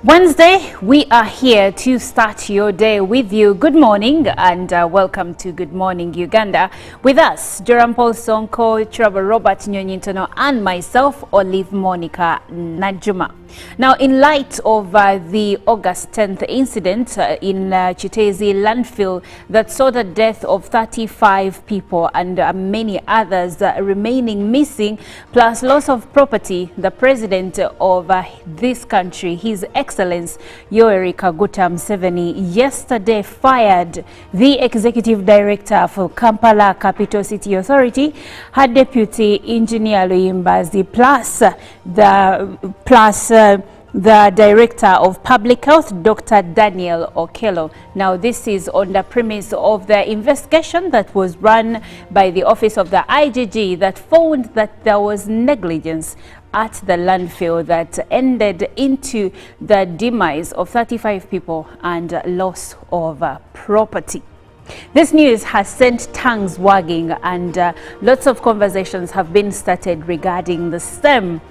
Wednesday, we are here to start your day with you. Good morning and welcome to Good Morning Uganda. With us, Joram Paul Sonko, Trevor Robert Nyonyintono and myself, Olive Monica Najuma. Now, in light of the August 10th incident in Chitezi landfill that saw the death of 35 people and many others remaining missing, plus loss of property, the president of this country, His Excellency Yoweri Kaguta Museveni, yesterday fired the executive director for Kampala Capital City Authority, her deputy engineer Luyimbazi, plus the Director of Public Health, Dr. Daniel Okello. Now, this is on the premise of the investigation that was run by the Office of the IGG that found that there was negligence at the landfill that ended into the demise of 35 people and loss of property. This news has sent tongues wagging and lots of conversations have been started regarding the same.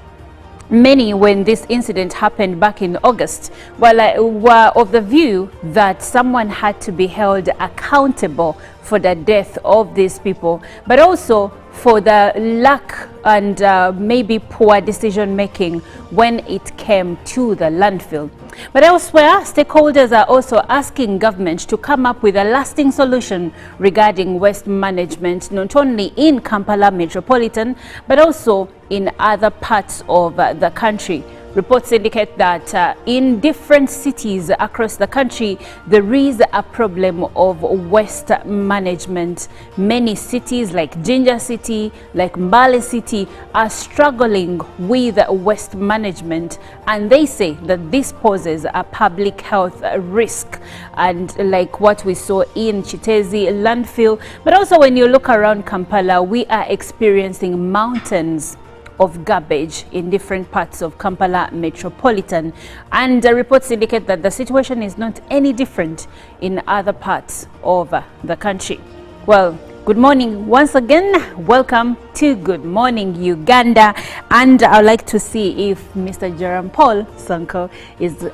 Many, when this incident happened back in August, were of the view that someone had to be held accountable for the death of these people, but also for the lack and maybe poor decision making when it came to the landfill. But elsewhere, stakeholders are also asking government to come up with a lasting solution regarding waste management, not only in Kampala Metropolitan, but also in other parts of the country. Reports indicate that in different cities across the country, there is a problem of waste management. Many cities like Jinja City, like Mbale City, are struggling with waste management, and they say that this poses a public health risk, and like what we saw in Chitezi landfill. But also when you look around Kampala, we are experiencing mountains of garbage in different parts of Kampala Metropolitan, and reports indicate that the situation is not any different in other parts of the country. Well, good morning once again. Welcome to Good Morning Uganda, and I'd like to see if Mr. Joram Paul Sonko is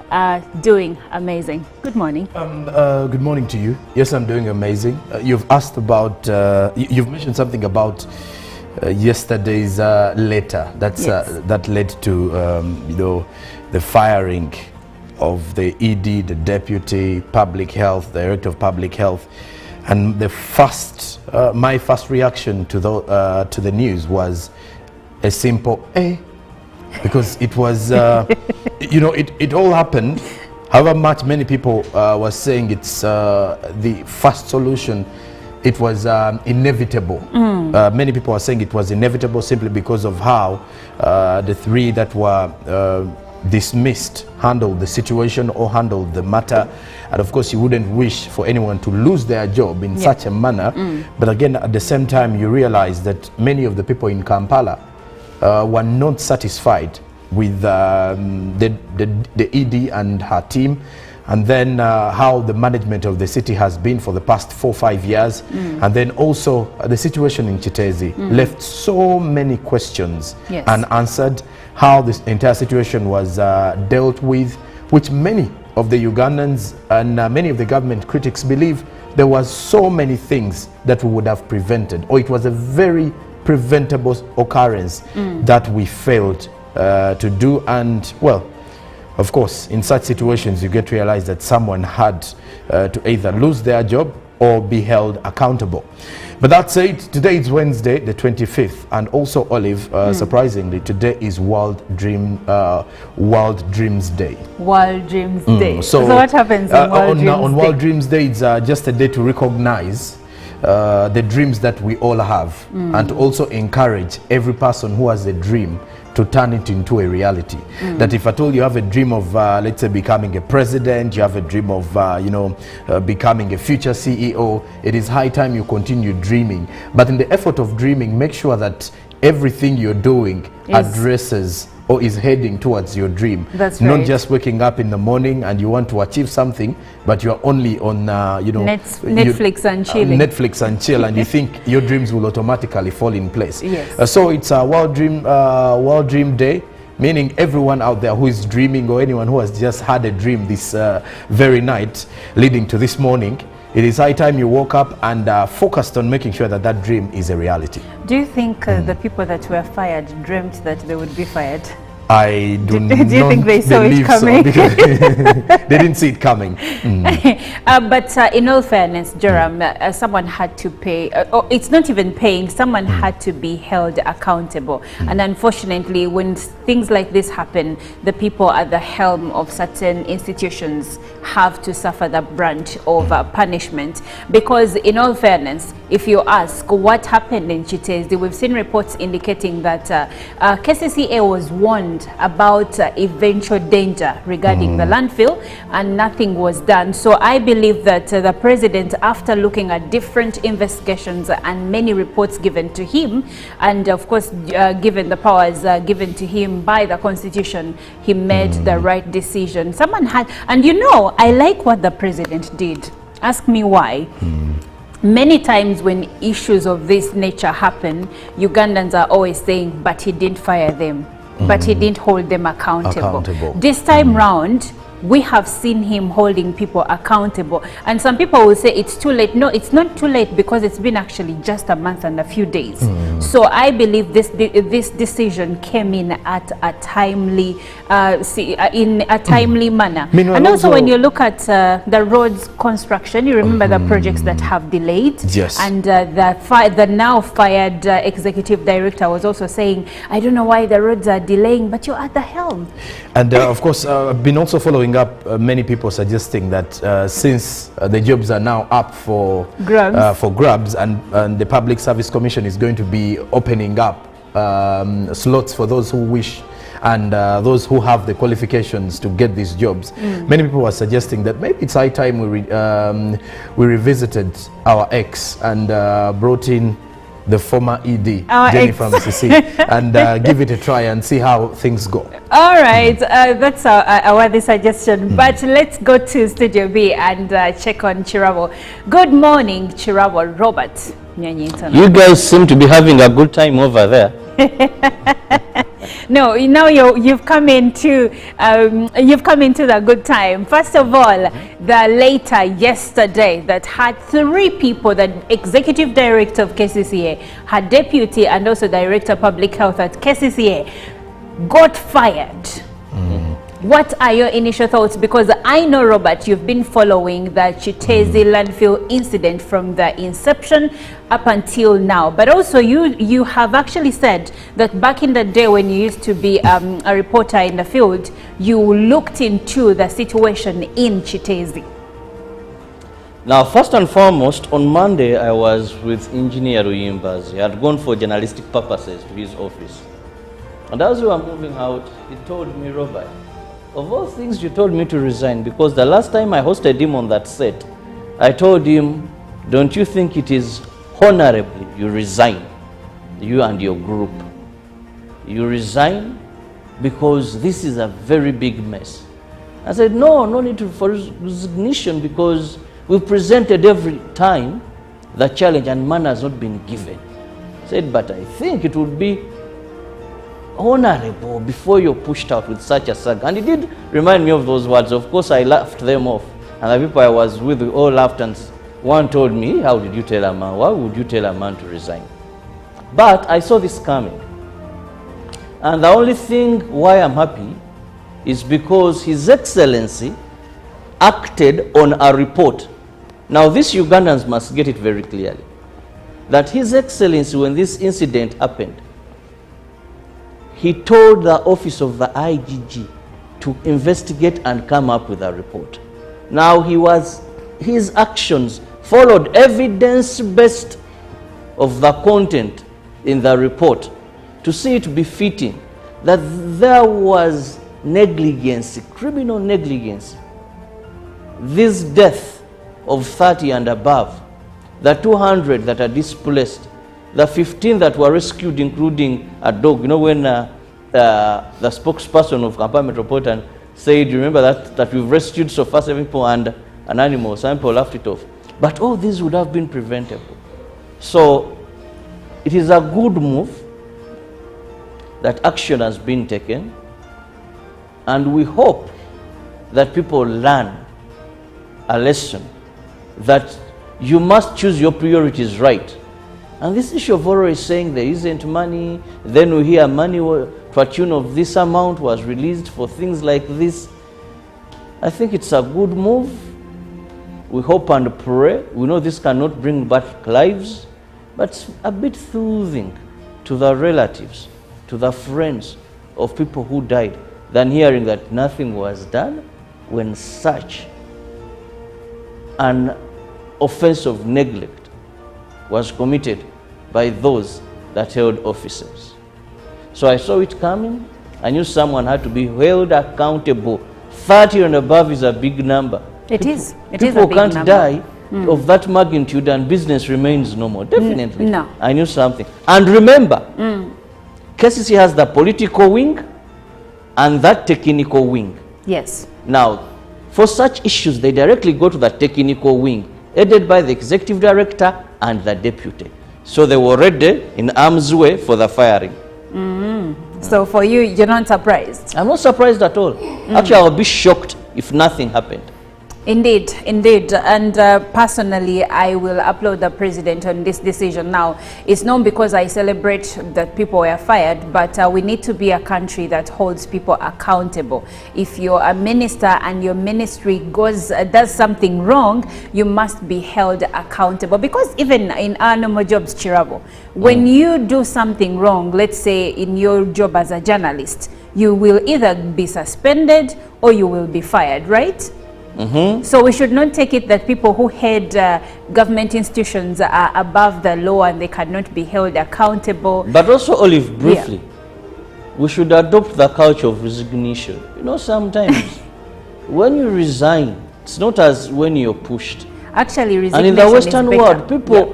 doing amazing. Good morning. Good morning to you. Yes, I'm doing amazing. You've asked about, you've mentioned something about yesterday's letter that led to the firing of the ED, the deputy public health director of public health, and the my first reaction to the news was a simple because it was it all happened. However much many people were saying it's the first solution, it was inevitable. Many people are saying it was inevitable simply because of how the three that were dismissed handled the situation or handled the matter. And of course, you wouldn't wish for anyone to lose their job in such a manner. But again, at the same time, you realize that many of the people in Kampala were not satisfied with the ED and her team, and then how the management of the city has been for the past 4 or 5 years. And then also the situation in Chitezi left so many questions unanswered. How this entire situation was dealt with, which many of the Ugandans and many of the government critics believe there was so many things that we would have prevented, or it was a very preventable occurrence that we failed to do. And well, of course, in such situations, you get to realize that someone had to either lose their job or be held accountable. But that said, today is Wednesday, the 25th, and also, Olive, surprisingly, today is World Dreams Day. World Dreams Day. So what happens on World Dreams Day? It's just a day to recognize the dreams that we all have, and to also encourage every person who has a dream to turn it into a reality. That if at all you have a dream of, let's say, becoming a president, you have a dream of, becoming a future CEO, it is high time you continue dreaming. But in the effort of dreaming, make sure that everything you're doing addresses or is heading towards your dream. That's right. Not just waking up in the morning and you want to achieve something, but you're only on, Netflix and chilling. Netflix and chill, and you think your dreams will automatically fall in place. Yes. So it's a World Dream Day. meaning everyone out there who is dreaming or anyone who has just had a dream this very night leading to this morning, it is high time you woke up and focused on making sure that that dream is a reality. Do you think the people that were fired dreamt that they would be fired? I do not you think they saw it coming? So, because they didn't see it coming. But in all fairness, Joram, someone had to pay, it's not even paying, someone had to be held accountable. And unfortunately, when things like this happen, the people at the helm of certain institutions have to suffer the brunt of punishment. Because in all fairness, if you ask what happened in Chitezi, we've seen reports indicating that KCCA was warned about eventual danger regarding the landfill, and nothing was done. So I believe that the president, after looking at different investigations and many reports given to him, and of course given the powers given to him by the constitution, he made the right decision. Someone had, and you know, I like what the president did. Ask me why. Many times when issues of this nature happen, Ugandans are always saying, but he didn't fire them, but he didn't hold them accountable. This time round, we have seen him holding people accountable. And some people will say it's too late. No, it's not too late, because it's been actually just a month and a few days. So I believe this decision came in at a timely manner. And also when you look at the roads construction, you remember the projects that have delayed. Yes. And the now fired executive director was also saying, I don't know why the roads are delaying, but you're at the helm. And of course, I've been also following up many people suggesting that since the jobs are now up for grabs, and the Public Service Commission is going to be opening up slots for those who wish and those who have the qualifications to get these jobs. Many people are suggesting that maybe it's high time we revisited our ex and brought in the former ED, Jenny from CC, and give it a try and see how things go. All right, that's our suggestion. But let's go to Studio B and check on Chirabo. Good morning, Chirabo. Robert. You guys seem to be having a good time over there. No, now you've come into the good time. First of all, the later yesterday that had 3 people, the executive director of KCCA, her deputy, and also director of public health at KCCA, got fired. What are your initial thoughts? Because I know, Robert, you've been following the Chitezi landfill incident from the inception up until now. But also you have actually said that back in the day when you used to be a reporter in the field, you looked into the situation in Chitezi. Now, first and foremost, on Monday, I was with Engineer Ruyimbazi. He had gone for journalistic purposes to his office. And as we were moving out, he told me, Robert, of all things, you told me to resign, because the last time I hosted him on that set, I told him, don't you think it is honorably you resign, you and your group? You resign because this is a very big mess. I said, no need for resignation, because we presented every time the challenge and man has not been given. I said, but I think it would be honorable before you're pushed out with such a saga. And he did remind me of those words. Of course, I laughed them off. And the people I was with all laughed, and one told me, how did you tell a man? Why would you tell a man to resign? But I saw this coming. And the only thing why I'm happy is because His Excellency acted on a report. Now, these Ugandans must get it very clearly, that His Excellency, when this incident happened, he told the office of the IGG to investigate and come up with a report. Now, his actions followed evidence-based of the content in the report to see it befitting that there was negligence, criminal negligence. This death of 30 and above, the 200 that are displaced, the 15 that were rescued, including a dog. You know, when the spokesperson of Kampala Metropolitan said, you remember that we've rescued so far 7 people and an animal, some people laughed it off. But all these would have been preventable. So it is a good move that action has been taken. And we hope that people learn a lesson that you must choose your priorities right. And this issue of always saying there isn't money, then we hear money to a tune of this amount was released for things like this. I think it's a good move. We hope and pray. We know this cannot bring back lives, but it's a bit soothing to the relatives, to the friends of people who died, than hearing that nothing was done when such an offense of neglect was committed by those that held offices. So I saw it coming. I knew someone had to be held accountable. 30 and above is a big number. It is a People big can't number. die of that magnitude and business remains normal. Definitely. No. I knew something. And remember, KCCA has the political wing and that technical wing. Yes. Now, for such issues, they directly go to the technical wing, headed by the executive director and the deputy. So they were ready in arm's way for the firing. So for you, you're not surprised? I'm not surprised at all. Actually, I would be shocked if nothing happened. Indeed, indeed. And personally, I will applaud the president on this decision. Now, it's not because I celebrate that people were fired, but we need to be a country that holds people accountable. If you're a minister and your ministry does something wrong, you must be held accountable. Because even in our normal jobs, Chirabo, when you do something wrong, let's say in your job as a journalist, you will either be suspended or you will be fired, right? So we should not take it that people who head government institutions are above the law and they cannot be held accountable. But also, Olive, briefly, we should adopt the culture of resignation. You know, sometimes when you resign, it's not as when you're pushed. Actually, resignation and in the Western is better. world, people,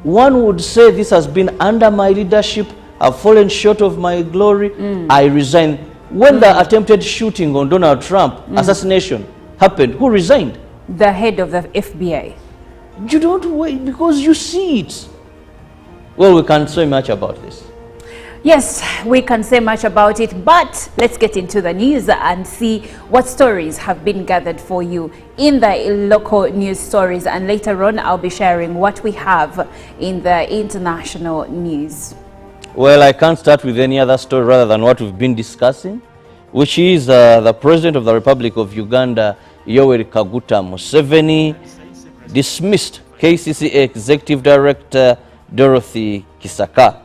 one would say this has been under my leadership, I've fallen short of my glory, I resign. When the attempted shooting on Donald Trump, assassination, happened, who resigned? The head of the FBI. You don't wait because you see it. Well, we can't say much about this. Yes, we can say much about it, but let's get into the news and see what stories have been gathered for you in the local news stories. And later on, I'll be sharing what we have in the international news. Well, I can't start with any other story rather than what we've been discussing, which is the President of the Republic of Uganda, Yoweri Kaguta Museveni, dismissed KCCA Executive Director Dorothy Kisaka.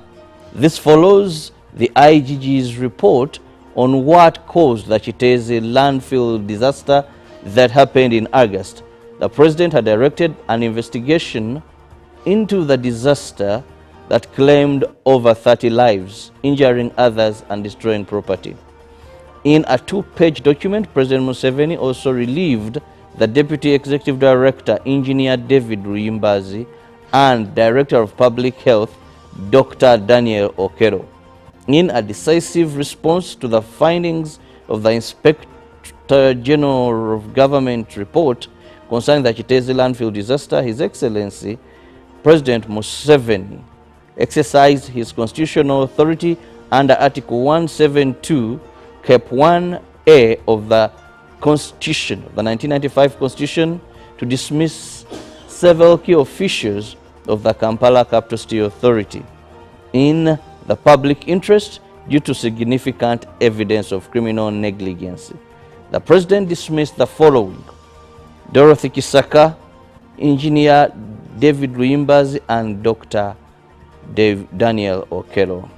This follows the IGG's report on what caused the Chiteze landfill disaster that happened in August. The President had directed an investigation into the disaster that claimed over 30 lives, injuring others and destroying property. In a two-page document, President Museveni also relieved the Deputy Executive Director, Engineer David Luyimbazi, and Director of Public Health, Dr. Daniel Okello. In a decisive response to the findings of the Inspector General of Government report concerning the Chiteze landfill disaster, His Excellency President Museveni exercised his constitutional authority under Article 172 Cap 1A of the Constitution, the 1995 Constitution, to dismiss several key officials of the Kampala Capital City Authority in the public interest due to significant evidence of criminal negligence. The President dismissed the following: Dorothy Kisaka, Engineer David Luyimbazi, and Dr. Daniel Okello.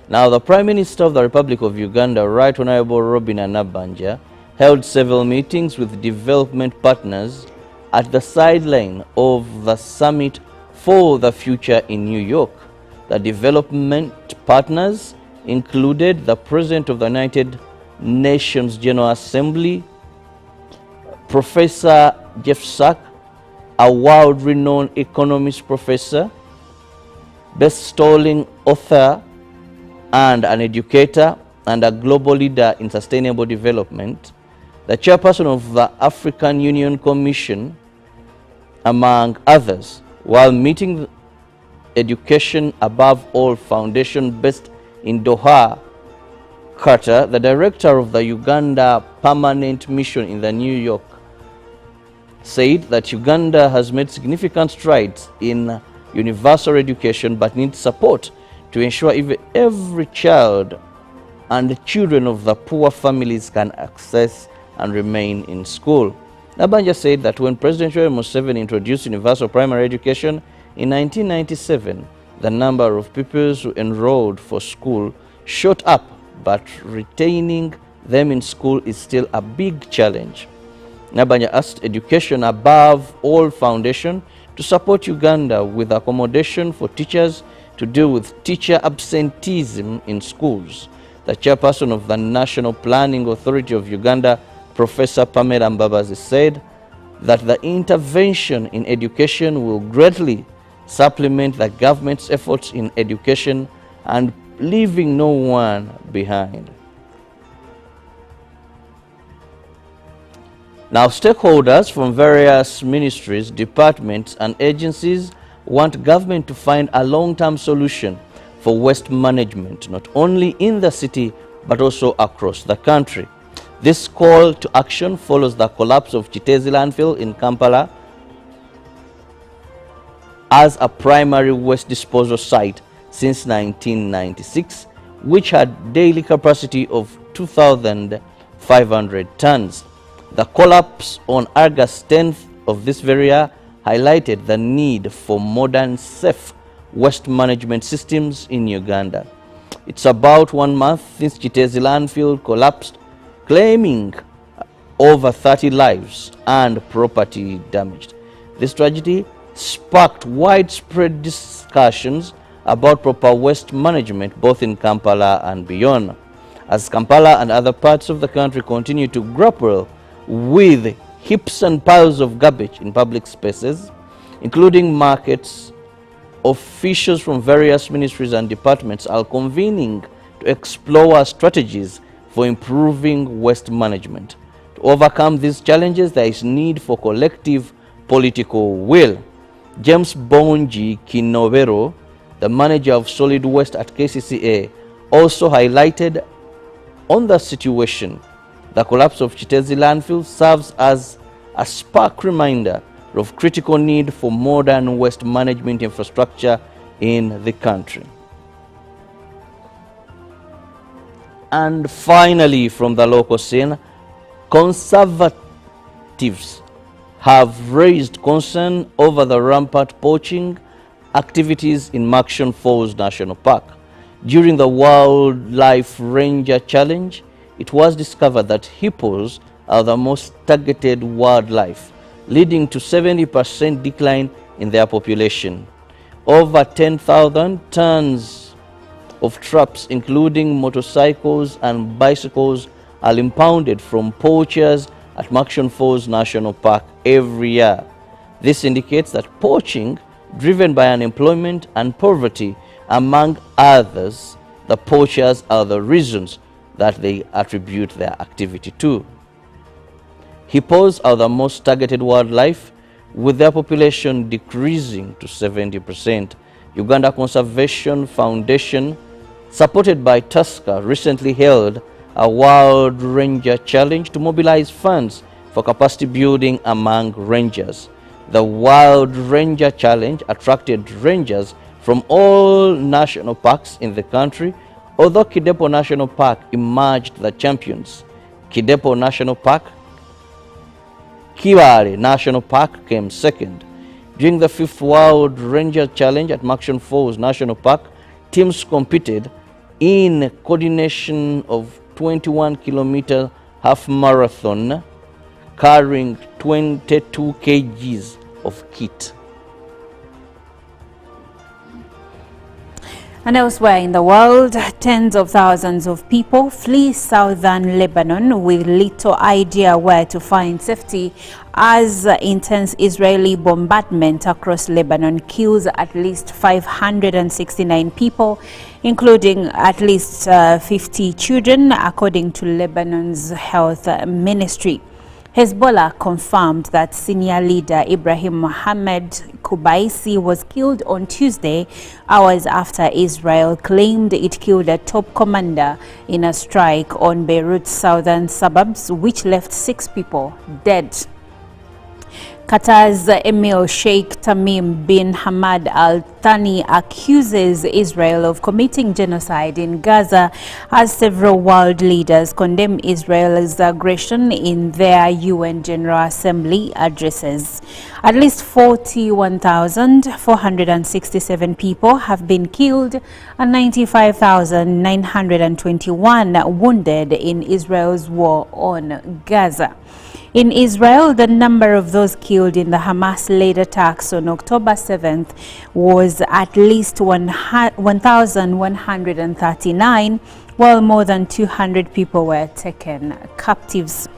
Now, the Prime Minister of the Republic of Uganda, Right Honorable Robin Anabanja, held several meetings with development partners at the sideline of the Summit for the Future in New York. The development partners included the President of the United Nations General Assembly, Professor Jeff Sachs, a world-renowned economist professor, best-selling author, and an educator and a global leader in sustainable development, the chairperson of the African Union Commission, among others, while meeting Education Above All Foundation based in Doha, Carter, the director of the Uganda Permanent Mission in the New York, said that Uganda has made significant strides in universal education but needs support to ensure every child and the children of the poor families can access and remain in school. Nabanja said that when President Yoweri Museveni introduced universal primary education in 1997, the number of pupils who enrolled for school shot up, but retaining them in school is still a big challenge. Nabanja asked Education Above All Foundation to support Uganda with accommodation for teachers to deal with teacher absenteeism in schools. The chairperson of the National Planning Authority of Uganda, Professor Pamela Mbabazi, said that the intervention in education will greatly supplement the government's efforts in education and leaving no one behind. Now, stakeholders from various ministries, departments, and agencies want government to find a long-term solution for waste management, not only in the city, but also across the country. This call to action follows the collapse of Chitezi landfill in Kampala as a primary waste disposal site since 1996, which had daily capacity of 2,500 tons. The collapse on August 10th of this very year highlighted the need for modern, safe waste management systems in Uganda. It's about 1 month since Chitezi landfill collapsed, claiming over 30 lives and property damaged. This tragedy sparked widespread discussions about proper waste management both in Kampala and beyond. As Kampala and other parts of the country continue to grapple with heaps and piles of garbage in public spaces, including markets, officials from various ministries and departments are convening to explore strategies for improving waste management. To overcome these challenges, there is need for collective political will. James Bonji Kinobero, the manager of solid waste at KCCA, also highlighted on the situation. The collapse of Chitezi landfill serves as a stark reminder of critical need for modern waste management infrastructure in the country. And finally, from the local scene, conservatives have raised concern over the rampant poaching activities in Murchison Falls National Park. During the Wildlife Ranger Challenge, it was discovered that hippos are the most targeted wildlife, leading to 70% decline in their population. Over 10,000 tons of traps, including motorcycles and bicycles, are impounded from poachers at Murchison Falls National Park every year. This indicates that poaching, driven by unemployment and poverty, among others, the poachers are the reasons that they attribute their activity to. Hippos are the most targeted wildlife, with their population decreasing to 70%. Uganda Conservation Foundation, supported by Tusker, recently held a Wild Ranger Challenge to mobilize funds for capacity building among rangers. The Wild Ranger Challenge attracted rangers from all national parks in the country, although Kidepo National Park emerged the champions. Kidepo National Park, Kiwale National Park came second. During the 5th Wild Ranger Challenge at Murchison Falls National Park, teams competed in coordination of 21-kilometer half marathon carrying 22 kgs of kit. And elsewhere in the world, tens of thousands of people flee southern Lebanon with little idea where to find safety as intense Israeli bombardment across Lebanon kills at least 569 people, including at least 50 children, according to Lebanon's health ministry. Hezbollah confirmed that senior leader Ibrahim Mohammed Kubaisi was killed on Tuesday, hours after Israel claimed it killed a top commander in a strike on Beirut's southern suburbs, which left 6 people dead. Qatar's Emir Sheikh Tamim bin Hamad Al Thani accuses Israel of committing genocide in Gaza, as several world leaders condemn Israel's aggression in their UN General Assembly addresses. At least 41,467 people have been killed and 95,921 wounded in Israel's war on Gaza. In Israel, the number of those killed in the Hamas-led attacks on October 7th was at least 1,139, while more than 200 people were taken captives.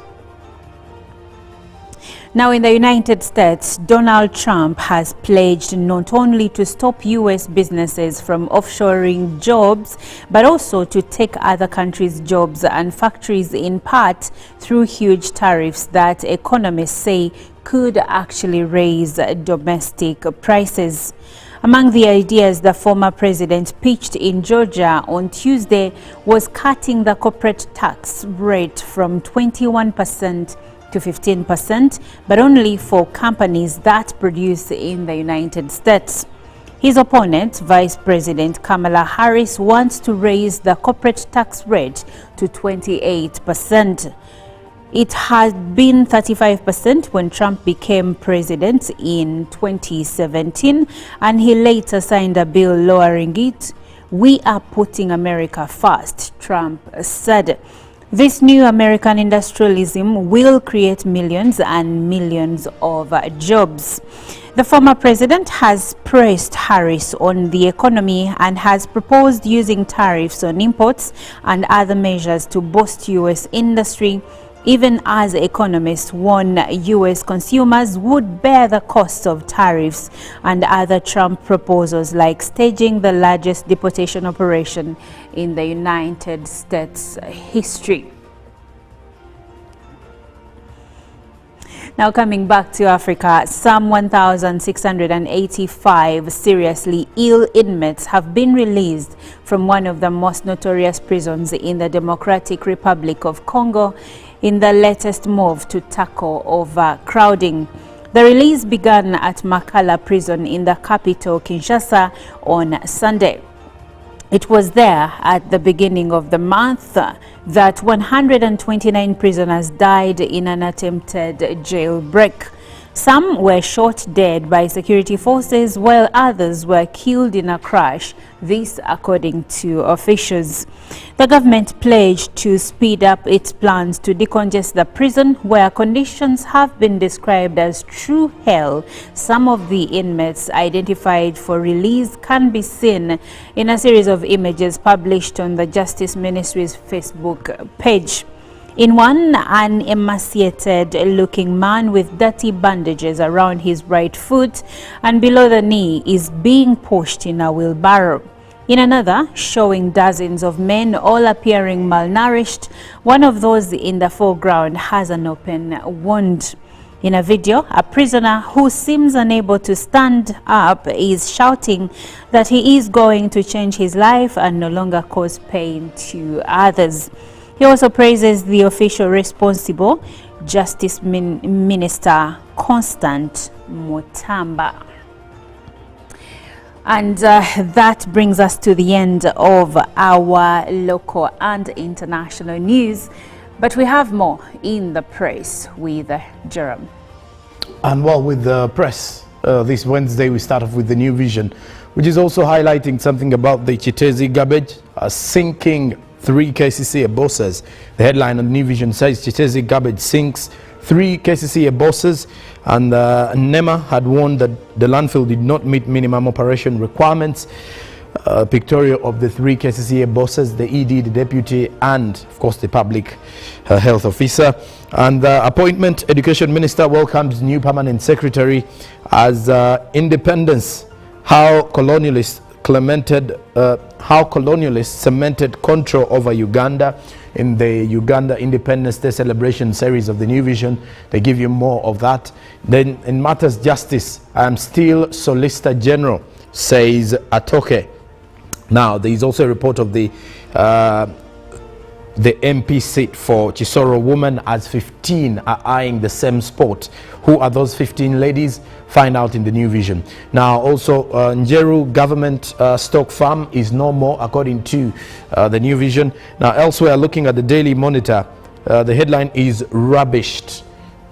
Now, in the United States, Donald Trump has pledged not only to stop U.S. businesses from offshoring jobs, but also to take other countries' jobs and factories, in part through huge tariffs that economists say could actually raise domestic prices. Among the ideas the former president pitched in Georgia on Tuesday was cutting the corporate tax rate from 21% to 15%, but only for companies that produce in the United States. His opponent, Vice President Kamala Harris, wants to raise the corporate tax rate to 28%. It had been 35% when Trump became president in 2017, and he later signed a bill lowering it. "We are putting America first," Trump said. This new American industrialism will create millions and millions of jobs. The former president has praised Harris on the economy and has proposed using tariffs on imports and other measures to boost U.S. industry, even as economists warn U.S. consumers would bear the costs of tariffs and other Trump proposals, like staging the largest deportation operation in the United States history. Now, coming back to Africa, some 1,685 seriously ill inmates have been released from one of the most notorious prisons in the Democratic Republic of Congo in the latest move to tackle overcrowding. The release began at Makala prison in the capital, Kinshasa, on Sunday. It was there at the beginning of the month that 129 prisoners died in an attempted jailbreak. Some were shot dead by security forces, while others were killed in a crash, this according to officials. The government pledged to speed up its plans to decongest the prison, where conditions have been described as true hell. Some of the inmates identified for release can be seen in a series of images published on the Justice Ministry's Facebook page. In one, an emaciated-looking man with dirty bandages around his right foot and below the knee is being pushed in a wheelbarrow. In another, showing dozens of men all appearing malnourished, one of those in the foreground has an open wound. In a video, a prisoner who seems unable to stand up is shouting that he is going to change his life and no longer cause pain to others. He also praises the official responsible, Justice Minister Constant Mutamba. And that brings us to the end of our local and international news. But we have more in the press with Jerome. And well, with the press, this Wednesday we start off with the New Vision, which is also highlighting something about the Chitezi garbage sinking 3 KCCA bosses. The headline on New Vision says Chitezi garbage sinks 3 KCCA bosses, and NEMA had warned that the landfill did not meet minimum operation requirements. Pictorial of the 3 KCCA bosses, the ED, the deputy, and of course the public health officer. And the appointment, Education Minister welcomes new permanent secretary as independence. How colonialists cemented control over Uganda. in the Uganda Independence Day celebration series of the New Vision. They give you more of that. Then in matters justice, I am still Solicitor General, says Atoke. Now, there is also a report of the MP seat for Chisoro women, as 15 are eyeing the same spot. Who are those 15 ladies? Find out in the New Vision. Now, also, Njeru government stock farm is no more, according to the New Vision. Now, elsewhere, looking at the Daily Monitor, the headline is rubbished.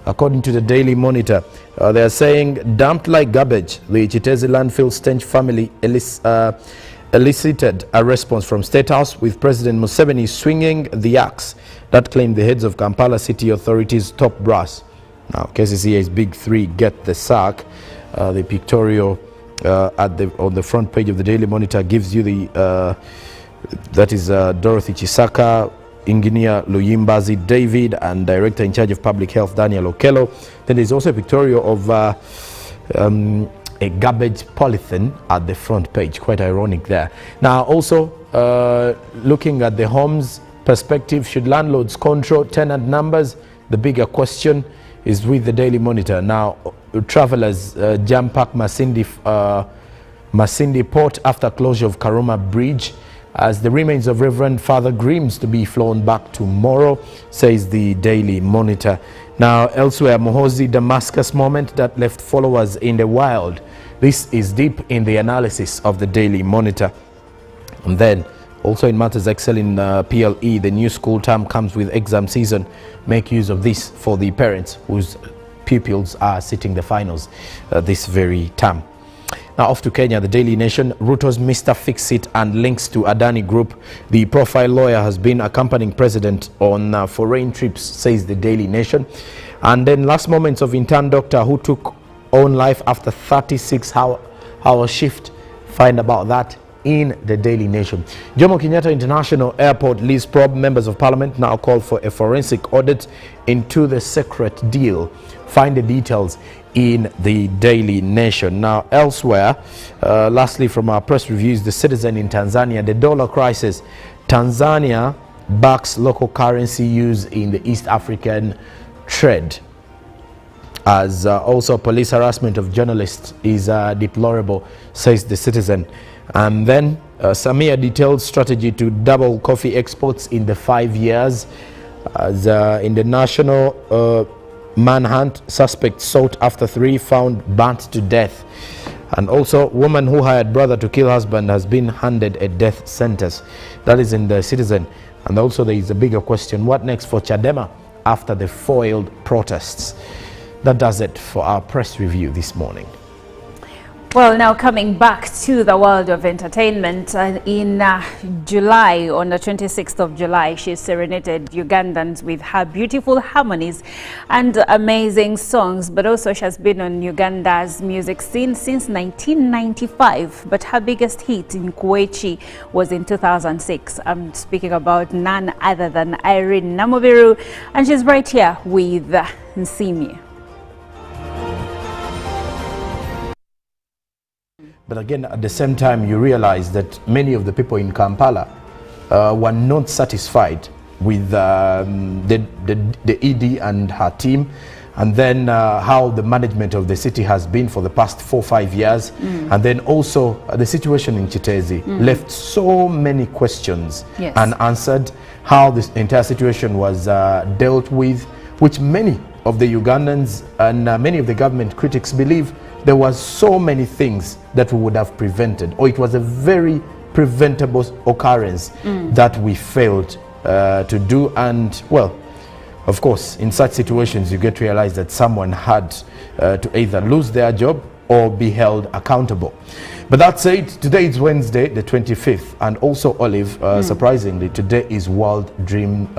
According to the Daily Monitor, they are saying, dumped like garbage, the Chitezi landfill stench family elicited a response from State House, with President Museveni swinging the axe that claimed the heads of Kampala City Authority's top brass. Now, KCCA's Big Three get the sack. The pictorial on the front page of the Daily Monitor gives you the that is Dorothy Chisaka, Engineer Luyimbazi David, and Director in charge of Public Health Daniel Okello. Then there's also a pictorial of a garbage polythene at the front page. Quite ironic there. Now, also looking at the homes perspective, should landlords control tenant numbers? The bigger question is with the Daily Monitor. Now, travelers jam-pack Masindi Port after closure of Karuma Bridge, as the remains of Reverend Father Grims to be flown back tomorrow, says the Daily Monitor. Now, elsewhere, Mohozi Damascus moment that left followers in the wild. This is deep in the analysis of the Daily Monitor. And then, also in matters excel in PLE, the new school term comes with exam season. Make use of this for the parents whose pupils are sitting the finals this very term. Now, off to Kenya, the Daily Nation, Ruto's Mr. Fix-It and links to Adani Group. The profile lawyer has been accompanying president on foreign trips, says the Daily Nation. And then last moments of intern doctor who took own life after 36-hour shift. Find about that in the Daily Nation. Jomo Kenyatta International Airport lease probe. Members of Parliament now call for a forensic audit into the secret deal. Find the details in the Daily Nation. Now, elsewhere, lastly from our press reviews, the Citizen in Tanzania, the dollar crisis. Tanzania backs local currency use in the East African trade. As also police harassment of journalists is deplorable, says the Citizen. And then Samia detailed strategy to double coffee exports in the 5 years. As in the national manhunt, suspect sought after 3 found burnt to death. And also, woman who hired brother to kill husband has been handed a death sentence. That is in the Citizen. And also there is a bigger question: what next for Chadema after the foiled protests? That does it for our press review this morning. Well, now coming back to the world of entertainment, in July, on the 26th of July, she serenaded Ugandans with her beautiful harmonies and amazing songs. But also she has been on Uganda's music scene since 1995. But her biggest hit in Poaching was in 2006. I'm speaking about none other than Irene Namubiru, and she's right here with Nsimi. But again, at the same time, you realize that many of the people in Kampala were not satisfied with the ED and her team, and then how the management of the city has been for the past 4 or 5 years. And then also the situation in Chitezi left so many questions unanswered. How this entire situation was dealt with, which many of the Ugandans and many of the government critics believe there was so many things that we would have prevented, or it was a very preventable occurrence that we failed to do. And well, of course, in such situations you get to realize that someone had to either lose their job or be held accountable. But that said, today is Wednesday the 25th, and also Olive, surprisingly, today is World Dreams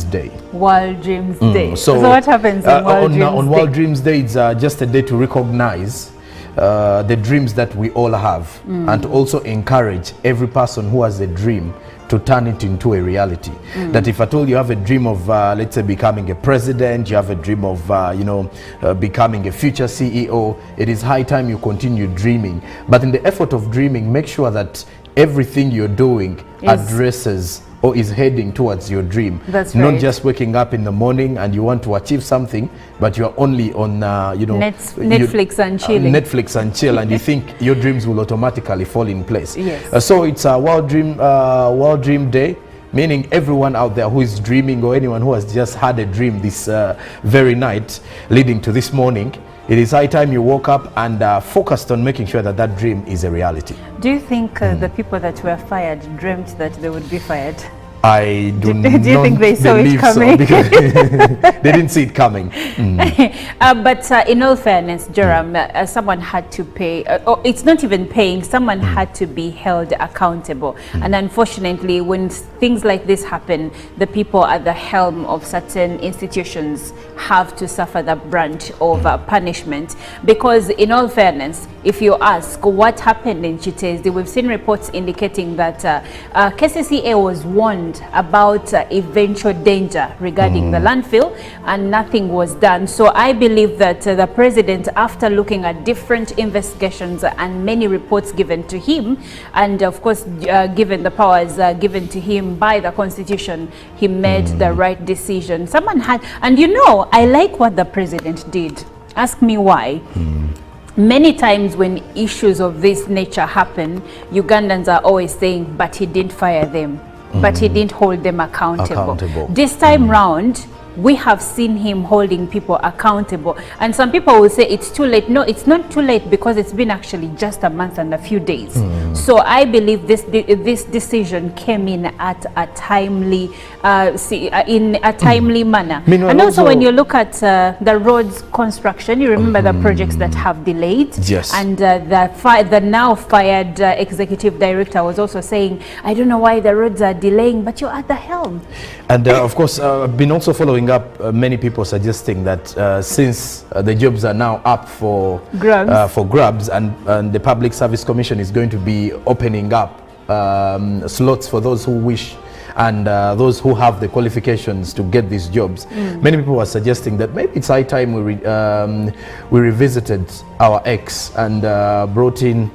Day. World Dreams Day. So what happens on World Dreams Day? It's just a day to recognize the dreams that we all have, and to also encourage every person who has a dream to turn it into a reality. That if at all you have a dream of, let's say, becoming a president, you have a dream of, becoming a future CEO, it is high time you continue dreaming. But in the effort of dreaming, make sure that everything you're doing addresses or is heading towards your dream. That's not right. just waking up in the morning and you want to achieve something, but you're only on Netflix and chilling. Netflix and chill, and you think your dreams will automatically fall in place. Yes. So it's a World Dream Day, meaning everyone out there who is dreaming, or anyone who has just had a dream this very night leading to this morning, it is high time you woke up and focused on making sure that that dream is a reality. Do you think the people that were fired dreamt that they would be fired? I do not you think they saw it believe coming? so, because they didn't see it coming. But in all fairness, Joram, someone had to pay, or it's not even paying, someone had to be held accountable. And unfortunately, when things like this happen, the people at the helm of certain institutions have to suffer the brunt of punishment. Because in all fairness, if you ask what happened in Chitezi, we've seen reports indicating that KCCA was warned about eventual danger regarding the landfill, and nothing was done. So I believe that the president, after looking at different investigations and many reports given to him, and of course given the powers given to him by the constitution, he made the right decision. Someone had, and you know, I like what the president did. Ask me why. Many times when issues of this nature happen, Ugandans are always saying, but he didn't fire them. But he didn't hold them accountable. This time round, we have seen him holding people accountable. And some people will say it's too late. No, it's not too late, because it's been actually just a month and a few days. So I believe this decision came in at a timely manner. Meanwhile, and also when you look at the roads construction, you remember the projects that have delayed. Yes. And the now fired executive director was also saying, I don't know why the roads are delaying, but you're at the helm. And of course, I've been also following up many people suggesting that since the jobs are now up for grabs, and the Public Service Commission is going to be opening up slots for those who wish and those who have the qualifications to get these jobs. Many people are suggesting that maybe it's high time we revisited our ex and brought in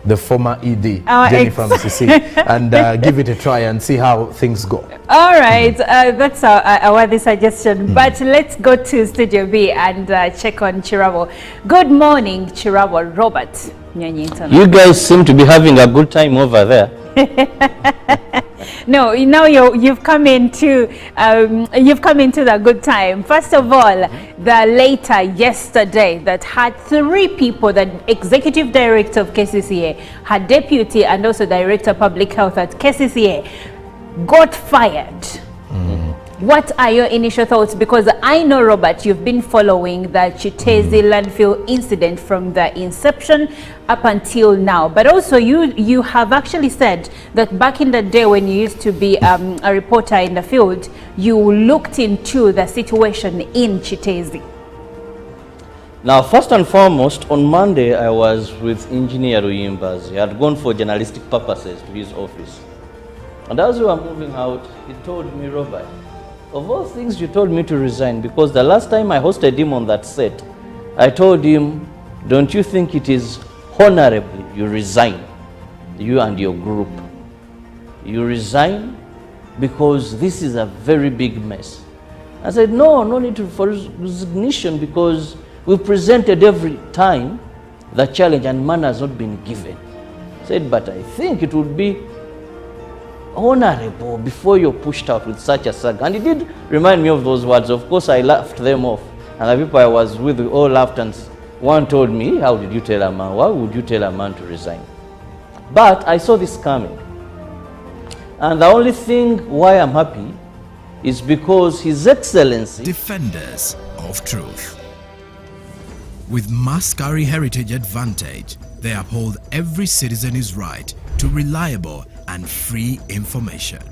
the former ED, Jenny from CC, and give it a try and see how things go. All right, that's our worthy suggestion. But let's go to Studio B and check on Chirabo. Good morning, Chirabo. Robert. You guys seem to be having a good time over there. No, now you've come into the good time. First of all, the letter yesterday that had 3 people, the executive director of KCCA, her deputy, and also director of public health at KCCA, got fired. What are your initial thoughts? Because I know, Robert, you've been following the Chitezi landfill incident from the inception up until now. But also you have actually said that back in the day when you used to be a reporter in the field, you looked into the situation in Chitezi. Now, first and foremost, on Monday, I was with Engineer Uyimbazi. He had gone for journalistic purposes to his office. And as we were moving out, he told me, Robert, of all things, you told me to resign, because the last time I hosted him on that set, I told him, don't you think it is honorable you resign, you and your group? You resign because this is a very big mess. I said, no need for resignation, because we presented every time the challenge and man has not been given. I said, but I think it would be honorable before you're pushed out with such a saga. And it did remind me of those words. Of course, I laughed them off. And the people I was with all laughed, and one told me, how did you tell a man? Why would you tell a man to resign? But I saw this coming. And the only thing why I'm happy is because His Excellency... Defenders of truth. With Mascari Heritage Advantage, they uphold every citizen's right to reliable and free information.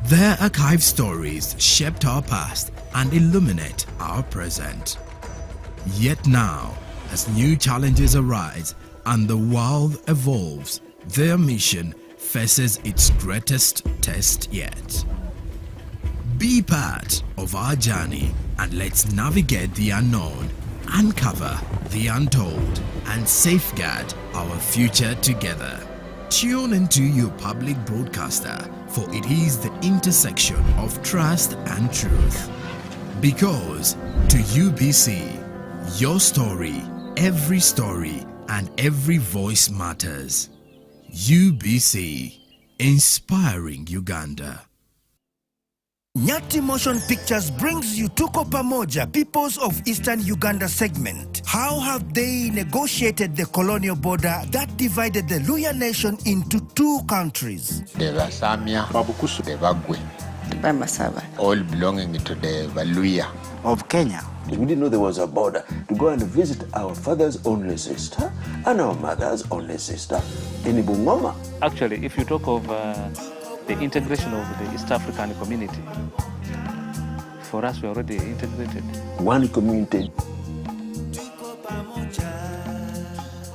Their archive stories shaped our past and illuminate our present. Yet now, as new challenges arise and the world evolves, their mission faces its greatest test yet. Be part of our journey and let's navigate the unknown, uncover the untold, and safeguard our future together. Tune into your public broadcaster, for it is the intersection of trust and truth. Because to UBC, your story, and every voice matters. UBC, inspiring Uganda. Nyati Motion Pictures brings you Tuko Pamoja, Peoples of Eastern Uganda segment. How have they negotiated the colonial border that divided the Luya nation into two countries? The Basamia, Babukusu, the Bagwe, the Bamasaba, all belonging to the Luya Of Kenya. We didn't know there was a border to go and visit our father's only sister and our mother's only sister in Bungoma. Actually, if you talk of the integration of the East African community, for us, we're already integrated. One community.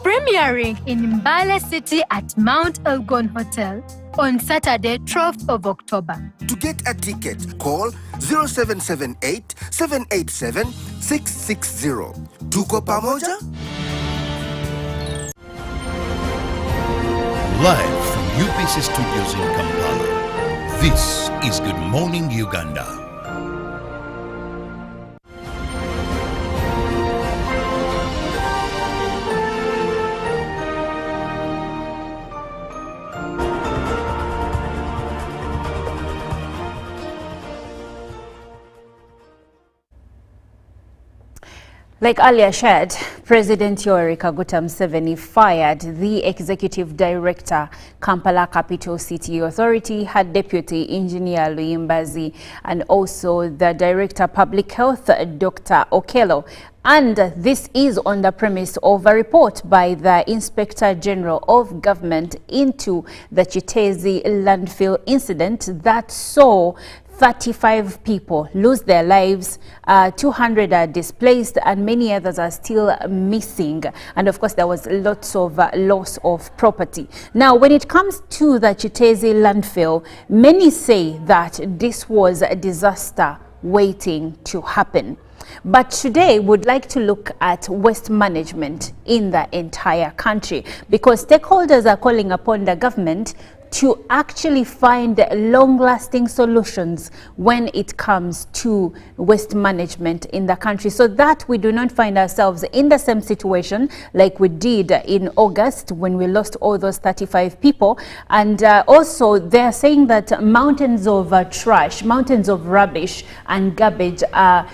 Premiering in Mbale City at Mount Elgon Hotel on Saturday, 12th of October. To get a ticket, call 0778 787 660. Tuko Pamoja? Live from UBC Studios in Kampala, this is Good Morning Uganda. Like earlier shared, President Yoweri Kaguta Museveni fired the Executive Director, Kampala Capital City Authority, her Deputy Engineer Luya, and also the Director Public Health, Dr. Okello. And this is on the premise of a report by the Inspector General of Government into the Chitezi landfill incident that saw 35 people lose their lives, 200 are displaced, and many others are still missing. And of course, there was lots of loss of property. Now, when it comes to the Chitezi landfill, many say that this was a disaster waiting to happen. But today, we'd like to look at waste management in the entire country, because stakeholders are calling upon the government to actually find long-lasting solutions when it comes to waste management in the country, so that we do not find ourselves in the same situation like we did in August when we lost all those 35 people. And also they're saying that mountains of trash, mountains of rubbish and garbage are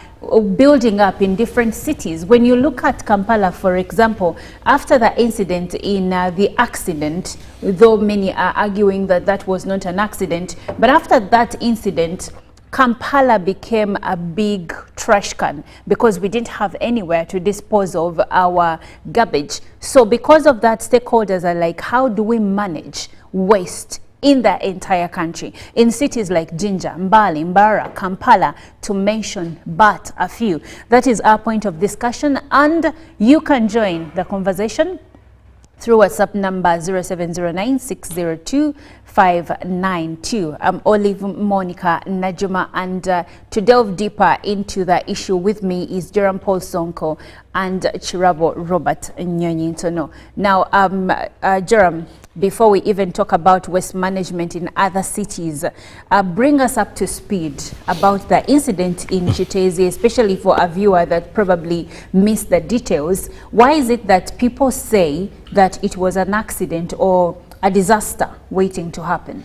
building up in different cities. When you look at Kampala, for example, after the incident in the accident, though many are arguing that that was not an accident, but after that incident, Kampala became a big trash can because we didn't have anywhere to dispose of our garbage. So because of that, stakeholders are like, how do we manage waste in the entire country, in cities like Jinja, Mbale, Mbara, Kampala, to mention but a few? That is our point of discussion, and you can join the conversation through WhatsApp number 0709-602-592. I'm Olive Monica Najuma, and to delve deeper into the issue with me is Jerome Paul Sonko and Chirabo Robert Nyonyintono. Now, Jerome, before we even talk about waste management in other cities, bring us up to speed about the incident in Chitezi, especially for a viewer that probably missed the details. Why is it that people say that it was an accident or a disaster waiting to happen?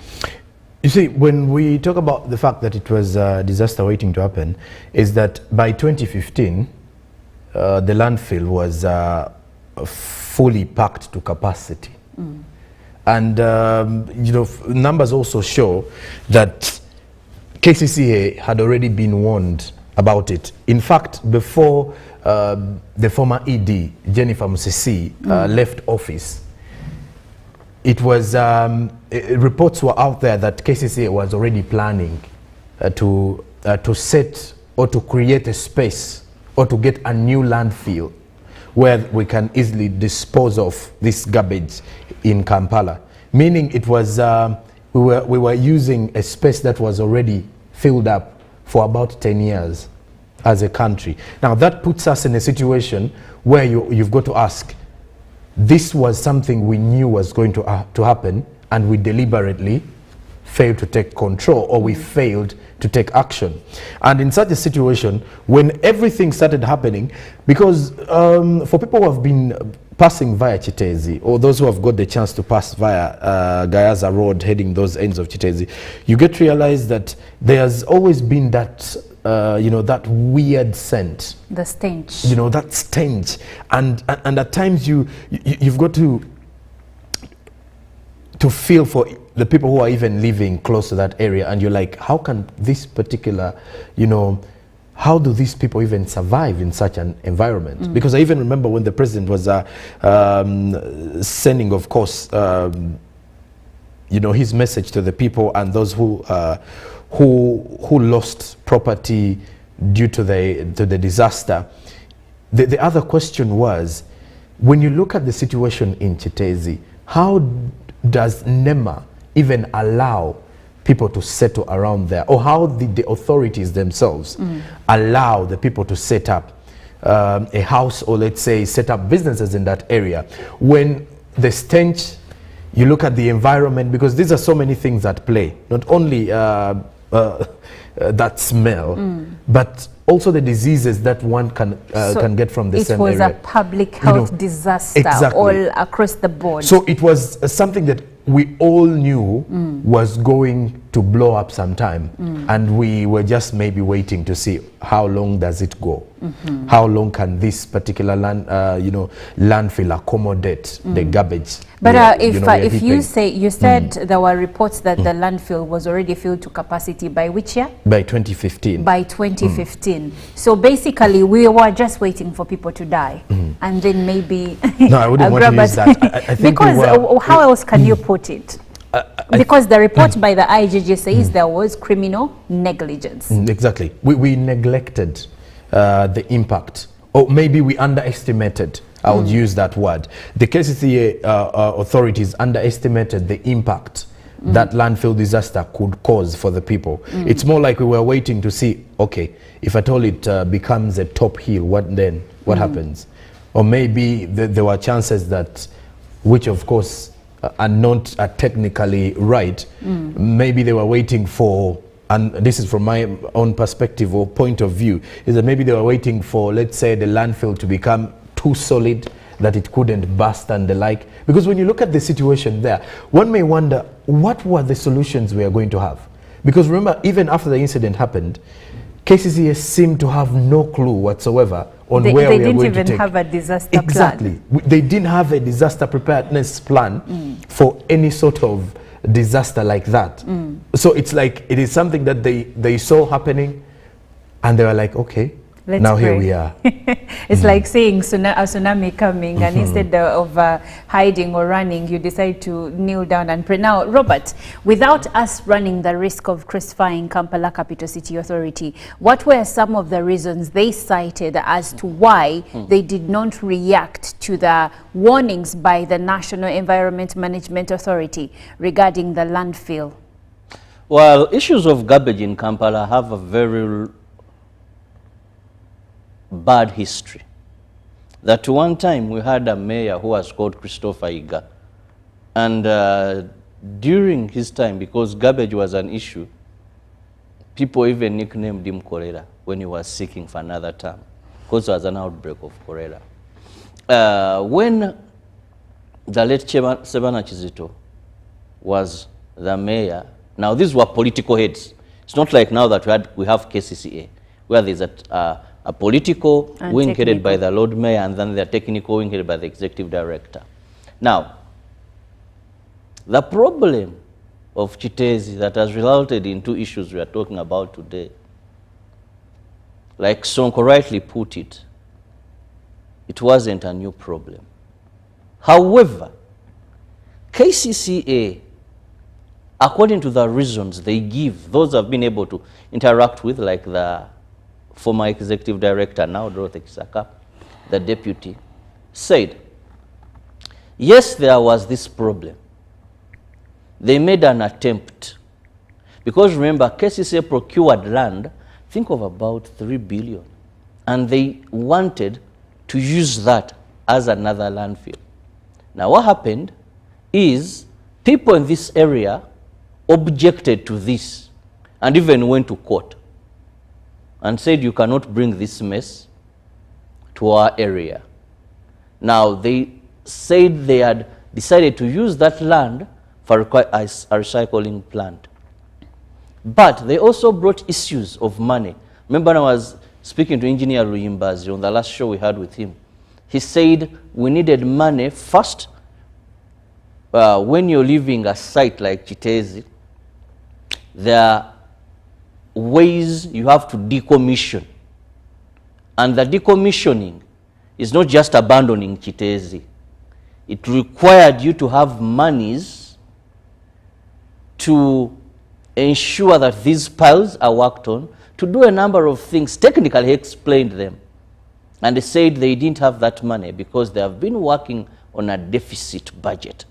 You see, when we talk about the fact that it was a disaster waiting to happen, is that by 2015, the landfill was fully packed to capacity. And, you know, numbers also show that KCCA had already been warned about it. In fact, before the former ED, Jennifer Musisi, left office, it was, reports were out there that KCCA was already planning to set or to create a space or to get a new landfill where we can easily dispose of this garbage in Kampala. Meaning it was, we were using a space that was already filled up for about 10 years as a country. Now that puts us in a situation where you've got to ask, this was something we knew was going to happen, and we deliberately failed to take control, or we failed to take action. And in such a situation, when everything started happening, because for people who have been passing via Chitezi, or those who have got the chance to pass via Gayaza Road heading those ends of Chitezi, you get to realize that there's always been that you know, that weird scent, the stench, you know, that stench, and at times you've got to feel for the people who are even living close to that area, and you're like, how can this particular, you know, how do these people even survive in such an environment? Because I even remember when the president was sending, of course, you know, his message to the people and those who lost property due to the disaster. The other question was, when you look at the situation in Chitezi, how does NEMA even allow people to settle around there, or how did the authorities themselves allow the people to set up a house, or let's say set up businesses in that area, when the stench, you look at the environment, because these are so many things at play, not only that smell, but also the diseases that one can get from the same area. It was a public health disaster all across the board. So it was something that we all knew was going to blow up sometime, and we were just maybe waiting to see how long does it go, how long can this particular landfill accommodate the garbage. But if you say, you said there were reports that the landfill was already filled to capacity by which year? By 2015. By 2015. So basically we were just waiting for people to die, and then maybe no, I wouldn't want to use that. I think because how else can you put it? Because the report by the IGG says there was criminal negligence. Exactly. We neglected the impact, or maybe we underestimated. I would use that word. The KCCA authorities underestimated the impact that landfill disaster could cause for the people. It's more like we were waiting to see, okay, if at all it becomes a top hill, what then? What happens? Or maybe there were chances that, which of course are not technically right, maybe they were waiting for, and this is from my own perspective or point of view, is that maybe they were waiting for, let's say, the landfill to become too solid that it couldn't burst and the like. Because when you look at the situation there, one may wonder, what were the solutions we are going to have? Because remember, even after the incident happened, KCCA seemed to have no clue whatsoever on where we are going to take. They didn't even have a disaster plan. Exactly. They didn't have a disaster preparedness plan for any sort of disaster like that. So it's like, it is something that they saw happening, and they were like, okay, now here we are. It's like seeing a tsunami coming, and instead of hiding or running, you decide to kneel down and pray. Now, Robert, without us running the risk of crucifying Kampala Capital City Authority, what were some of the reasons they cited as to why they did not react to the warnings by the National Environment Management Authority regarding the landfill? Well, issues of garbage in Kampala have a very bad history. That one time we had a mayor who was called Christopher Iga, and during his time, because garbage was an issue, people even nicknamed him cholera when he was seeking for another term, because there was an outbreak of cholera. When the late Sebana Chizito was the mayor, now these were political heads. It's not like now that we have KCCA, where there's a political wing headed by the Lord Mayor, and then the technical wing headed by the Executive Director. Now, the problem of Chitezi that has resulted in two issues we are talking about today, like Sonko rightly put it, it wasn't a new problem. However, KCCA, according to the reasons they give, those have been able to interact with, like the former executive director, now Dorothy Kisaka, the deputy, said, yes, there was this problem. They made an attempt. Because remember, KCCA procured land, think of about 3 billion. And they wanted to use that as another landfill. Now what happened is people in this area objected to this and even went to court and said you cannot bring this mess to our area. Now they said they had decided to use that land for a recycling plant. But they also brought issues of money. Remember when I was speaking to Engineer Luya on the last show we had with him, he said we needed money first. When you're leaving a site like Chitezi, there are ways you have to decommission. And the decommissioning is not just abandoning Chitezi. It required you to have monies to ensure that these piles are worked on, to do a number of things. Technically, he explained them. And they said they didn't have that money because they have been working on a deficit budget.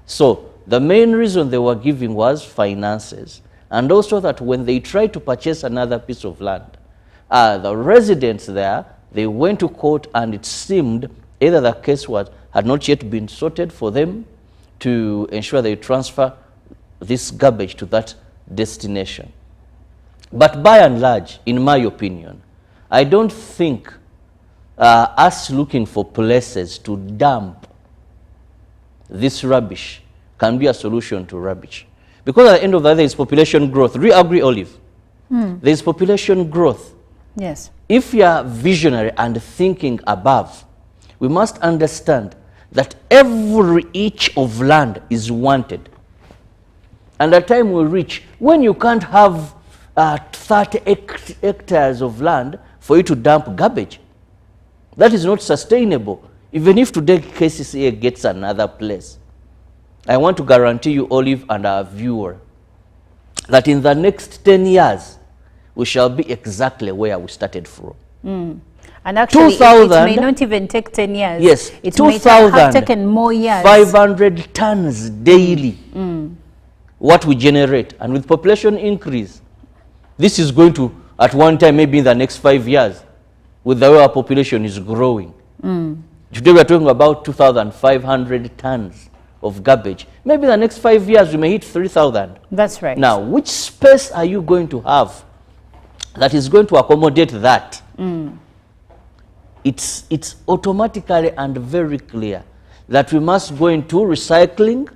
So the main reason they were giving was finances. And also that when they tried to purchase another piece of land, the residents there, they went to court and it seemed either the case had not yet been sorted for them to ensure they transfer this garbage to that destination. But by and large, in my opinion, I don't think us looking for places to dump this rubbish can be a solution to rubbish. Because at the end of the day, there is population growth. Do you agree, Olive? There is population growth. Yes. If you are visionary and thinking above, we must understand that every inch of land is wanted. And the time will reach when you can't have 30 hectares of land for you to dump garbage. That is not sustainable. Even if today KCCA gets another place, I want to guarantee you, Olive, and our viewer, that in the next 10 years, we shall be exactly where we started from. And actually, it may not even take 10 years. Yes, it may have taken more years. 500 tons daily, what we generate. And with population increase, this is going to, at one time, maybe in the next 5 years, with the way our population is growing. Today we are talking about 2,500 tons of garbage. Maybe in the next 5 years, we may hit 3,000. That's right. Now, which space are you going to have that is going to accommodate that? It's automatically and very clear that we must go into recycling,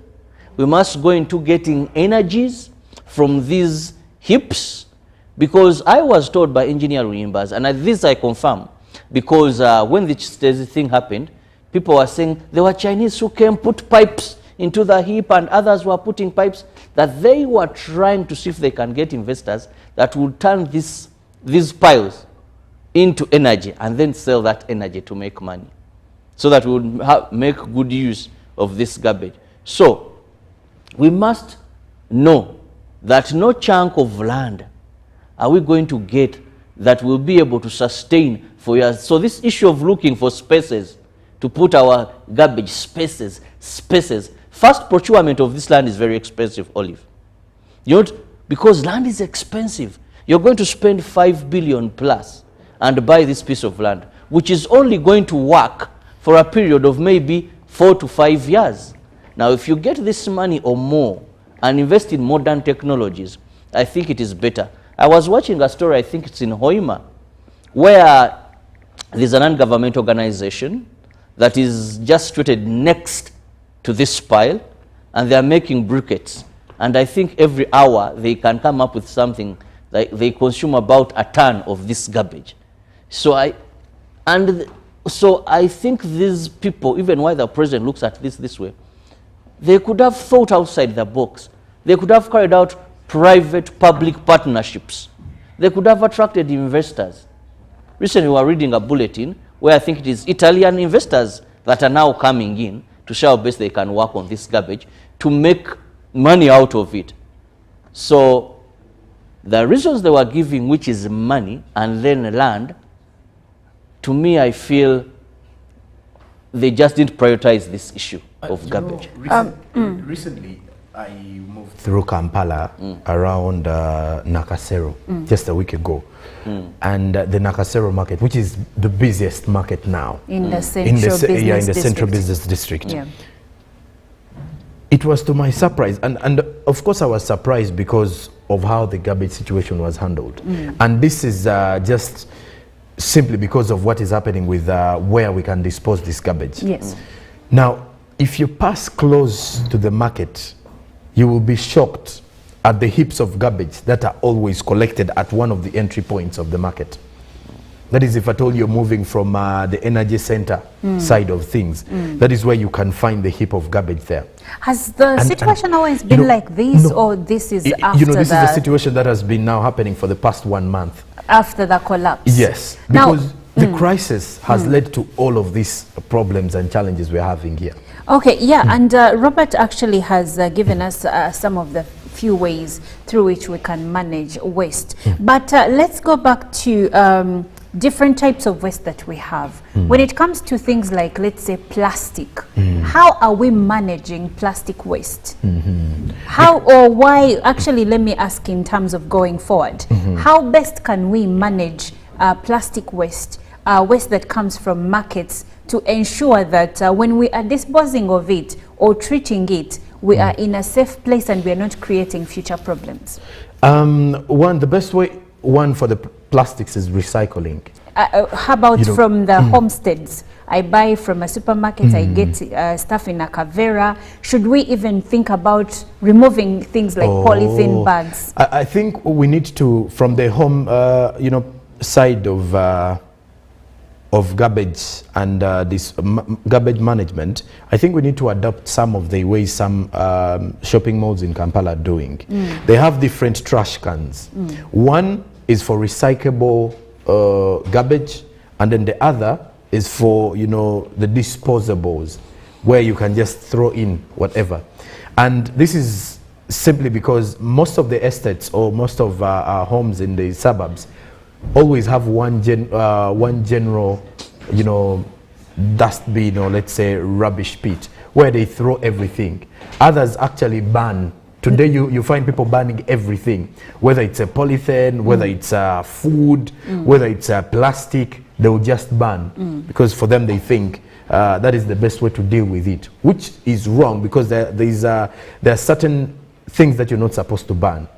we must go into getting energies from these heaps, because I was told by Engineer Luya, and this I confirm, because when this thing happened, people were saying there were Chinese who came, put pipes into the heap, and others were putting pipes, that they were trying to see if they can get investors that would turn these piles into energy and then sell that energy to make money, so that we would make good use of this garbage. So we must know that no chunk of land are we going to get that will be able to sustain for years. So this issue of looking for spaces to put our garbage, spaces. First, procurement of this land is very expensive, Olive. You know, because land is expensive. You're going to spend 5 billion plus and buy this piece of land, which is only going to work for a period of maybe 4 to 5 years. Now, if you get this money or more and invest in modern technologies, I think it is better. I was watching a story, I think it's in Hoima, where there's a non-government organization that is just situated next to this pile, and they are making briquettes. And I think every hour they can come up with something, like they consume about a ton of this garbage. So I think these people, even while the president looks at this way, they could have thought outside the box. They could have carried out private-public partnerships. They could have attracted investors. Recently, we were reading a bulletin where I think it is Italian investors that are now coming in to show how best they can work on this garbage to make money out of it. So the reasons they were giving, which is money and then land, to me, I feel they just didn't prioritize this issue of garbage. Recently, I moved through Kampala around Nakasero just a week ago. And the Nakasero market, which is the busiest market now in the central business central business district. Yeah. It was to my surprise, and of course I was surprised because of how the garbage situation was handled. And this is just simply because of what is happening with where we can dispose this garbage. Yes. Now, if you pass close to the market, you will be shocked at the heaps of garbage that are always collected at one of the entry points of the market. That is, if at all you're moving from the energy center side of things, that is where you can find the heap of garbage there. Has the situation always been like this, or this is after this is the situation that has been now happening for the past 1 month. After the collapse? Yes, because the crisis has led to all of these problems and challenges we're having here. Okay, yeah, and Robert actually has given us some of the few ways through which we can manage waste. But let's go back to different types of waste that we have. When it comes to things like, let's say, plastic, how are we managing plastic waste? How or why, actually, let me ask in terms of going forward, how best can we manage plastic waste, waste that comes from markets, to ensure that when we are disposing of it or treating it, we are in a safe place and we are not creating future problems? The best way, for the plastics is recycling. How about from the homesteads? I buy from a supermarket, I get stuff in a Kavera. Should we even think about removing things like polythene bags? I think we need to, from the home, side of garbage and this garbage management, I think we need to adopt some of the ways some shopping malls in Kampala are doing. They have different trash cans. One is for recyclable garbage, and then the other is for, the disposables, where you can just throw in whatever. And this is simply because most of the estates or most of our homes in the suburbs always have one general, dustbin, or let's say rubbish pit, where they throw everything. Others actually ban. Today you find people banning everything, whether it's a polythene, whether it's food, whether it's plastic, they will just ban, because for them they think that is the best way to deal with it, which is wrong, because there are certain things that you're not supposed to ban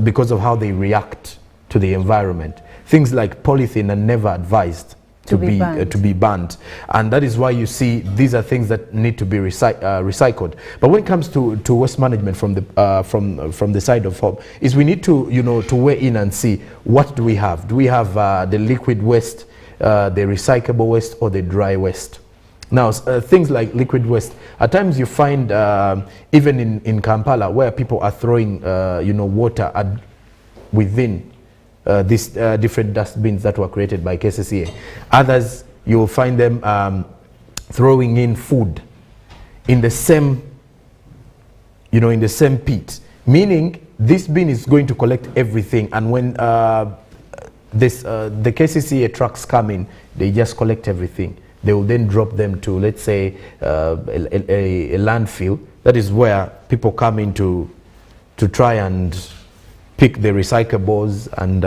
because of how they react to the environment. Things like polythene are never advised to be banned, and that is why you see these are things that need to be recycled. But when it comes to waste management from the side of home, is we need to to weigh in and see what do we have. Do we have the liquid waste, the recyclable waste, or the dry waste? Now, things like liquid waste, at times you find even in Kampala, where people are throwing water within these different dustbins that were created by KCCA. Others, you will find them throwing in food in the same, in the same pit. Meaning, this bin is going to collect everything, and when the KCCA trucks come in, they just collect everything. They will then drop them to, let's say, a landfill. That is where people come in to try and pick the recyclables and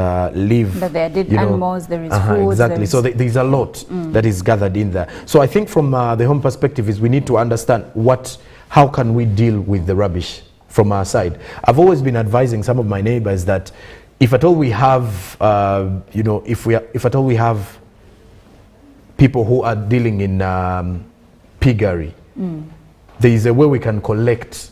leave. But there are dead animals, there is food. Exactly, so there's a lot that is gathered in there. So I think from the home perspective is we need to understand how can we deal with the rubbish from our side. I've always been advising some of my neighbors that if at all we have, if at all we have people who are dealing in piggery, there is a way we can collect,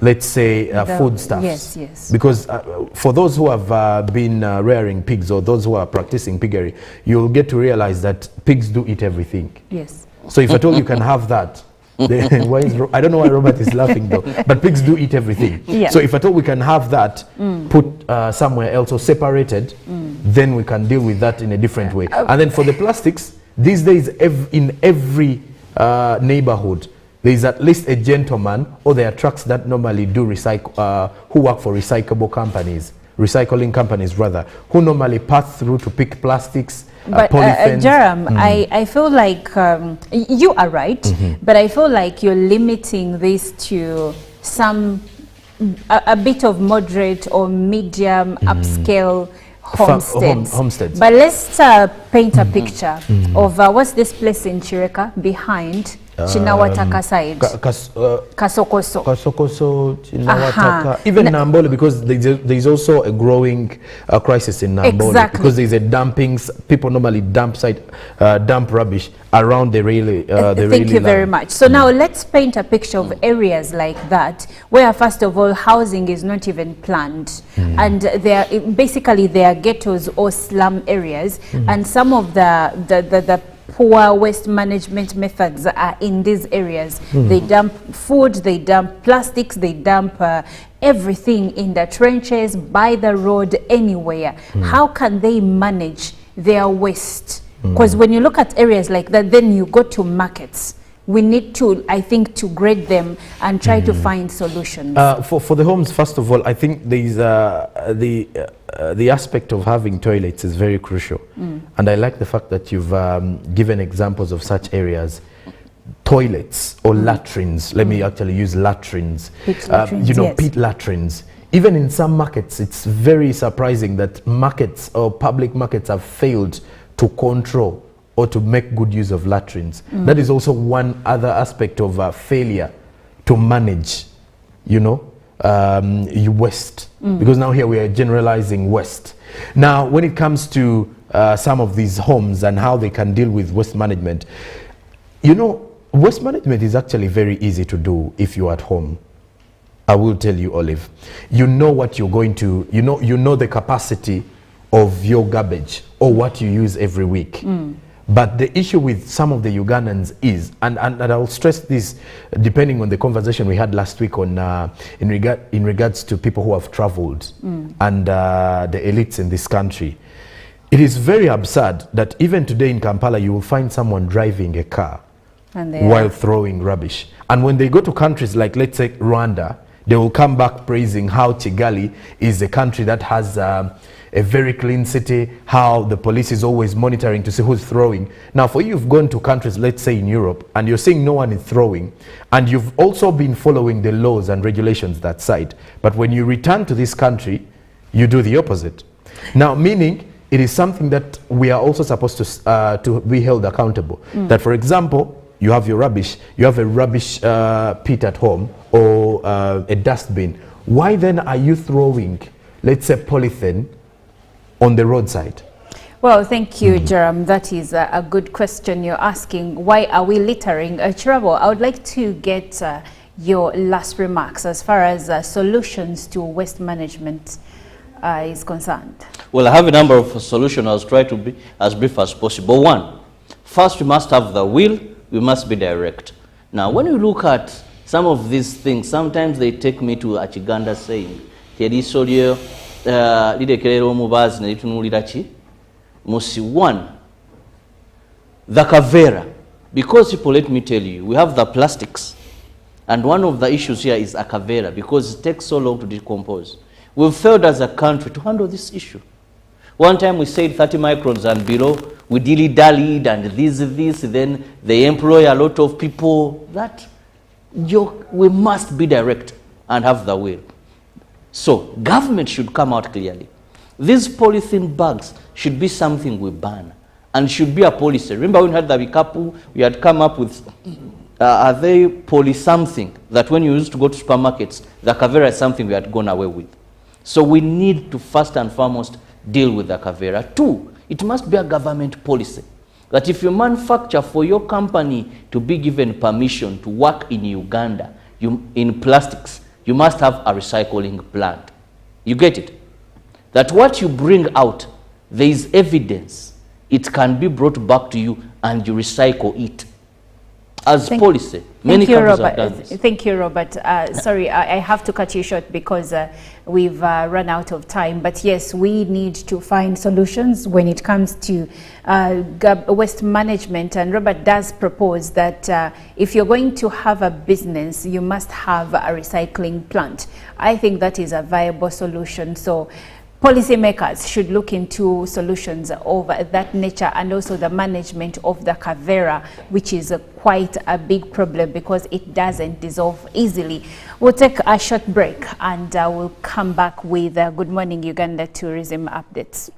let's say, foodstuffs. Yes. Because for those who have been rearing pigs, or those who are practicing piggery, you'll get to realize that pigs do eat everything. Yes. So if at all you can have that, I don't know why Robert is laughing though, but pigs do eat everything. Yeah. So if at all we can have that put somewhere else or separated, then we can deal with that in a different way. And then for the plastics, these days in every neighborhood, there is at least a gentleman, or there are trucks that normally do recycle, who work for recycling companies rather, who normally pass through to pick plastics, polythenes. Jerem, I feel like you are right, but I feel like you're limiting this to a bit of moderate or medium upscale homesteads. But let's paint a picture of what's this place in Chireka behind Chinawataka side. Kasokoso. Kasokoso, Chinawataka. Even Nambole, because there's also a growing crisis in Nambole. Exactly. Because there's a dumping, people normally dump rubbish around the railway. Thank you very much. So now let's paint a picture of areas like that, where first of all, housing is not even planned. And basically they are ghettos or slum areas. And some of the poor waste management methods are in these areas. They dump food, they dump plastics, they dump everything in the trenches, by the road, anywhere. How can they manage their waste? Because when you look at areas like that, then you go to markets. We need to, I think, to grade them and try to find solutions. For the homes, first of all, I think there is the aspect of having toilets is very crucial. And I like the fact that you've given examples of such areas. Toilets or latrines, let me actually use latrines. You know, pit latrines. Even in some markets, it's very surprising that markets or public markets have failed to control or to make good use of latrines. That is also one other aspect of failure to manage, you know, waste. Because now here we are generalizing waste. Now, when it comes to some of these homes and how they can deal with waste management, you know, waste management is actually very easy to do if you're at home. I will tell you, Olive. You know what you're going to, you know the capacity of your garbage or what you use every week. But the issue with some of the Ugandans is, and I'll stress this depending on the conversation we had last week on in regards to people who have traveled and the elites in this country. It is very absurd that even today in Kampala you will find someone driving a car while throwing rubbish. And when they go to countries like, let's say, Rwanda, they will come back praising how Kigali is a country that has a very clean city, how the police is always monitoring to see who's throwing. Now, for you, you've gone to countries, let's say in Europe, and you're seeing no one is throwing, and you've also been following the laws and regulations that side. But when you return to this country, you do the opposite. Now, meaning it is something that we are also supposed to be held accountable. That, for example, you have your rubbish, you have a rubbish pit at home or a dustbin. Why then are you throwing, let's say, polythene on the roadside? Well, thank you, Jerome. That is a good question you're asking. Why are we littering? Chirabo, I would like to get your last remarks as far as solutions to waste management is concerned. Well, I have a number of solutions. I'll try to be as brief as possible. One, first we must have the will, we must be direct. Now, when you look at some of these things, sometimes they take me to a Chiganda saying, one, the kavera, because people, let me tell you, we have the plastics, and one of the issues here is a kavera, because it takes so long to decompose. We've failed as a country to handle this issue. One time we said 30 microns and below, we dilly-dallied and this, then they employ a lot of people. That we must be direct and have the will. So government should come out clearly. These polythene bags should be something we ban and should be a policy. Remember when we had the Bikapu, we had come up with are they poly something that when you used to go to supermarkets, the kavera is something we had gone away with. So we need to first and foremost deal with the kavera. Two, it must be a government policy that if you manufacture for your company to be given permission to work in Uganda in plastics, you must have a recycling plant. You get it? That what you bring out, there is evidence. It can be brought back to you and you recycle it. As policy, many countries have done this. Thank you, Robert. Sorry, I have to cut you short because we've run out of time. But yes, we need to find solutions when it comes to waste management. And Robert does propose that if you're going to have a business, you must have a recycling plant. I think that is a viable solution. So policymakers should look into solutions of that nature, and also the management of the kavera, which is quite a big problem because it doesn't dissolve easily. We'll take a short break and we'll come back with Good Morning Uganda tourism updates.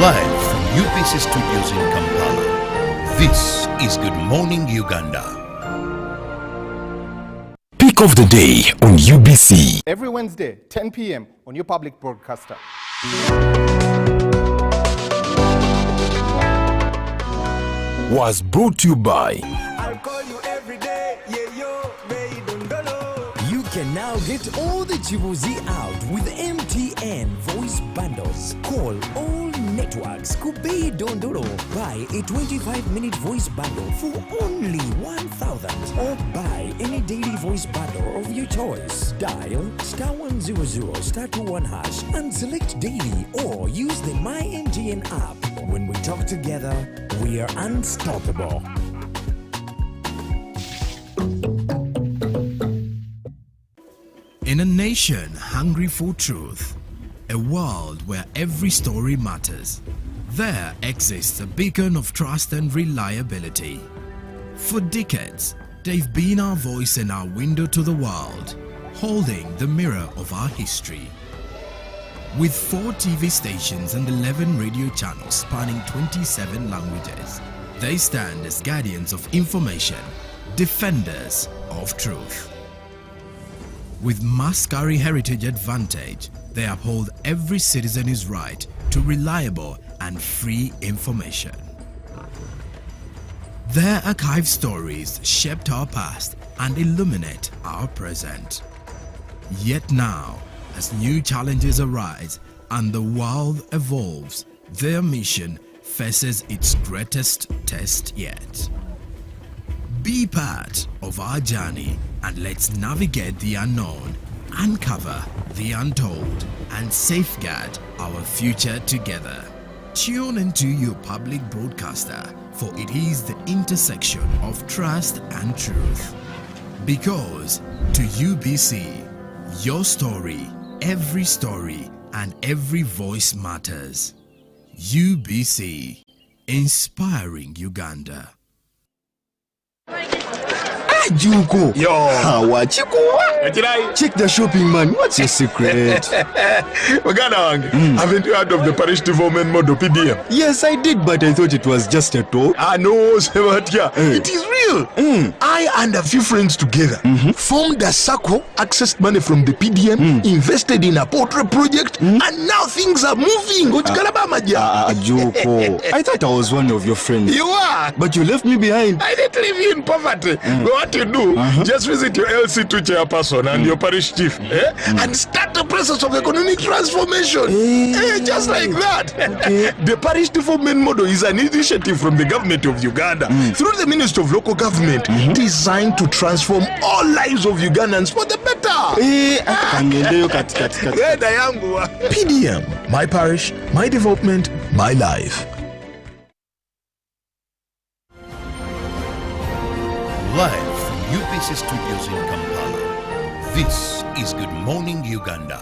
Live from UPC Studios in Kampala, this is Good Morning Uganda. Pick of the day on UBC. Every Wednesday, 10 p.m. on your public broadcaster. Was brought to you by I'll call you every day, yeah, yo, baby, don't go. You can now get all the Chibuzi out with MTN voice bundles. Call all networks. Kubei Dondoro. Buy a 25-minute voice bundle for only 1,000. Or buy any daily voice bundle of your choice. Dial *100 *21# and select daily, or use the My MTN app. When we talk together, we are unstoppable. In a nation hungry for truth, a world where every story matters, there exists a beacon of trust and reliability. For decades, they've been our voice and our window to the world, holding the mirror of our history. With 4 TV stations and 11 radio channels spanning 27 languages, they stand as guardians of information, defenders of truth. With Mascari Heritage Advantage, they uphold every citizen's right to reliable and free information. Their archive stories shaped our past and illuminate our present. Yet now, as new challenges arise and the world evolves, their mission faces its greatest test yet. Be part of our journey and let's navigate the unknown, uncover the untold, and safeguard our future together. Tune into your public broadcaster, for it is the intersection of trust and truth. Because to UBC, your story, every story, and every voice matters. UBC, inspiring Uganda. Juko. Yo. Check the shopping, man. What's your secret? Haven't you heard of the parish development model PDM? Yes, I did, but I thought it was just a talk. No, it is real. I and a few friends together formed a circle, accessed money from the PDM, invested in a portrait project, and now things are moving. Juko. I thought I was one of your friends. You are. But you left me behind. I didn't leave you in poverty. What you do, just visit your LC2 chairperson and your parish chief and start the process of economic transformation. Just like that. The parish development model is an initiative from the government of Uganda through the Ministry of Local Government designed to transform all lives of Ugandans for the better. PDM, my parish, my development, my life. Live from UPC Studios in Kampala, this is Good Morning Uganda.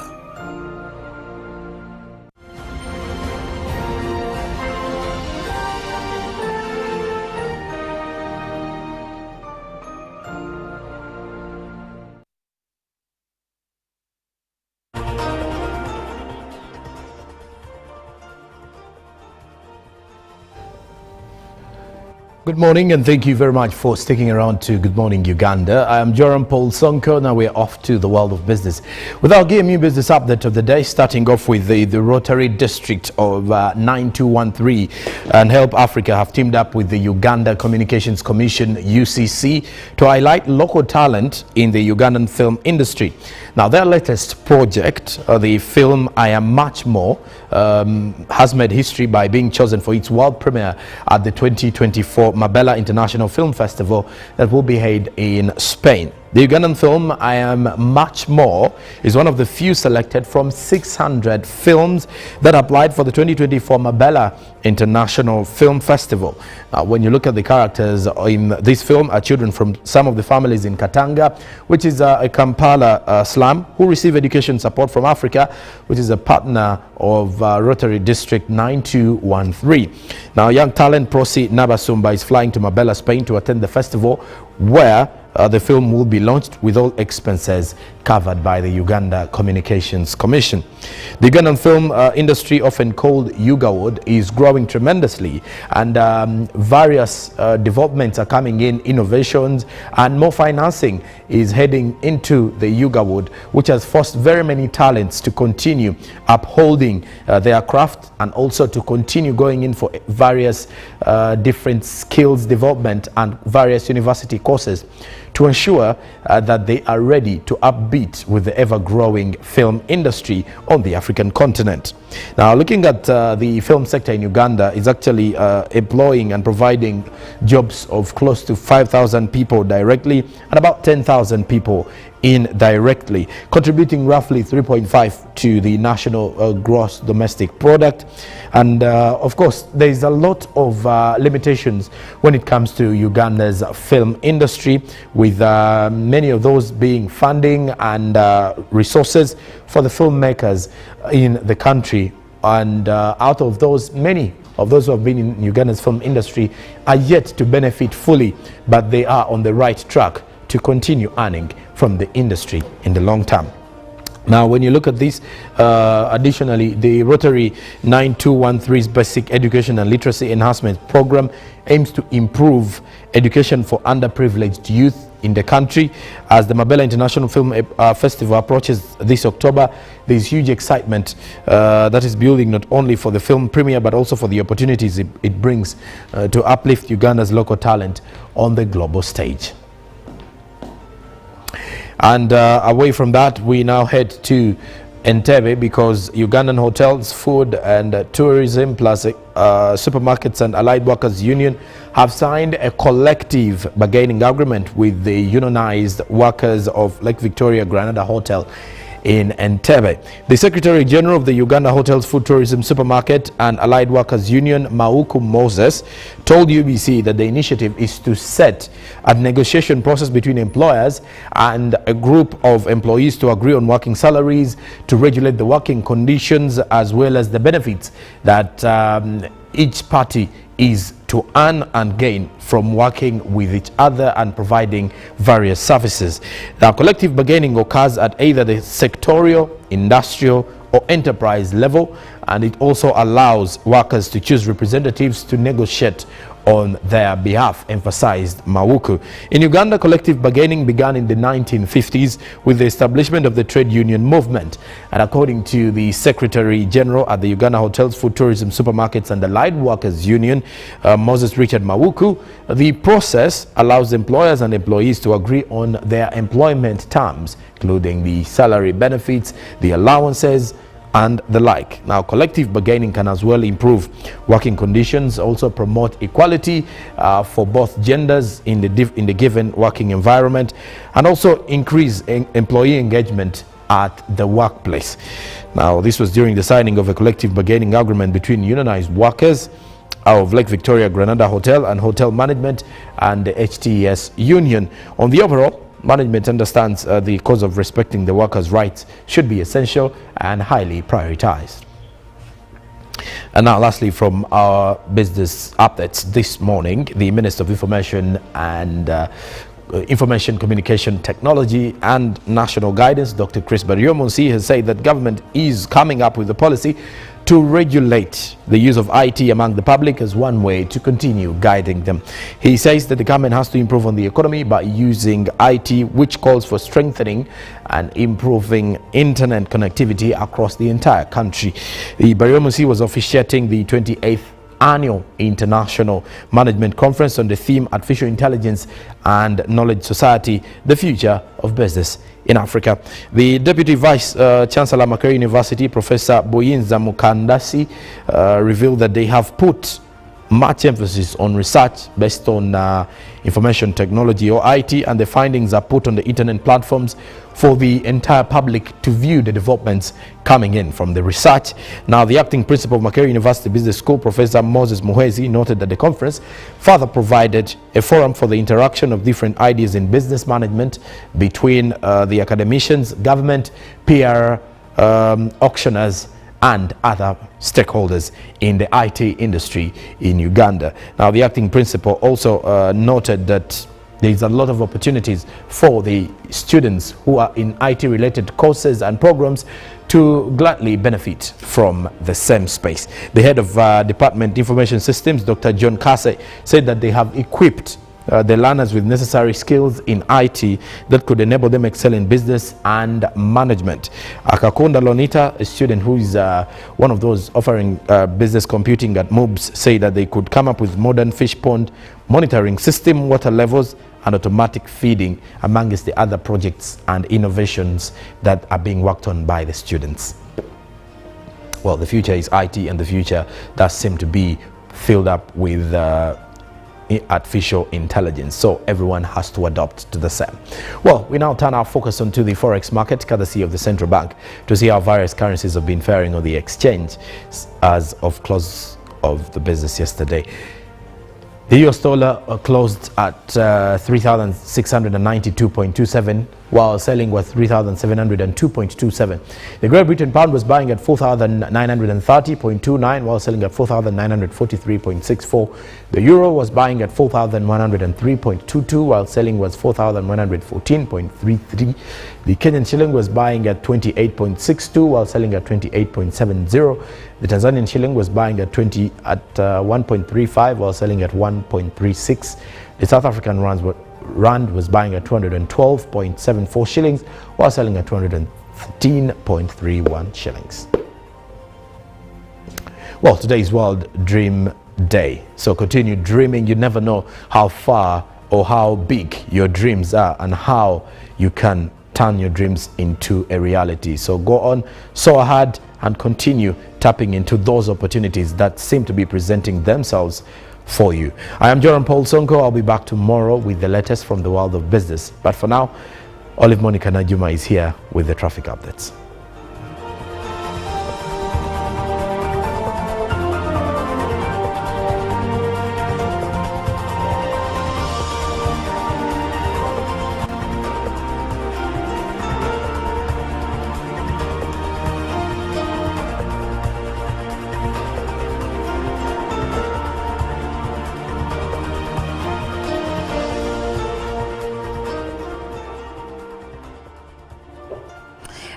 Good morning and thank you very much for sticking around to Good Morning Uganda. I am Joram Paul Sonko. Now we're off to the world of business with our GMU business update of the day, starting off with the Rotary District of 9213 and Help Africa have teamed up with the Uganda Communications Commission UCC to highlight local talent in the Ugandan film industry. Now their latest project, the film I Am Much More, has made history by being chosen for its world premiere at the 2024 Mabella International Film Festival that will be held in Spain. The Ugandan film I Am Much More is one of the few selected from 600 films that applied for the 2024 Mabella International Film Festival. Now, when you look at the characters in this film are children from some of the families in Katanga, which is a Kampala slum, who receive education support from Africa, which is a partner of Rotary District 9213. Now, young talent Prosi Nabasumba is flying to Mabella, Spain to attend the festival, where the film will be launched with all expenses covered by the Uganda Communications Commission. The Ugandan film industry, often called Ugawod, is growing tremendously, and various developments are coming in, innovations, and more financing is heading into the Ugawod, which has forced very many talents to continue upholding their craft, and also to continue going in for various different skills development and various university courses to ensure that they are ready to upbeat with the ever-growing film industry on the African continent. Now, looking at the film sector in Uganda is actually employing and providing jobs of close to 5,000 people directly and about 10,000 people indirectly, contributing roughly 3.5 to the national gross domestic product. And of course, there is a lot of limitations when it comes to Uganda's film industry, with many of those being funding and resources for the filmmakers in the country. And out of those, many of those who have been in Uganda's film industry are yet to benefit fully, but they are on the right track to continue earning from the industry in the long term. Now, when you look at this, additionally, the Rotary 9213's Basic Education and Literacy Enhancement Program aims to improve education for underprivileged youth in the country. As the Mabela International Film Festival approaches this October, there is huge excitement that is building not only for the film premiere, but also for the opportunities it brings to uplift Uganda's local talent on the global stage. And away from that, we now head to Entebbe, because Ugandan Hotels, Food and Tourism plus Supermarkets and Allied Workers Union have signed a collective bargaining agreement with the unionized workers of Lake Victoria Granada Hotel in Entebbe. The Secretary General of the Uganda Hotels, Food, Tourism, Supermarket and Allied Workers Union, Mauku Moses, told UBC that the initiative is to set a negotiation process between employers and a group of employees to agree on working salaries, to regulate the working conditions, as well as the benefits that each party is to earn and gain from working with each other and providing various services. Now, collective bargaining occurs at either the sectorial, industrial or enterprise level, and it also allows workers to choose representatives to negotiate on their behalf, emphasized Mawuku. In Uganda, collective bargaining began in the 1950s with the establishment of the trade union movement. And according to the Secretary General at the Uganda Hotels, Food, Tourism, Supermarkets and Allied Workers Union, Moses Richard Mawuku, the process allows employers and employees to agree on their employment terms, including the salary benefits, the allowances, and the like. Now, collective bargaining can as well improve working conditions, also promote equality for both genders in the given working environment, and also increase employee engagement at the workplace. Now, this was during the signing of a collective bargaining agreement between unionized workers of Lake Victoria Granada Hotel and Hotel Management and the HTS Union. On the overall, management understands the cause of respecting the workers' rights should be essential and highly prioritized. And now, lastly, from our business updates this morning, the Minister of Information and Information Communication Technology and National Guidance, Dr. Chris Baryomunsi, has said that government is coming up with a policy to regulate the use of IT among the public as one way to continue guiding them. He says that the government has to improve on the economy by using IT, which calls for strengthening and improving internet connectivity across the entire country. The Baryomunsi was officiating the 28th Annual International Management Conference on the theme Artificial Intelligence and Knowledge Society, the Future of Business in Africa. The Deputy Vice Chancellor, Makerere University, Professor Buyinza Mukandasi, revealed that they have put much emphasis on research based on information technology or IT, and the findings are put on the internet platforms for the entire public to view the developments coming in from the research. Now, the acting principal of Makerere University Business School, Professor Moses Muhwezi, noted that the conference further provided a forum for the interaction of different ideas in business management between the academicians, government, PR, auctioneers, and other stakeholders in the IT industry in Uganda. Now, the acting principal also noted that there's a lot of opportunities for the students who are in IT-related courses and programs to gladly benefit from the same space. The head of Department Information Systems, Dr. John Kase, said that they have equipped the learners with necessary skills in IT that could enable them excel in business and management. Akakonda Lonita, a student who is one of those offering business computing at MOOBS, say that they could come up with modern fish pond monitoring system, water levels, and automatic feeding, amongst the other projects and innovations that are being worked on by the students. Well, the future is IT, and the future does seem to be filled up with artificial intelligence, so everyone has to adopt to the same. Well, we now turn our focus onto the forex market, courtesy of the central bank, to see how various currencies have been faring on the exchange as of close of the business yesterday. The US dollar closed at 3,692.27, while selling was 3,702.27. The Great Britain pound was buying at 4,930.29, while selling at 4,943.64. The euro was buying at 4,103.22, while selling was 4,114.33. The Kenyan shilling was buying at 28.62, while selling at 28.70. The Tanzanian shilling was buying at 1.35, while selling at 1.36. The South African rand was buying at 212.74 shillings, while selling at 213.31 shillings. Well, today is World Dream Day, so continue dreaming. You never know how far or how big your dreams are and how you can turn your dreams into a reality. So go on, soar hard, and continue tapping into those opportunities that seem to be presenting themselves for you. I am Joram Paul Sonko. I'll be back tomorrow with the latest from the world of business. But for now, Olive Monica Najuma is here with the traffic updates.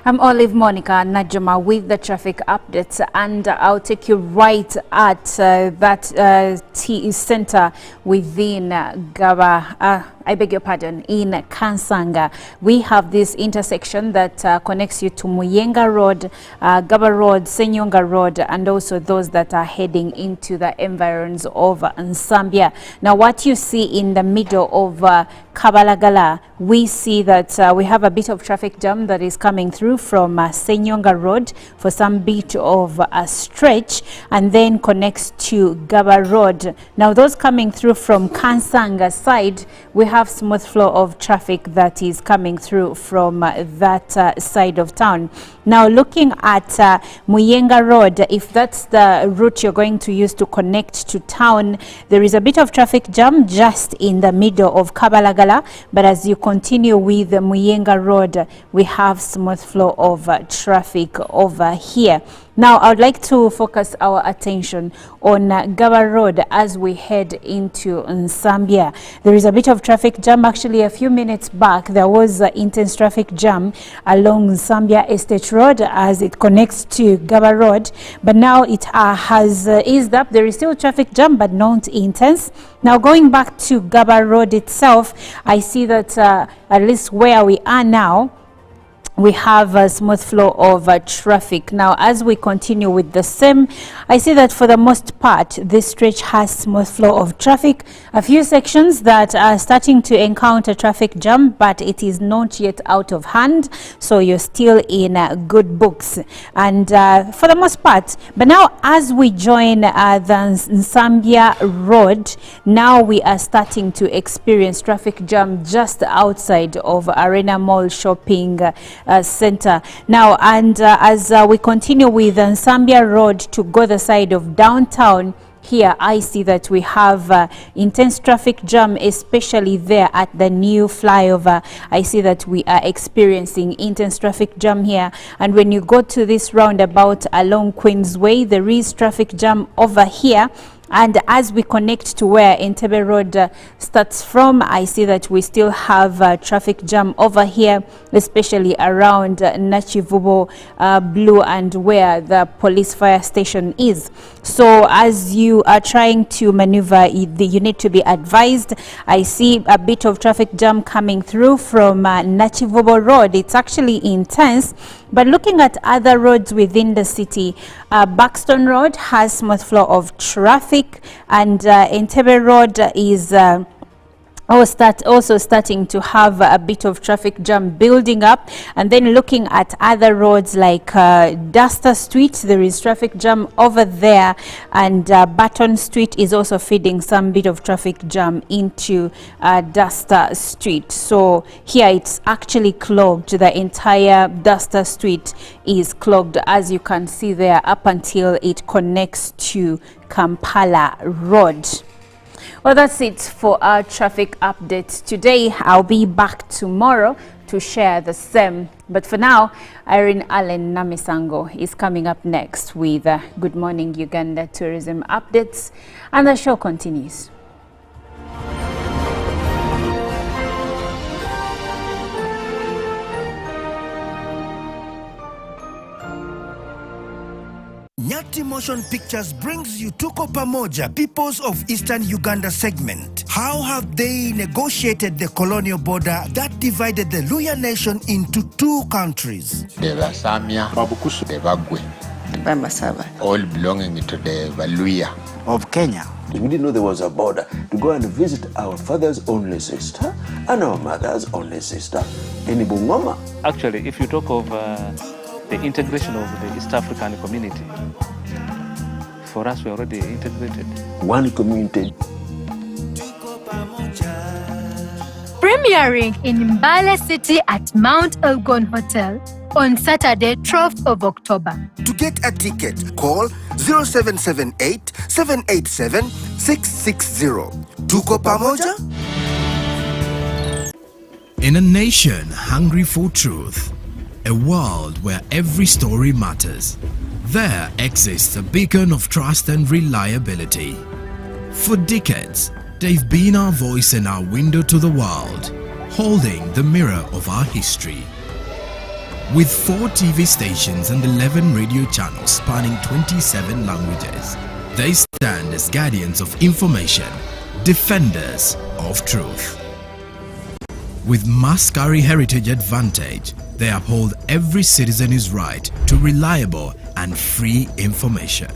I'm Olive Monica Najuma with the traffic updates, and I'll take you right at that T center within Gaba. I beg your pardon, in Kansanga. We have this intersection that connects you to Muyenga Road, Gaba Road, Senyonga Road, and also those that are heading into the environs of Nsambia. Now, what you see in the middle of Kabalagala, we see that we have a bit of traffic jam that is coming through from Senyonga Road for some bit of a stretch, and then connects to Gaba Road. Now, those coming through from Kansanga side, we have smooth flow of traffic that is coming through from that side of town. Now, looking at Muyenga Road, if that's the route you're going to use to connect to town, there is a bit of traffic jam just in the middle of Kabalagala, but as you continue with the Muyenga Road, we have smooth flow of traffic over here. Now, I would like to focus our attention on Gaba Road as we head into Nsambia. There is a bit of traffic jam. Actually, a few minutes back, there was intense traffic jam along Nsambia Estate Road as it connects to Gaba Road. But now it has eased up. There is still traffic jam, but not intense. Now, going back to Gaba Road itself, I see that at least where we are now, we have a smooth flow of traffic. Now, as we continue with the same, I see that for the most part, this stretch has smooth flow of traffic. A few sections that are starting to encounter traffic jam, but it is not yet out of hand. So you're still in good books. And for the most part, but now as we join the Nsambia Road, now we are starting to experience traffic jam just outside of Arena Mall Shopping Center. Now, and as we continue with Nsambia Road to go the side of downtown, here I see that we have intense traffic jam, especially there at the new flyover. I see that we are experiencing intense traffic jam here. And when you go to this roundabout along Queensway, there is traffic jam over here. And as we connect to where Entebbe Road starts from, I see that we still have a traffic jam over here, especially around Nachivubo Blue and where the police fire station is. So as you are trying to maneuver, you need to be advised. I see a bit of traffic jam coming through from Nachivubo Road. It's actually intense. But looking at other roads within the city, Buxton Road has smooth flow of traffic, and Entebbe Road is also starting to have a bit of traffic jam building up. And then looking at other roads like Duster Street, there is traffic jam over there, and Button Street is also feeding some bit of traffic jam into Duster Street. So here it's actually clogged. The entire Duster Street is clogged, as you can see there, up until it connects to Kampala Road. Well, that's it for our traffic update today. I'll be back tomorrow to share the same. But for now, Irene Allen Namisango is coming up next with Good Morning Uganda tourism updates, and the show continues. Nyati Motion Pictures brings you Tuko Pamoja, Peoples of Eastern Uganda segment. How have they negotiated the colonial border that divided the Luya nation into two countries? The Vasamia, Babukusu, the Bagwe, all belonging to the Luya of Kenya. We didn't know there was a border to go and visit our father's only sister and our mother's only sister in Bungoma. Actually, if you talk of the integration of the East African community, for us, we're already integrated. One community. Premiering in Mbale City at Mount Elgon Hotel on Saturday, 12th of October. To get a ticket, call 0778 787 660. Tuko Pamoja? In a nation hungry for truth, a world where every story matters, there exists a beacon of trust and reliability. For decades, they've been our voice and our window to the world, holding the mirror of our history. With 4 TV stations and 11 radio channels spanning 27 languages, they stand as guardians of information, defenders of truth. With Maskari Heritage Advantage, they uphold every citizen's right to reliable and free information.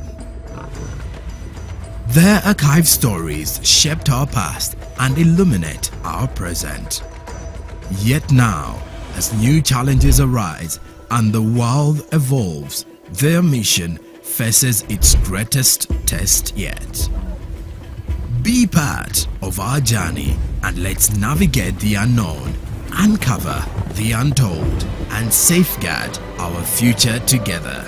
Their archived stories shaped our past and illuminate our present. Yet now, as new challenges arise and the world evolves, their mission faces its greatest test yet. Be part of our journey and let's navigate the unknown, uncover the untold, and safeguard our future together.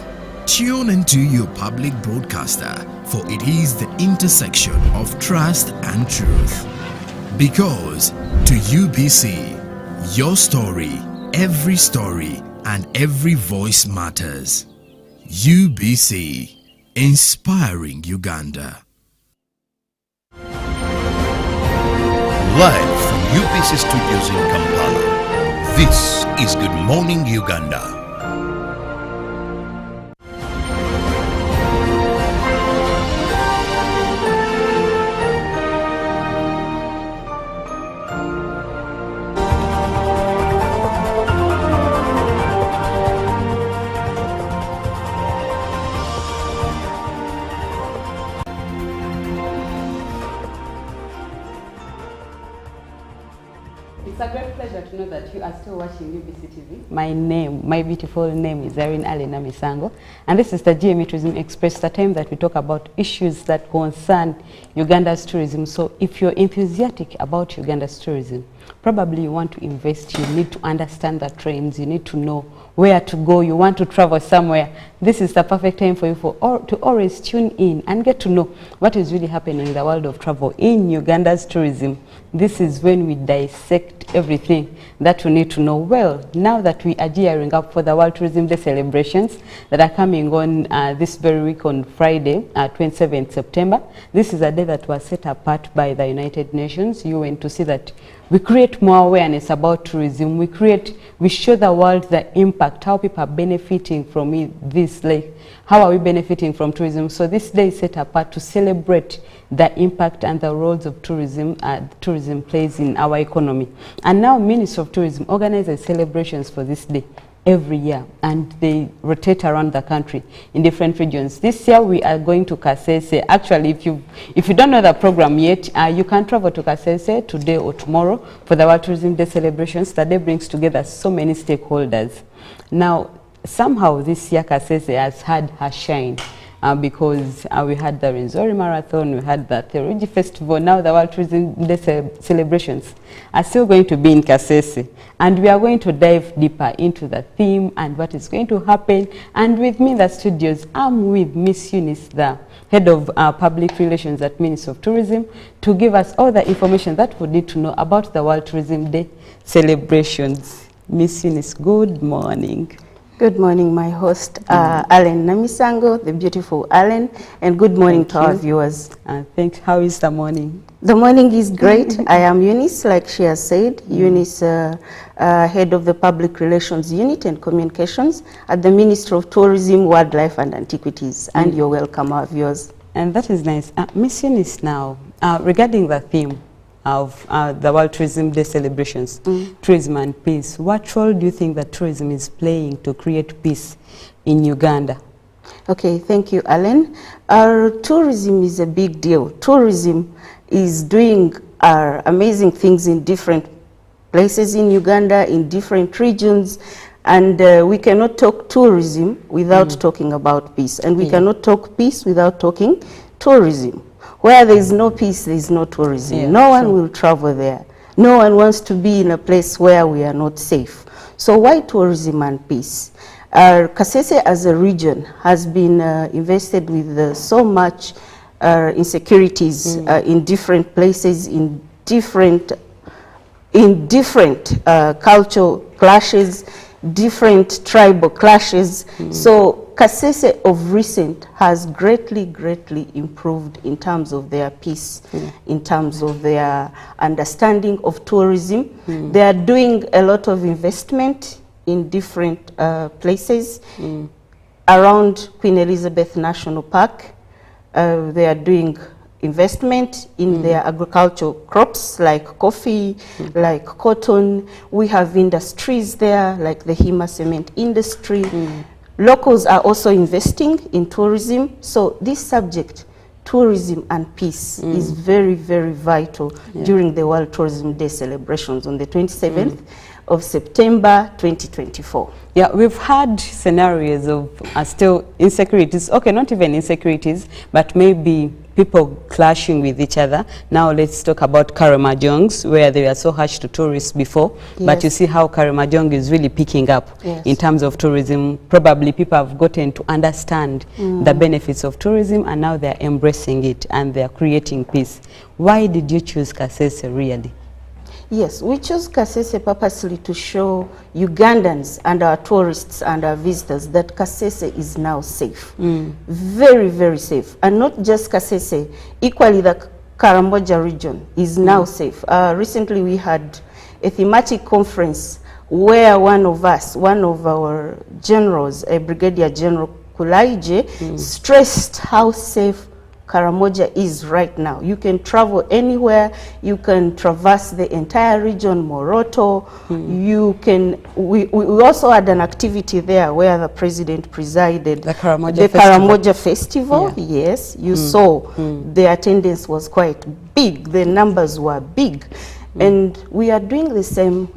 Tune into your public broadcaster, for it is the intersection of trust and truth. Because to UBC, your story, and every voice matters. UBC, inspiring Uganda. Live from UBC Studios in Kampala, this is Good Morning Uganda. It's a great pleasure to know that you are still watching UBC TV. My beautiful name is Irene Allen Namisango, and this is the GME Tourism Express, the time that we talk about issues that concern Uganda's tourism. So if you're enthusiastic about Uganda's tourism, probably you want to invest, you need to understand the trends, you need to know where to go, you want to travel somewhere, this is the perfect time for you to always tune in and get to know what is really happening in the world of travel in Uganda's tourism. This is when we dissect everything that we need to know. Well, now that we are gearing up for the World Tourism Day celebrations that are coming on this very week on Friday, 27th September, this is a day that was set apart by the United Nations, UN, to see that we create more awareness about tourism. We show the world the impact, how people are benefiting from this, like how are we benefiting from tourism. So this day is set apart to celebrate the impact and the roles of tourism plays in our economy. And now Ministry of Tourism organizes celebrations for this day every year, and they rotate around the country in different regions. This year we are going to KCCA. Actually, if you don't know the program yet, you can travel to KCCA today or tomorrow for the World Tourism Day celebrations. The day brings together so many stakeholders. Now, somehow this year KCCA has had her shine. Because we had the Rwenzori Marathon, we had the Theology Festival, now the World Tourism Day celebrations are still going to be in KCCA. And we are going to dive deeper into the theme and what is going to happen. And with me in the studios, I'm with Miss Eunice, the Head of Public Relations at Ministry of Tourism, to give us all the information that we need to know about the World Tourism Day celebrations. Miss Eunice, good morning. Good morning, my host, Allen Namisango, the beautiful Allen, and good morning to our viewers. Thanks. How is the morning? The morning is great. I am Eunice, like she has said. Eunice, Head of the Public Relations Unit and Communications at the Ministry of Tourism, Wildlife and Antiquities. And you're welcome, our viewers. And that is nice. Miss Eunice, now, regarding the theme of the World Tourism Day celebrations, tourism and peace, what role do you think that tourism is playing to create peace in Uganda? Okay, thank you, Alan. Our tourism is a big deal. Tourism is doing amazing things in different places in Uganda, in different regions, and we cannot talk tourism without talking about peace, and we cannot talk peace without talking tourism. Where there is no peace, there is no tourism. Yeah, no one will travel there. No one wants to be in a place where we are not safe. So why tourism and peace? KCCA as a region has been invested with so much insecurities in different places, in different cultural clashes, different tribal clashes. So KCCA of recent has greatly improved in terms of their peace, in terms of their understanding of tourism. They are doing a lot of investment in different places. Around Queen Elizabeth National Park, they are doing investment in their agricultural crops like coffee, like cotton. We have industries there like the Hima cement industry. Locals are also investing in tourism. So this subject, tourism and peace, is very vital during the World Tourism Day celebrations on the 27th of September 2024. Yeah, we've had scenarios of still insecurities. Okay, not even insecurities, but maybe people clashing with each other. Now let's talk about Karamajongs, where they were so harsh to tourists before. But you see how Karamajong is really picking up in terms of tourism. Probably people have gotten to understand the benefits of tourism, and now they're embracing it and they're creating peace. Why did you choose KCCA really? Yes, we chose KCCA purposely to show Ugandans and our tourists and our visitors that KCCA is now safe. Very safe. And not just KCCA, equally the Karamoja region is now safe. Recently we had a thematic conference where one of our generals, a Brigadier General Kulaije, stressed how safe Karamoja is right now. You can travel anywhere. You can traverse the entire region, Moroto. You can. We also had an activity there where the president presided. The Karamoja Festival. Yes, you saw the attendance was quite big. The numbers were big, and we are doing the same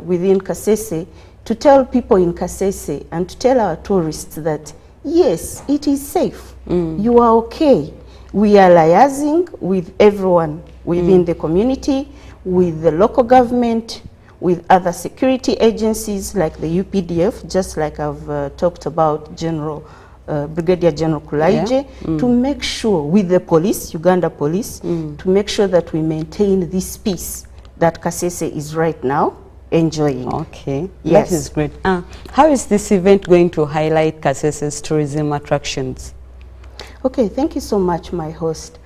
within KCCA to tell people in KCCA and to tell our tourists that yes, it is safe. You are okay. We are liaising with everyone within the community, with the local government, with other security agencies like the UPDF, just like I've talked about Brigadier General Kulaije, to make sure with the police, Uganda police, to make sure that we maintain this peace that Kasese is right now enjoying. Okay, yes. That is great. How is this event going to highlight Kasese's tourism attractions? Okay, thank you so much, my host.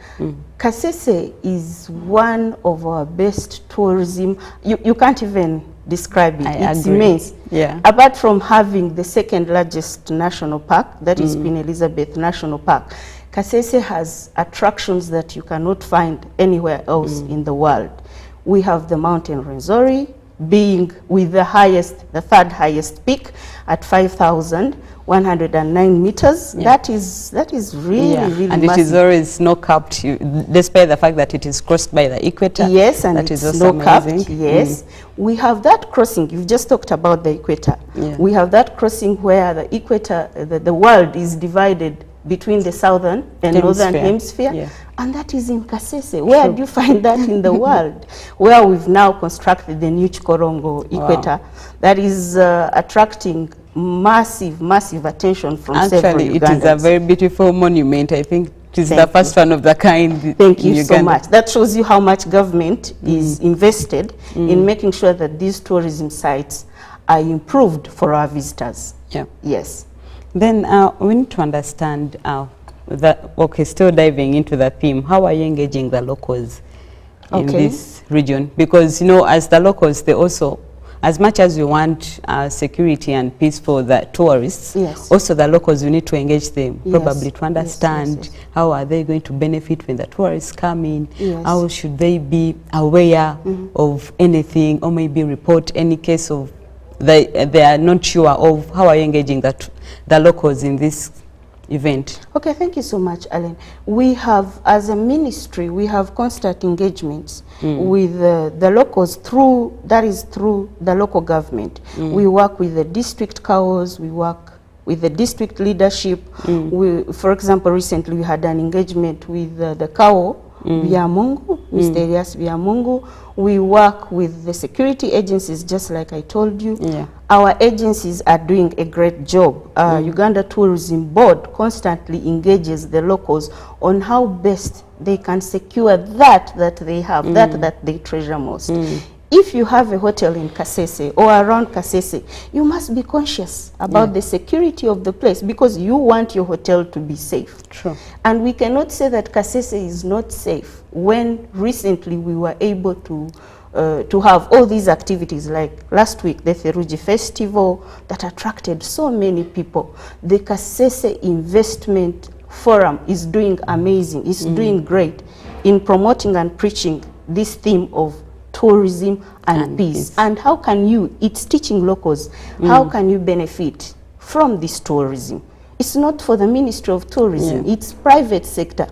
Kasese is one of our best tourism. You can't even describe it. It's immense. Yeah. Apart from having the second largest national park, that is Queen Elizabeth National Park, Kasese has attractions that you cannot find anywhere else in the world. We have the mountain Rwenzori, being with the third highest peak at 5,109 meters. Yeah. That is really, really and massive. it is always snow-capped, despite the fact that it is crossed by the equator. Yes, and that it's is also snow-capped. amazing. Yes, we have that crossing. You've just talked about the equator. Yeah. We have that crossing where the equator, the world is divided between the southern and northern hemisphere. Yeah. And that is in Kasese. Where do you find that in the world? Where we've now constructed the new Chikorongo equator that is attracting massive attention from several Ugandans. Actually, it is a very beautiful monument. I think it is the first one of the kind. Thank you so much. That shows you how much government is invested in making sure that these tourism sites are improved for our visitors. Yeah. Yes. Then we need to understand still diving into the theme, how are you engaging the locals in this region? Because, you know, as the locals, they also, as much as we want security and peace for the tourists, also the locals, we need to engage them, probably to understand how are they going to benefit when the tourists come in, how should they be aware of anything, or maybe report any case of they are not sure of. How are you engaging the locals in this event? Okay, thank you so much, Alan. We have, as a ministry, we have constant engagements with the locals through the local government. We work with the district CAOs, we work with the district leadership. For example, recently we had an engagement with the CAO, Biamungu, Mr. Elias Biamungu. We work with the security agencies, just like I told you. Our agencies are doing a great job. Uganda Tourism Board constantly engages the locals on how best they can secure that they have, that they treasure most. If you have a hotel in Kasese or around Kasese, you must be conscious about the security of the place, because you want your hotel to be safe. True. And we cannot say that Kasese is not safe when recently we were able to have all these activities, like last week, the Theruji Festival that attracted so many people. The Kasese Investment Forum is doing amazing, it's doing great in promoting and preaching this theme of tourism and peace. And how can you, it's teaching locals, how can you benefit from this tourism? It's not for the Ministry of Tourism, it's private sector.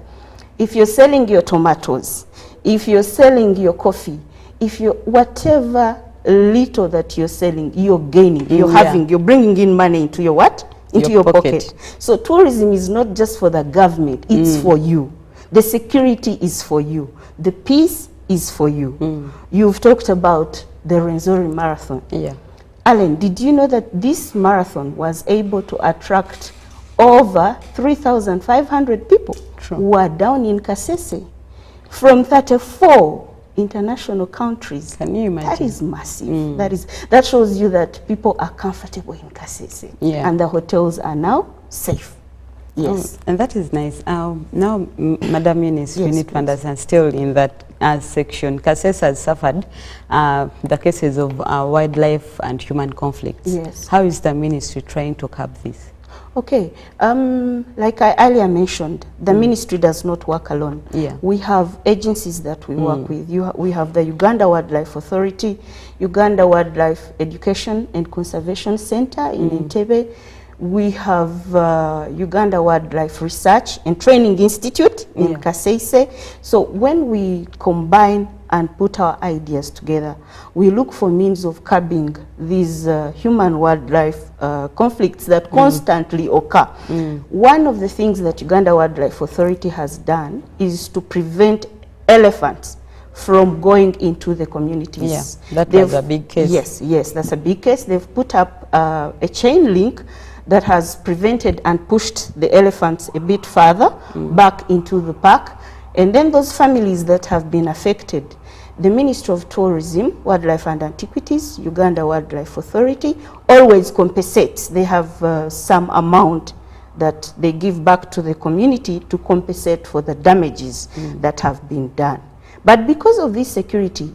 If you're selling your tomatoes, if you're selling your coffee, if you're, whatever little that you're selling, you're gaining, you're bringing in money into your what? Into your pocket. So tourism is not just for the government, it's for you. The security is for you. The peace is for you. You've talked about the Rwenzori Marathon. Alan, did you know that this marathon was able to attract over 3,500 people who are down in Kasese from 34 international countries? Can you imagine? That is massive. That shows you that people are comfortable in Kasese, and the hotels are now safe. Yes. And that is nice. Now, Madam Eunice, we need to understand still in that section, Kasese has suffered the cases of wildlife and human conflicts. Yes. How is the ministry trying to curb this? Okay, like I earlier mentioned, the ministry does not work alone. We have agencies that we work with. We have the Uganda Wildlife Authority, Uganda Wildlife Education and Conservation Center in Entebbe. We have Uganda Wildlife Research and Training Institute in Kasese. So when we combine and put our ideas together, we look for means of curbing these human-wildlife conflicts that constantly occur. One of the things that Uganda Wildlife Authority has done is to prevent elephants from going into the communities. Yeah, that was a big case. Yes, that's a big case. They've put up a chain link that has prevented and pushed the elephants a bit further back into the park. And then those families that have been affected, the Ministry of Tourism, Wildlife and Antiquities, Uganda Wildlife Authority, always compensates. They have some amount that they give back to the community to compensate for the damages that have been done. But because of this security,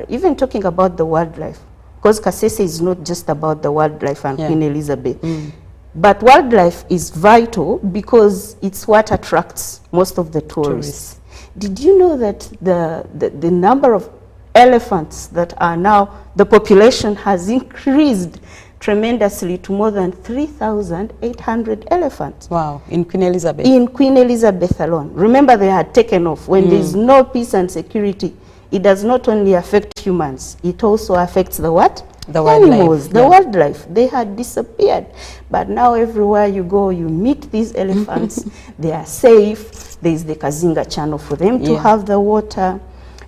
even talking about the wildlife, because KCCA is not just about the wildlife and Queen Elizabeth, but wildlife is vital because it's what attracts most of the tourists. Did you know that the number of elephants that are now, the population has increased tremendously to more than 3,800 elephants. Wow, in Queen Elizabeth? In Queen Elizabeth alone. Remember, they had taken off. When there's no peace and security, it does not only affect humans, it also affects the what? The wildlife. Animals, the wildlife. They had disappeared. But now everywhere you go, you meet these elephants. They are safe. There's the Kazinga channel for them to have the water.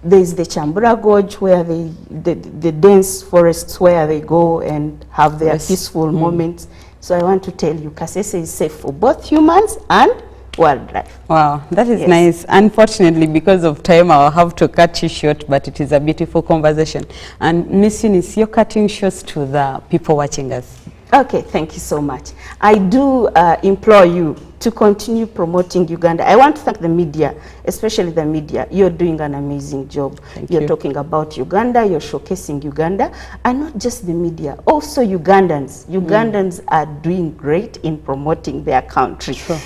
There's the Chambura Gorge, where the dense forests where they go and have their peaceful moments. So I want to tell you, KCCA is safe for both humans and wildlife. Wow, that is nice. Unfortunately, because of time, I'll have to cut you short, but it is a beautiful conversation. And Miss Eunice, you're cutting short to the people watching us. Okay, thank you so much. I do implore you to continue promoting Uganda. I want to thank the media, especially the media. You're doing an amazing job. You're talking about Uganda, you're showcasing Uganda, and not just the media, also Ugandans. Ugandans are doing great in promoting their country. Sure.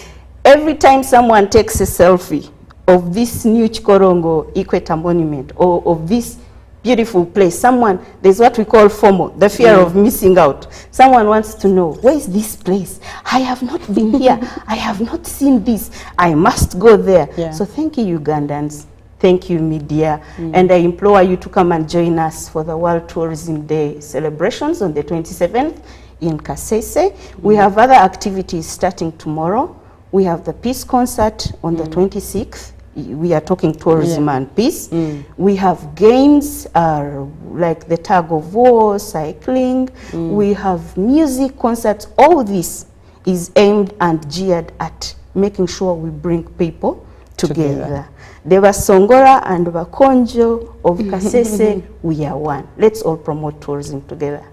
Every time someone takes a selfie of this new Chikorongo Equator Monument or of this beautiful place, there's what we call FOMO, the fear of missing out. Someone wants to know, where is this place? I have not been here. I have not seen this. I must go there. So thank you, Ugandans. Thank you, media. And I implore you to come and join us for the World Tourism Day celebrations on the 27th in KCCA. We have other activities starting tomorrow. We have the Peace Concert on the 26th. We are talking tourism and peace. We have games like the tug of war, cycling. We have music concerts. All this is aimed and geared at making sure we bring people together. The Basongora and Bakonjo of KCCA, we are one. Let's all promote tourism together.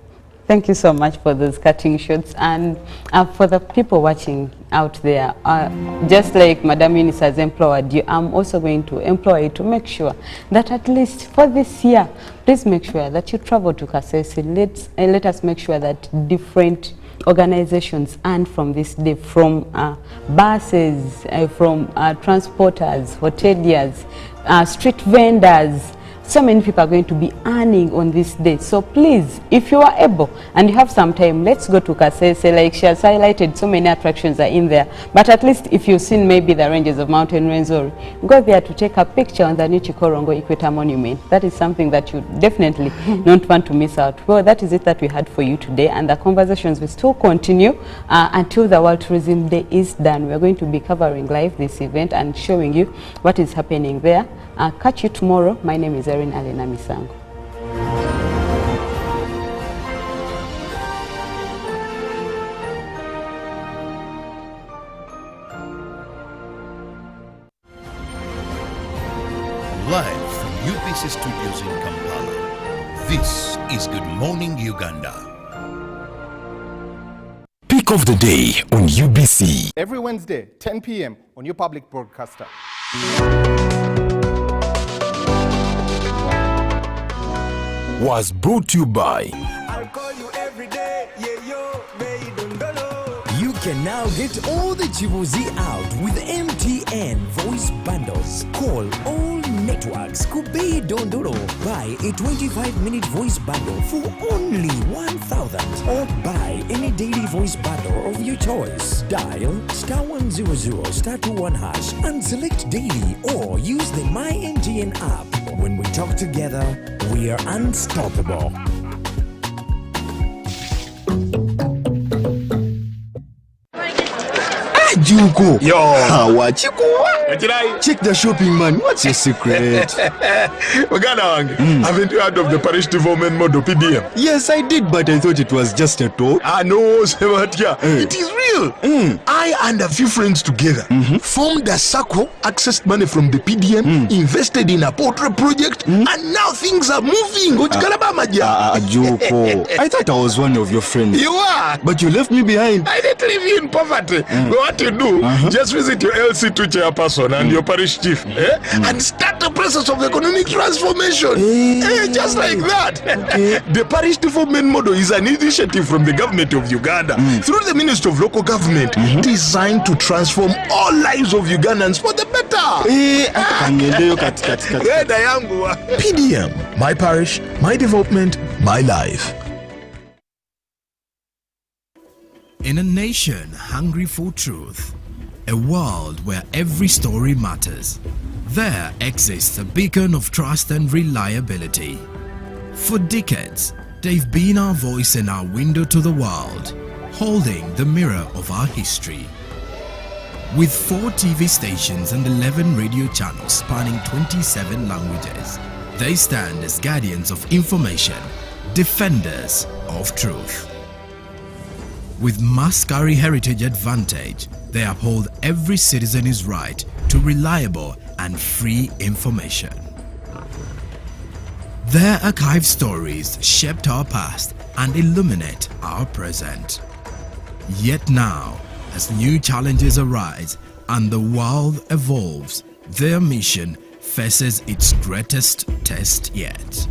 Thank you so much for those cutting shots. And for the people watching out there, just like Madam Eunice has employed you, I'm also going to employ you to make sure that at least for this year, please make sure that you travel to KCCA. Let us make sure that different organizations earn from this day, from buses, from transporters, hoteliers, street vendors. So many people are going to be earning on this day. So please, if you are able and you have some time, let's go to KCCA. Like she has highlighted, so many attractions are in there. But at least if you've seen maybe the ranges of Mountain Rwenzori, go there to take a picture on the new Chikorongo Equator Monument. That is something that you definitely don't want to miss out. Well, that is it that we had for you today. And the conversations will still continue until the World Tourism Day is done. We're going to be covering live this event and showing you what is happening there. Catch you tomorrow. My name is Erin Alena Misango. Live from UBC Studios in Kampala, this is Good Morning Uganda. Pick of the day on UBC. Every Wednesday, 10 p.m. on your public broadcaster. Was brought to you by You can now get all the Chibuzi out with MTN voice bundles. Call all networks. Kubei Dondoro. Buy a 25-minute voice bundle for only 1,000. Or buy any daily voice bundle of your choice. Dial *100 *21 hash and select daily, or use the My MTN app. When we talk together, we are unstoppable. Juko. Yo. Check the shopping, man. What's your secret? Haven't you heard of the parish development model PDM? Yes, I did, but I thought it was just a talk. No, Sebatia. It is real. I and a few friends together formed a circle, accessed money from the PDM, invested in a poultry project, and now things are moving. Juko. I thought I was one of your friends. You are. But you left me behind. I didn't leave you in poverty. What you do, just visit your LC2 chairperson and your parish chief and start the process of economic transformation. Just like that. The parish development model is an initiative from the government of Uganda through the Ministry of Local Government designed to transform all lives of Ugandans for the better. PDM, my parish, my development, my life. In a nation hungry for truth, a world where every story matters, there exists a beacon of trust and reliability. For decades, they've been our voice and our window to the world, holding the mirror of our history. With 4 TV stations and 11 radio channels spanning 27 languages, they stand as guardians of information, defenders of truth. With Maskari Heritage Advantage, they uphold every citizen's right to reliable and free information. Their archived stories shaped our past and illuminate our present. Yet now, as new challenges arise and the world evolves, their mission faces its greatest test yet.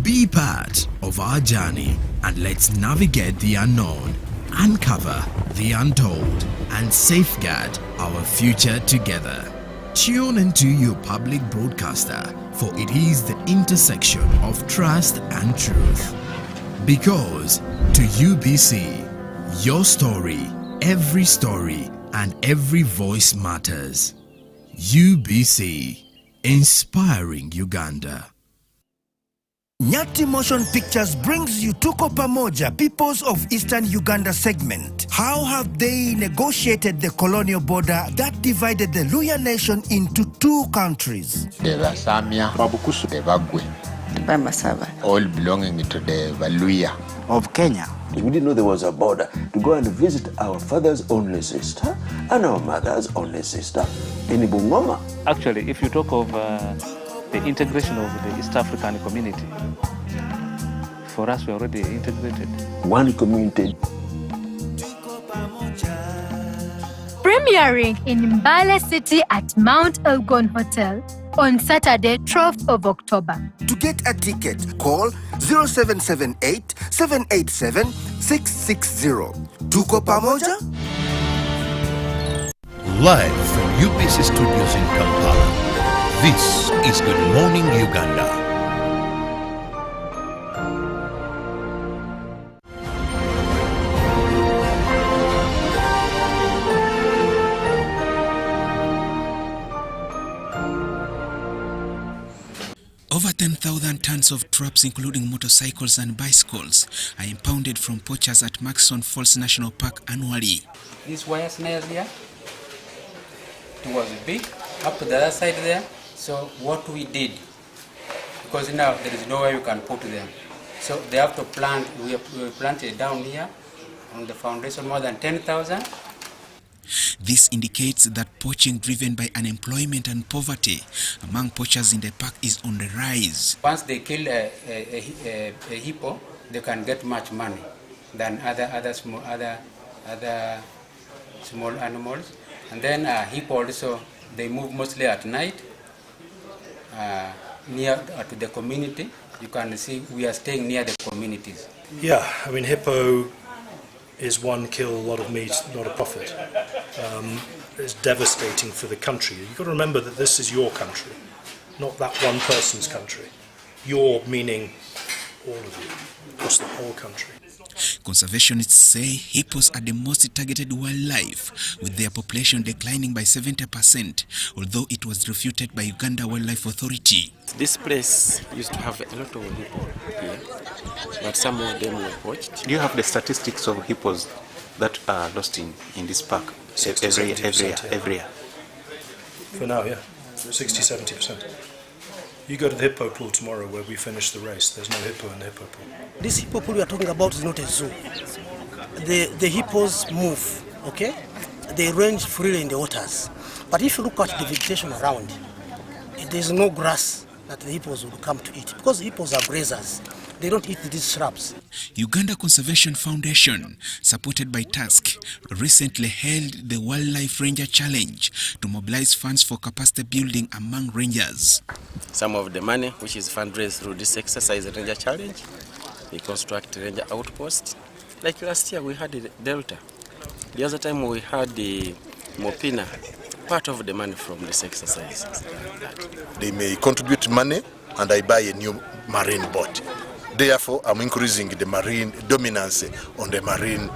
Be part of our journey and let's navigate the unknown, uncover the untold, and safeguard our future together. Tune into your public broadcaster, for it is the intersection of trust and truth. Because to UBC, your story, and every voice matters. UBC, inspiring Uganda. Nyati Motion Pictures brings you Tuko Pamoja, Peoples of Eastern Uganda segment. How have they negotiated the colonial border that divided the Luya nation into 2 countries? The Basamia, Babukusu, the Bagwe, the Bamasava, all belonging to the Luya of Kenya. We didn't know there was a border to go and visit our father's only sister and our mother's only sister in Bungoma. Actually, if you talk of the integration of the East African community, for us, we're already integrated. One community. Premiering in Mbale City at Mount Elgon Hotel on Saturday, 12th of October. To get a ticket, call 0778 787 660. Tuko Pamoja? Live from UBC Studios in Kampala, this is Good Morning Uganda. Over 10,000 tons of traps, including motorcycles and bicycles, are impounded from poachers at Maxon Falls National Park annually. This wire snares here, it was big, up to the other side there. So what we did, because now there is nowhere you can put them, so they have to plant. We planted down here on the foundation more than 10,000. This indicates that poaching driven by unemployment and poverty among poachers in the park is on the rise. Once they kill a hippo, they can get much money than other small animals. And then hippo also, they move mostly at night near to the community. You can see we are staying near the communities. Yeah, I mean, hippo is one kill, a lot of meat, not a profit. It's devastating for the country. You've got to remember that this is your country, not that one person's country. Your meaning all of you, across the whole country. Conservationists say hippos are the most targeted wildlife, with their population declining by 70%, although it was refuted by Uganda Wildlife Authority. This place used to have a lot of hippo here, but some of them were poached. Do you have the statistics of hippos that are lost in this park? Every year. For now, yeah. 60-70%. You go to the hippo pool tomorrow where we finish the race. There's no hippo in the hippo pool. This hippo pool we are talking about is not a zoo. The hippos move, okay? They range freely in the waters. But if you look at the vegetation around, there's no grass that the hippos will come to eat because hippos are grazers. They don't eat these shrubs. Uganda Conservation Foundation, supported by Tusk, recently held the Wildlife Ranger Challenge to mobilize funds for capacity building among rangers. Some of the money which is fundraised through this exercise Ranger Challenge, we construct Ranger Outpost. Like last year we had the Delta. The other time we had the Mopina. Part of the money from this exercise. They may contribute money and I buy a new marine boat. Therefore, I'm increasing the marine dominance on the marine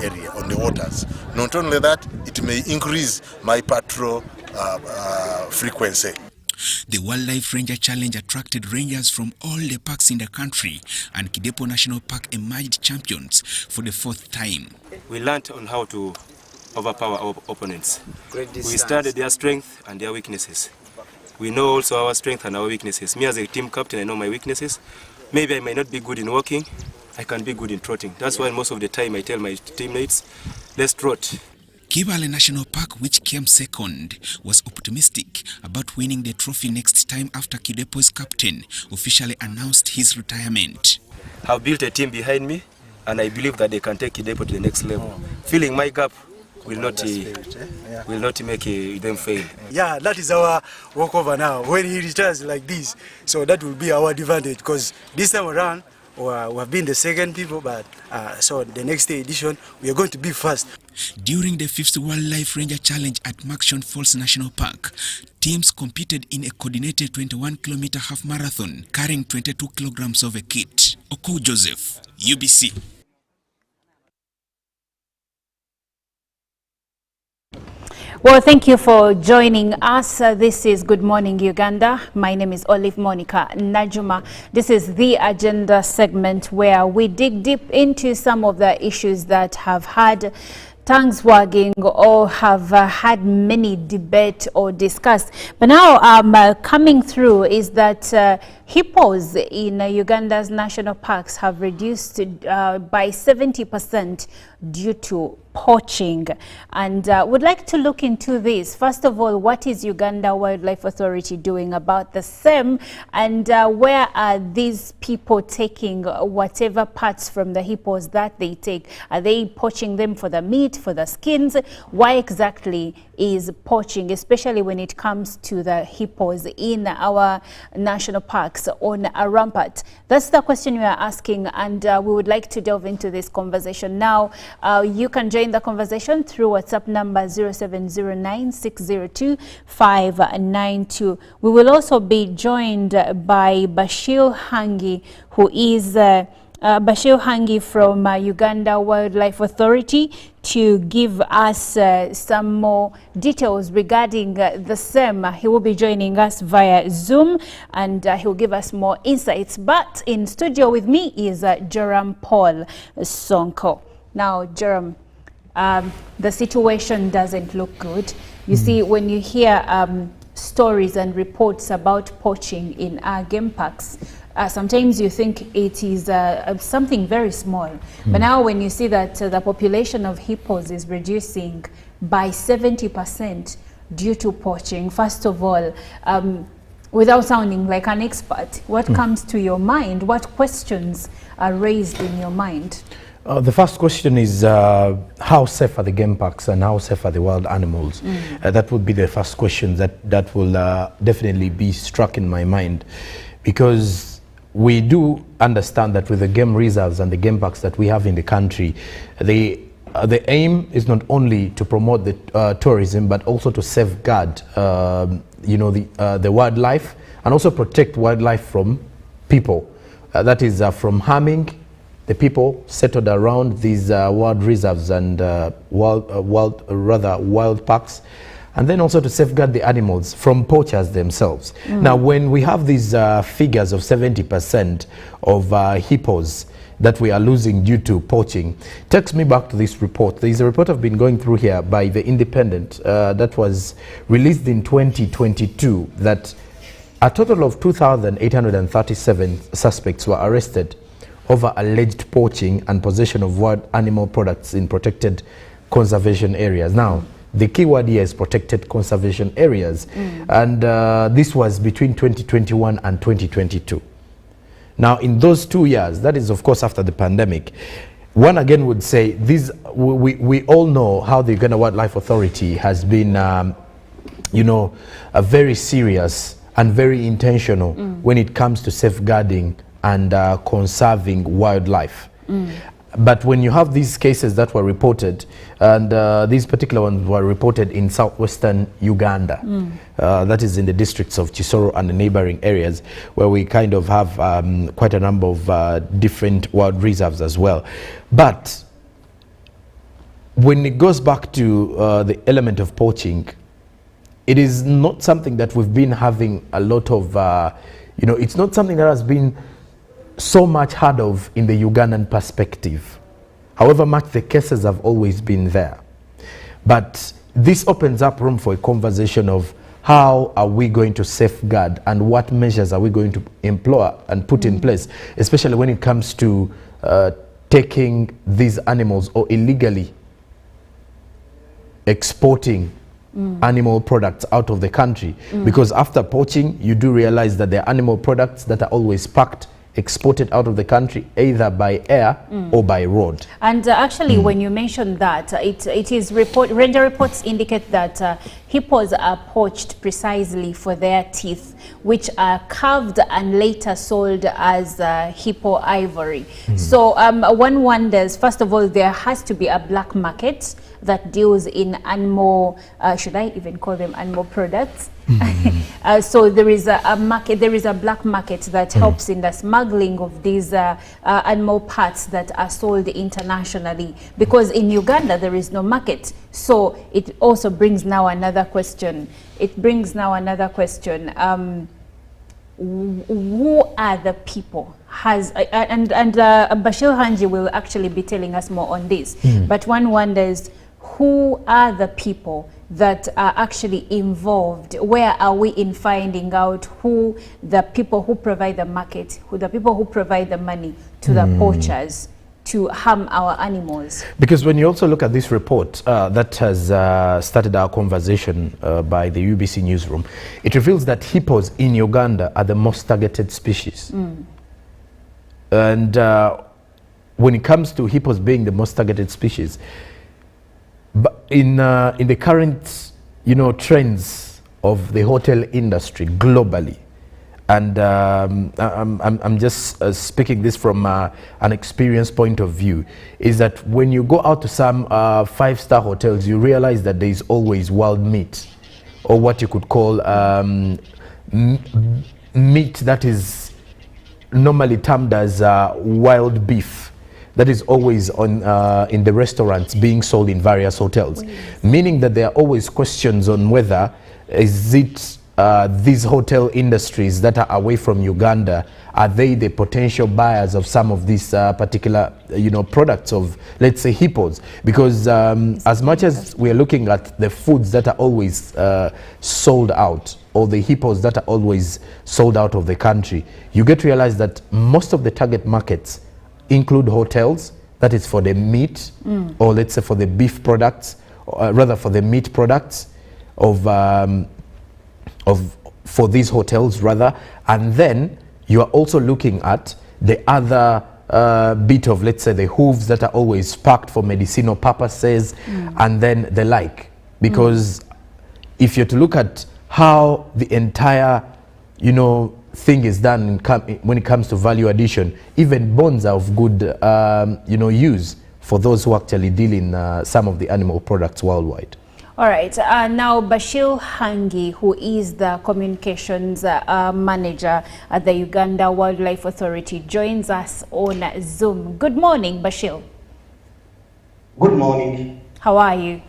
area, on the waters. Not only that, it may increase my patrol frequency. The Wildlife Ranger Challenge attracted rangers from all the parks in the country, and Kidepo National Park emerged champions for the 4th time. We learned on how to overpower our opponents. We studied their strength and their weaknesses. We know also our strength and our weaknesses. Me as a team captain, I know my weaknesses. Maybe I might not be good in walking, I can be good in trotting. That's why most of the time I tell my teammates, let's trot. Kibale National Park, which came second, was optimistic about winning the trophy next time after Kidepo's captain officially announced his retirement. I've built a team behind me and I believe that they can take Kidepo to the next level. Filling my gap will not make them fail. Yeah, that is our walkover now. When he retires like this, so that will be our advantage because this time around we have been the second people, but so the next edition we are going to be first. During the 5th Wildlife Ranger Challenge at Makshon Falls National Park, teams competed in a coordinated 21-kilometer half marathon carrying 22 kilograms of a kit. Oko Joseph, UBC. Well, thank you for joining us. This is Good Morning Uganda. My name is Olive Monica Najuma. This is the agenda segment where we dig deep into some of the issues that have had tongues wagging or have had many debate or discussed. But now coming through is that hippos in Uganda's national parks have reduced by 70% due to poaching, and would like to look into this. First of all, what is Uganda Wildlife Authority doing about the same, and where are these people taking whatever parts from the hippos that they take? Are they poaching them for the meat, for the skins? Why exactly is poaching, especially when it comes to the hippos in our national parks, on a rampart? That's the question we are asking, and we would like to delve into this conversation now. You can join the conversation through WhatsApp number 0709-602-592. We will also be joined by Bashir Hangi, who is Bashir Hangi from Uganda Wildlife Authority, to give us some more details regarding the same. He will be joining us via Zoom, and he will give us more insights. But in studio with me is Joram Paul Sonko. Now, Joram, the situation doesn't look good. You see, when you hear stories and reports about poaching in our game parks, sometimes you think it is something very small. But now when you see that the population of hippos is reducing by 70% due to poaching, first of all, without sounding like an expert, what comes to your mind? What questions are raised in your mind? The first question is how safe are the game parks and how safe are the wild animals? That would be the first question that will definitely be struck in my mind, because we do understand that with the game reserves and the game parks that we have in the country, the aim is not only to promote the tourism, but also to safeguard the wildlife, and also protect wildlife from people. That is from harming the people settled around these wild reserves and wild parks, and then also to safeguard the animals from poachers themselves. Now, when we have these figures of 70% of hippos that we are losing due to poaching takes me back to this report. There is a report I've been going through here by The Independent that was released in 2022 that a total of 2,837 suspects were arrested over alleged poaching and possession of wild animal products in protected conservation areas. Now, the key word here is protected conservation areas, and this was between 2021 and 2022. Now, in those 2 years, that is of course after the pandemic, one again would say we all know how the Uganda Wildlife Authority has been, you know, a very serious and very intentional when it comes to safeguarding and conserving wildlife. But when you have these cases that were reported, and these particular ones were reported in southwestern Uganda, that is in the districts of Chisoro and the neighboring areas, where we kind of have quite a number of different wild reserves as well. But when it goes back to the element of poaching, it is not something that we've been having a lot of, you know, it's not something that has been so much heard of in the Ugandan perspective. However much the cases have always been there. But this opens up room for a conversation of how are we going to safeguard and what measures are we going to employ and put in place, especially when it comes to taking these animals or illegally exporting animal products out of the country. Because after poaching, you do realize that there are animal products that are always packed, exported out of the country either by air or by road. And actually, when you mention that, it is ranger reports indicate that hippos are poached precisely for their teeth, which are carved and later sold as hippo ivory. So one wonders, first of all, there has to be a black market that deals in animal, should I even call them animal products? So there is a market, there is a black market that helps in the smuggling of these animal parts that are sold internationally, because in Uganda there is no market. So it also brings now another question. Who are the people? Bashir Hanji will actually be telling us more on this. But one wonders, who are the people that are actually involved? Where are we in finding out who the people who provide the market, who the people who provide the money to the poachers to harm our animals? Because when you also look at this report that has started our conversation by the UBC newsroom, it reveals that hippos in Uganda are the most targeted species. And when it comes to hippos being the most targeted species, but in the current, you know, trends of the hotel industry globally, and I'm just speaking this from an experience point of view, is that when you go out to some five-star hotels, you realize that there is always wild meat, or what you could call meat that is normally termed as wild beef, that is always on in the restaurants being sold in various hotels, meaning that there are always questions on whether is it these hotel industries that are away from Uganda, are they the potential buyers of some of these particular, you know, products of, let's say, hippos? Because as much as we are looking at the foods that are always sold out, or the hippos that are always sold out of the country, you get to realize that most of the target markets include hotels, that is for the meat, or let's say for the beef products, or rather for the meat products for these hotels rather. And then you are also looking at the other bit of, let's say, the hooves that are always packed for medicinal purposes, and then the like. Because if you're to look at how the entire, you know, thing is done when it comes to value addition, even bones are of good you know, use for those who actually deal in some of the animal products worldwide. All right, now Bashir Hangi, who is the communications manager at the Uganda Wildlife Authority, joins us on Zoom. Good morning, Bashir. Good morning. How are you?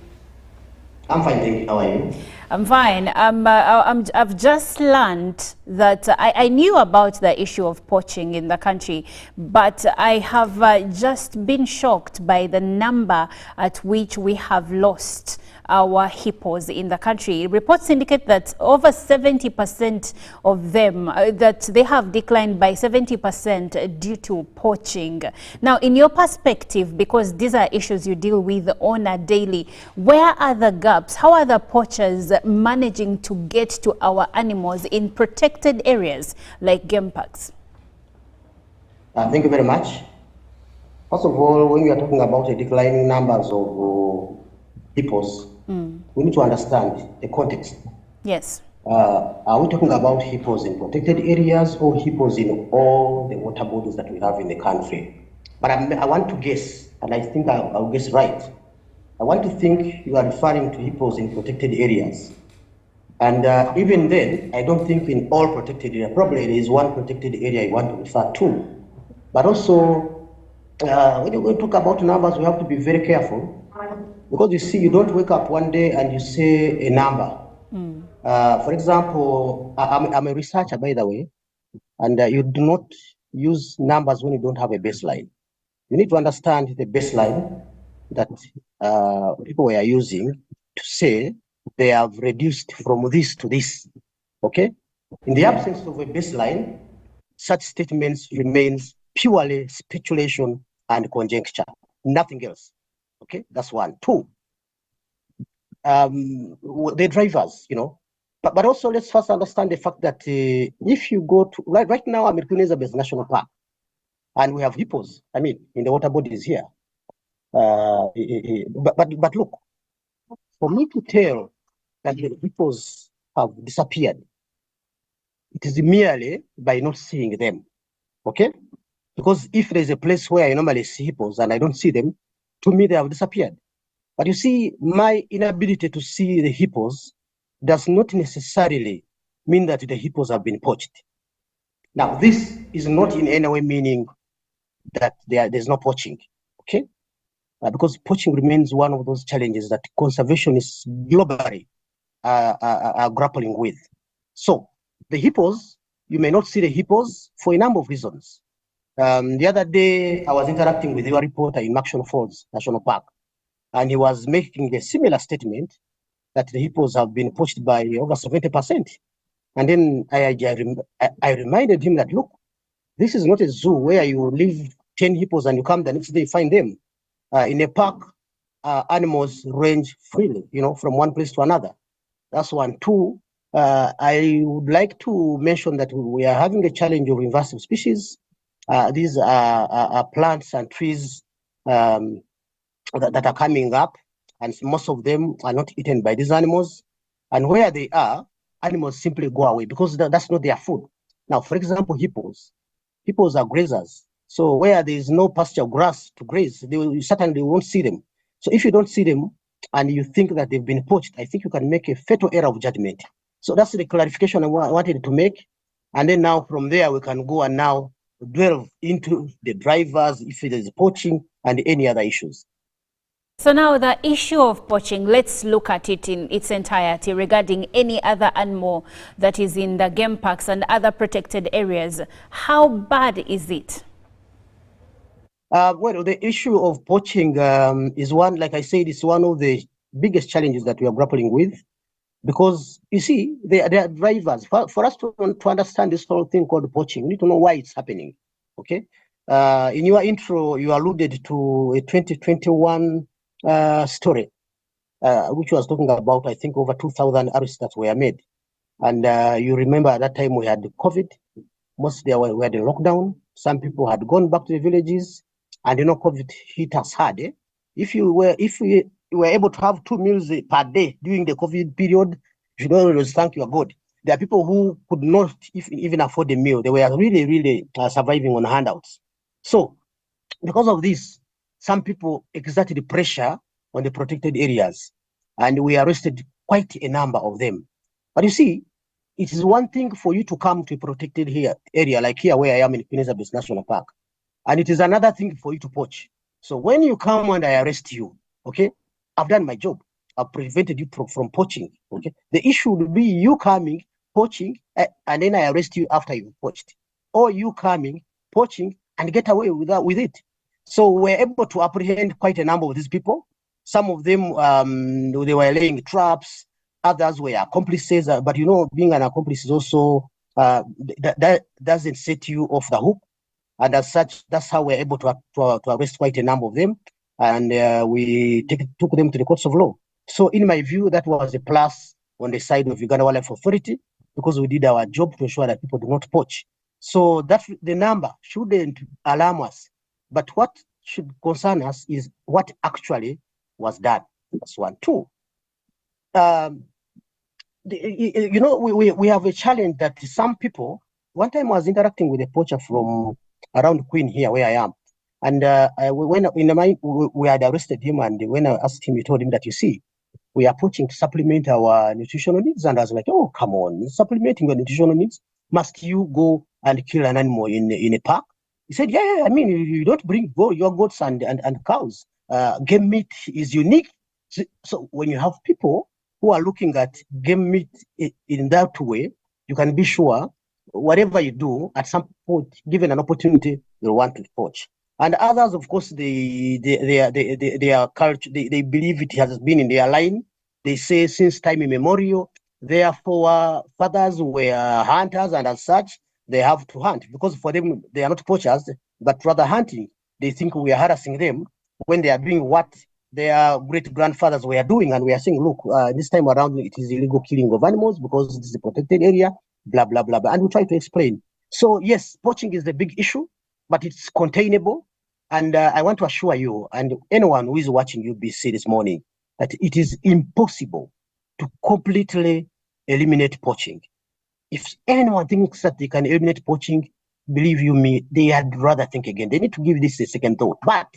I'm fine, thank you. How are you? I'm fine. I've just learned that I knew about the issue of poaching in the country, but I have just been shocked by the number at which we have lost our hippos in the country. Reports indicate that over 70% of them, that they have declined by 70% due to poaching. Now, in your perspective, because these are issues you deal with on a daily, where are the gaps? How are the poachers managing to get to our animals in protected areas like game parks? Thank you very much. First of all, when we are talking about the declining numbers of hippos, we need to understand the context. Yes. Are we talking about hippos in protected areas or hippos in all the water bodies that we have in the country? But I want to guess, and I think I'll guess right. I want to think you are referring to hippos in protected areas. And even then, I don't think in all protected areas. Probably there is one protected area you want to refer to. But also, when we talk about numbers, we have to be very careful. Because you see, you don't wake up one day and you say a number. For example, I'm a researcher, by the way, and you do not use numbers when you don't have a baseline. You need to understand the baseline that people were using to say they have reduced from this to this, okay? In the absence of a baseline, such statements remains purely speculation and conjecture, nothing else. Okay, that's one. Two, the drivers, you know, but also let's first understand the fact that if you go to, right now, I'm at Queen Elizabeth National Park, and we have hippos, I mean, in the water bodies here. But look, for me to tell that the hippos have disappeared, it is merely by not seeing them, okay? Because if there's a place where I normally see hippos and I don't see them, to me, they have disappeared. But you see, my inability to see the hippos does not necessarily mean that the hippos have been poached. Now, this is not in any way meaning that there's no poaching, okay? Because poaching remains one of those challenges that conservationists globally are grappling with. So, the hippos, you may not see the hippos for a number of reasons. The other day, I was interacting with your reporter in Action Falls National Park, and he was making a similar statement that the hippos have been poached by over 70%. And then I reminded him that, look, this is not a zoo where you leave 10 hippos and you come the next day, find them. In a park, animals range freely, you know, from one place to another. That's one. Two, I would like to mention that we are having a challenge of invasive species. These are plants and trees that are coming up, and most of them are not eaten by these animals. And where they are, animals simply go away because that's not their food. Now, for example, hippos are grazers. So where there is no pasture grass to graze, you certainly won't see them. So if you don't see them and you think that they've been poached, I think you can make a fatal error of judgment. So that's the clarification I wanted to make. And then now from there, we can go and now delve into the drivers, if it is poaching and any other issues. So now the issue of poaching, let's look at it in its entirety regarding any other animal that is in the game parks and other protected areas. How bad is it? Well, the issue of poaching is one, like I said, it's one of the biggest challenges that we are grappling with. Because, you see, they are drivers. For us to understand this whole thing called poaching, we need to know why it's happening, okay? In your intro, you alluded to a 2021 story, which was talking about, I think, over 2,000 arrests that were made. And you remember at that time we had COVID. Most we had a lockdown. Some people had gone back to the villages. And, you know, COVID hit us hard, eh? If we were able to have 2 meals per day during the COVID period, you should always thank your God. There are people who could not even afford a meal. They were really, really surviving on handouts. So, because of this, some people exerted pressure on the protected areas, and we arrested quite a number of them. But you see, it is one thing for you to come to a protected area, like here where I am in Queen Elizabeth National Park, and it is another thing for you to poach. So when you come and I arrest you, okay, I've done my job. prevented you from poaching. Okay, the issue would be you coming, poaching, and then I arrest you after you poached, or you coming, poaching, and get away with it. So we're able to apprehend quite a number of these people. Some of them, they were laying traps. Others were accomplices. But you know, being an accomplice is also that doesn't set you off the hook. And as such, that's how we're able to arrest quite a number of them, and we took them to the courts of law. So in my view, that was a plus on the side of Uganda Wildlife Authority, because we did our job to ensure that people do not poach. So that the number shouldn't alarm us, but what should concern us is what actually was done. That's one. Two, you know, we have a challenge that some people. One time I was interacting with a poacher from around Queen here, where I am, and when in the mind we had arrested him, and when I asked him, he told him that, you see, we are poaching to supplement our nutritional needs. And I was like, oh, come on, supplementing your nutritional needs? Must you go and kill an animal in a park? He said, yeah, I mean, you don't bring your goats and cows. Game meat is unique. So when you have people who are looking at game meat in that way, you can be sure whatever you do, at some point, given an opportunity, you'll want to poach. And others, of course, their culture, they believe it has been in their line. They say since time immemorial, therefore fathers were hunters, and as such, they have to hunt, because for them, they are not poachers, but rather hunting. They think we are harassing them when they are doing what their great-grandfathers were doing. And we are saying, look, this time around, it is illegal killing of animals because it is a protected area, blah, blah, blah, blah. And we try to explain. So yes, poaching is the big issue, but it's containable. And I want to assure you and anyone who is watching UBC this morning that it is impossible to completely eliminate poaching. If anyone thinks that they can eliminate poaching, believe you me, they had rather think again. They need to give this a second thought. But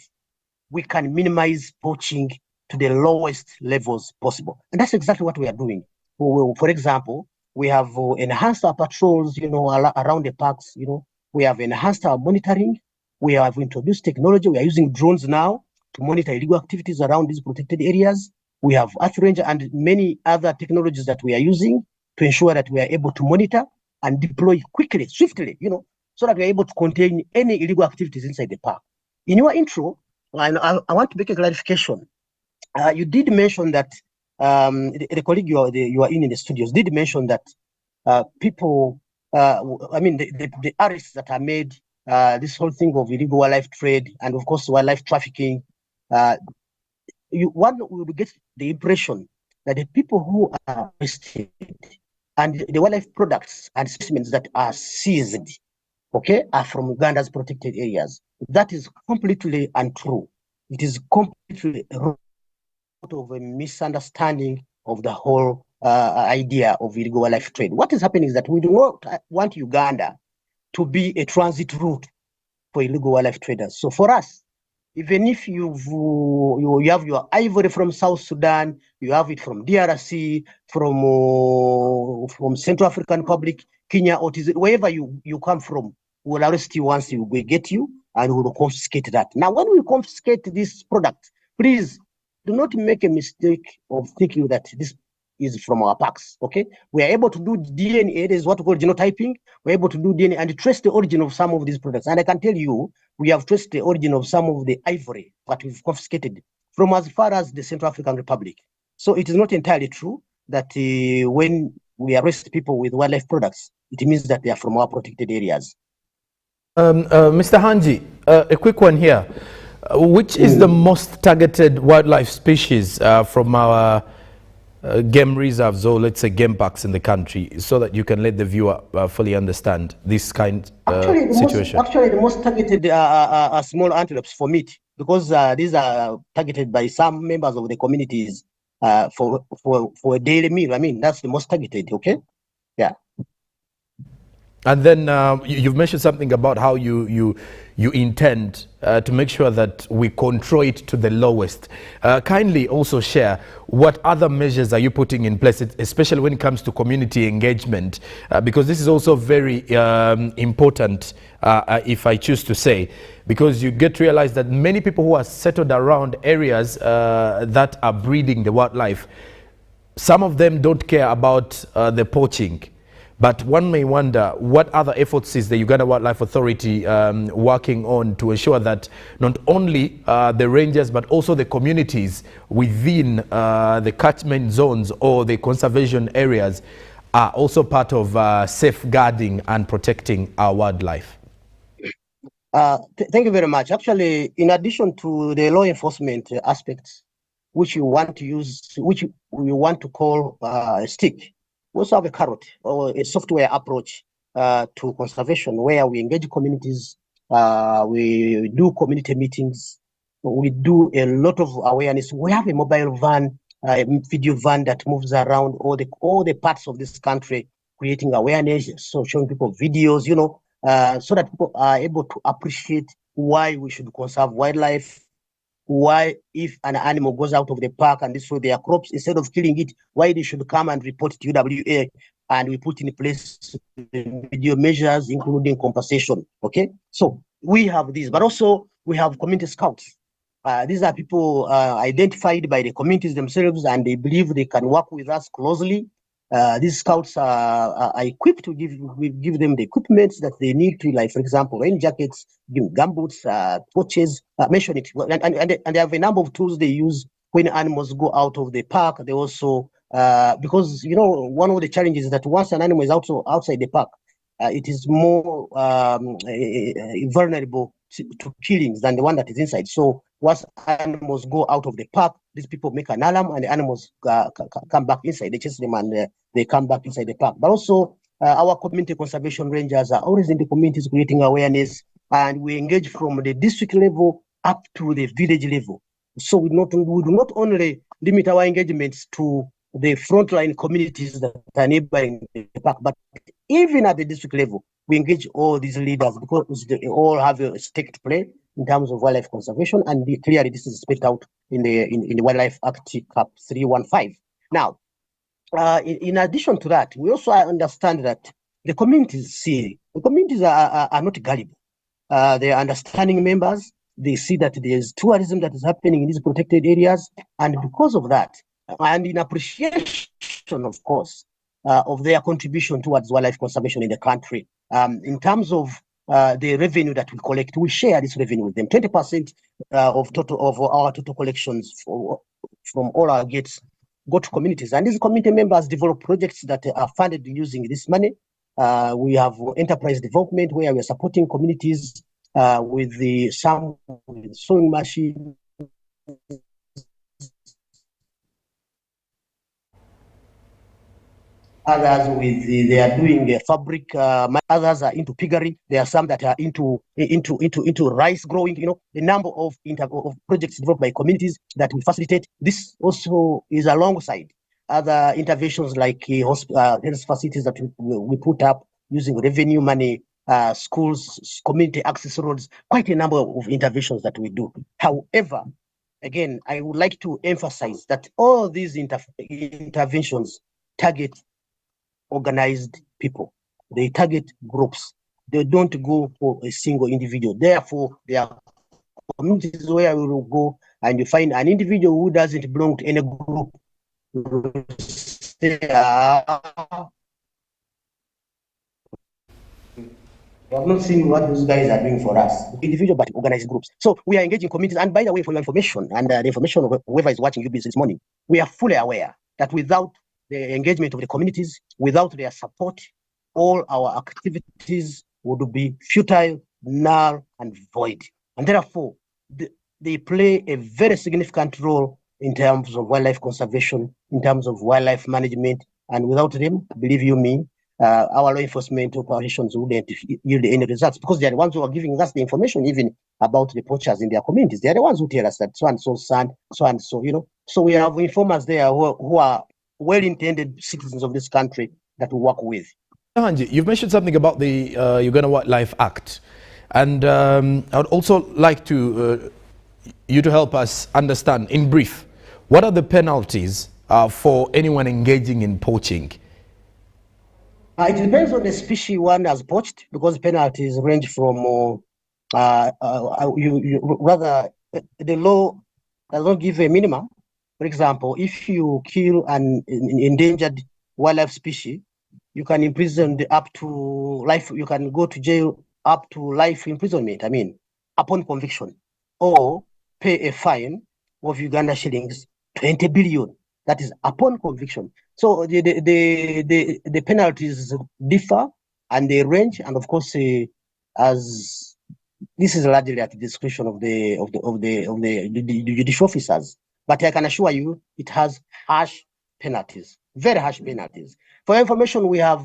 we can minimize poaching to the lowest levels possible. And that's exactly what we are doing. For example, we have enhanced our patrols, you know, around the parks. You know, we have enhanced our monitoring. We have introduced technology. We are using drones now to monitor illegal activities around these protected areas. We have Earth Ranger and many other technologies that we are using to ensure that we are able to monitor and deploy quickly, swiftly, you know, so that we are able to contain any illegal activities inside the park. In your intro, I want to make a clarification. You did mention that the colleague you are in the studios did mention that people, I mean, the arrests that are made, this whole thing of illegal wildlife trade and, of course, wildlife trafficking, one will get the impression that the people who are arrested and the wildlife products and specimens that are seized, okay, are from Uganda's protected areas. That is completely untrue. It is completely of a misunderstanding of the whole idea of illegal wildlife trade. What is happening is that we do not want Uganda to be a transit route for illegal wildlife traders. So for us, even if you have your ivory from South Sudan, you have it from DRC, from Central African Republic, Kenya, or wherever you come from, we'll arrest you once we get you, and we will confiscate that. Now, when we confiscate this product, please do not make a mistake of thinking that this is from our parks, okay? We are able to do DNA, this is what we call genotyping. We're able to do DNA and trace the origin of some of these products. And I can tell you, we have traced the origin of some of the ivory that we've confiscated from as far as the Central African Republic. So it is not entirely true that when we arrest people with wildlife products, it means that they are from our protected areas. Mr. Hanji, a quick one here. Which is the most targeted wildlife species from our game reserves, or let's say game parks in the country, so that you can let the viewer fully understand this kind of situation? The most targeted are small antelopes for meat, because these are targeted by some members of the communities for a daily meal. I mean, that's the most targeted, okay? Yeah. And then you've mentioned something about how you intend to make sure that we control it to the lowest. Kindly also share what other measures are you putting in place, especially when it comes to community engagement, because this is also very important, if I choose to say, because you get to realize that many people who are settled around areas that are breeding the wildlife, some of them don't care about the poaching. But one may wonder what other efforts is the Uganda Wildlife Authority working on to ensure that not only the rangers but also the communities within the catchment zones or the conservation areas are also part of safeguarding and protecting our wildlife. Thank you very much. Actually, in addition to the law enforcement aspects, which you want to use, which we want to call a stick, we also have a carrot or a software approach to conservation, where we engage communities, we do community meetings, we do a lot of awareness. We have a mobile van, a video van that moves around all the parts of this country, creating awareness, so showing people videos, you know, so that people are able to appreciate why we should conserve wildlife. Why, if an animal goes out of the park and destroy their crops, instead of killing it, why they should come and report to UWA, and we put in place video measures, including compensation. Okay, so we have these, but also we have community scouts. These are people identified by the communities themselves, and they believe they can work with us closely. These scouts are equipped to give them the equipment that they need to, like, for example, rain jackets, gumboots, torches, mention it. And they have a number of tools they use when animals go out of the park. They also, because, you know, one of the challenges is that once an animal is outside the park, it is more vulnerable to killings than the one that is inside. So once animals go out of the park, these people make an alarm, and the animals come back inside. They chase them, and they come back inside the park. But also, our community conservation rangers are always in the communities creating awareness, and we engage from the district level up to the village level. So we do not only limit our engagements to the frontline communities that are neighboring the park, but even at the district level, we engage all these leaders, because they all have a stake to play in terms of wildlife conservation, and clearly this is spelled out in the Wildlife Act Cap 315. Now, in addition to that, we also understand that the communities are not gullible. They are understanding members. They see that there's tourism that is happening in these protected areas, and because of that, and in appreciation, of course, of their contribution towards wildlife conservation in the country, in terms of the revenue that we collect, we share this revenue with them. 20% of our total collections from all our gates go to communities, and these community members develop projects that are funded using this money. We have enterprise development, where we are supporting communities with some sewing machine, others they are doing fabric, others are into piggery. There are some that are into rice growing. You know, a number of projects developed by communities that we facilitate. This also is alongside other interventions like health facilities that we put up using revenue money, schools, community access roads, quite a number of interventions that we do. However, again, I would like to emphasize that all these interventions target organized people. They target groups. They don't go for a single individual. Therefore, there are communities where we will go and you find an individual who doesn't belong to any group. We have not seen what those guys are doing for us. Individual but organized groups. So we are engaging communities. And by the way, for your information, and the information of whoever is watching UBC this morning, we are fully aware that without the engagement of the communities, without their support, all our activities would be futile, null, and void. And therefore, they play a very significant role in terms of wildlife conservation, in terms of wildlife management. And without them, believe you me, our law enforcement operations wouldn't yield any results, because they are the ones who are giving us the information even about the poachers in their communities. They are the ones who tell us that so and so, you know. So we have informers there who are well-intended citizens of this country that we work with. Hanji, you've mentioned something about the Uganda Wildlife Act, and I would also like to you to help us understand in brief what are the penalties for anyone engaging in poaching. It depends on the species one has poached, because penalties range from rather the law does not give a minimum. For example, if you kill an endangered wildlife species, you can imprison up to life. You can go to jail up to life imprisonment. I mean, upon conviction, or pay a fine of Uganda shillings 20 billion. That is upon conviction. So the penalties differ and they range, and of course, as this is largely at the discretion of the judicial officers. But I can assure you, it has harsh penalties, very harsh penalties. For information, we have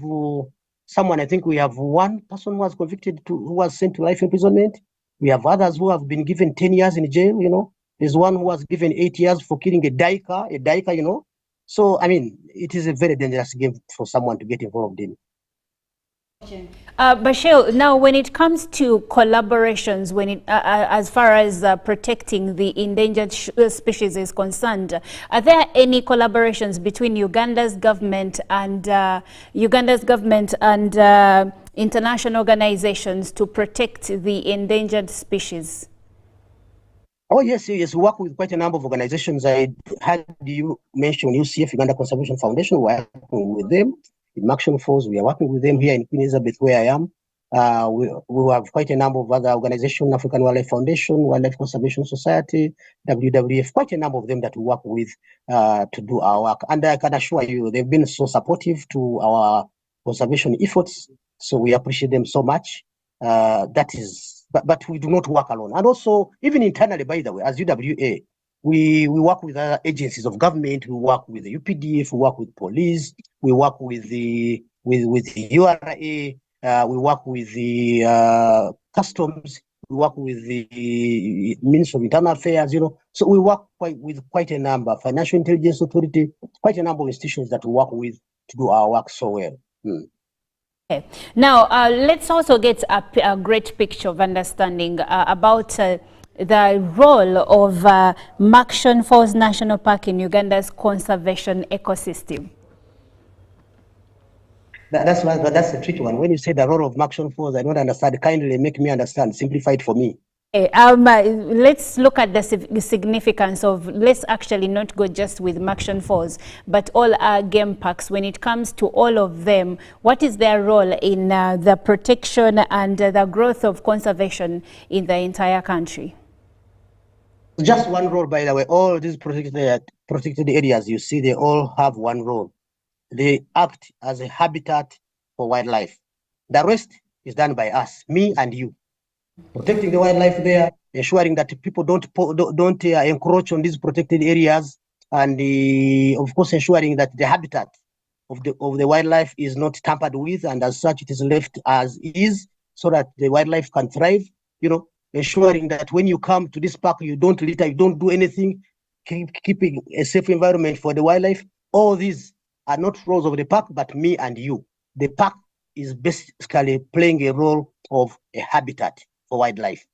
someone. I think we have one person who was convicted who was sent to life imprisonment. We have others who have been given 10 years in jail. You know, there's one who was given 8 years for killing a daika. You know, so I mean, it is a very dangerous game for someone to get involved in. Bashir, now when it comes to collaborations, as far as protecting the endangered species is concerned, are there any collaborations between Uganda's government and international organizations to protect the endangered species? Oh yes, yes, we work with quite a number of organizations. I had you mention UCF, Uganda Conservation Foundation. We're working with them. In Action Force, we are working with them here in Queen Elizabeth, where I am. We have quite a number of other organizations: African Wildlife Foundation, Wildlife Conservation Society, WWF, quite a number of them that we work with to do our work. And I can assure you, they've been so supportive to our conservation efforts. So we appreciate them so much. But we do not work alone. And also, even internally, by the way, as UWA, we work with other agencies of government. We work with the UPDF, we work with police, we work with the URA, we work with the customs, we work with the Ministry of Internal Affairs, you know. So we work with quite a number, Financial Intelligence Authority, quite a number of institutions that we work with to do our work so well. Okay. Now, let's also get a great picture of understanding about the role of Murchison Falls National Park in Uganda's conservation ecosystem. That's the tricky one. When you say the role of Murchison Falls, I don't understand. Kindly make me understand. Simplify it for me. Let's look at the significance of, let's actually not go just with Murchison Falls, but all our game parks. When it comes to all of them, what is their role in the protection and the growth of conservation in the entire country? Just one role, by the way. All these protected areas, you see, they all have one role. They act as a habitat for wildlife. The rest is done by us, me and you. Protecting the wildlife there, ensuring that people don't encroach on these protected areas, and of course ensuring that the habitat of the wildlife is not tampered with, and as such it is left as is, so that the wildlife can thrive. You know, ensuring that when you come to this park, you don't litter, you don't do anything, keeping a safe environment for the wildlife. All these are not roles of the park, but me and you. The park is basically playing a role of a habitat for wildlife.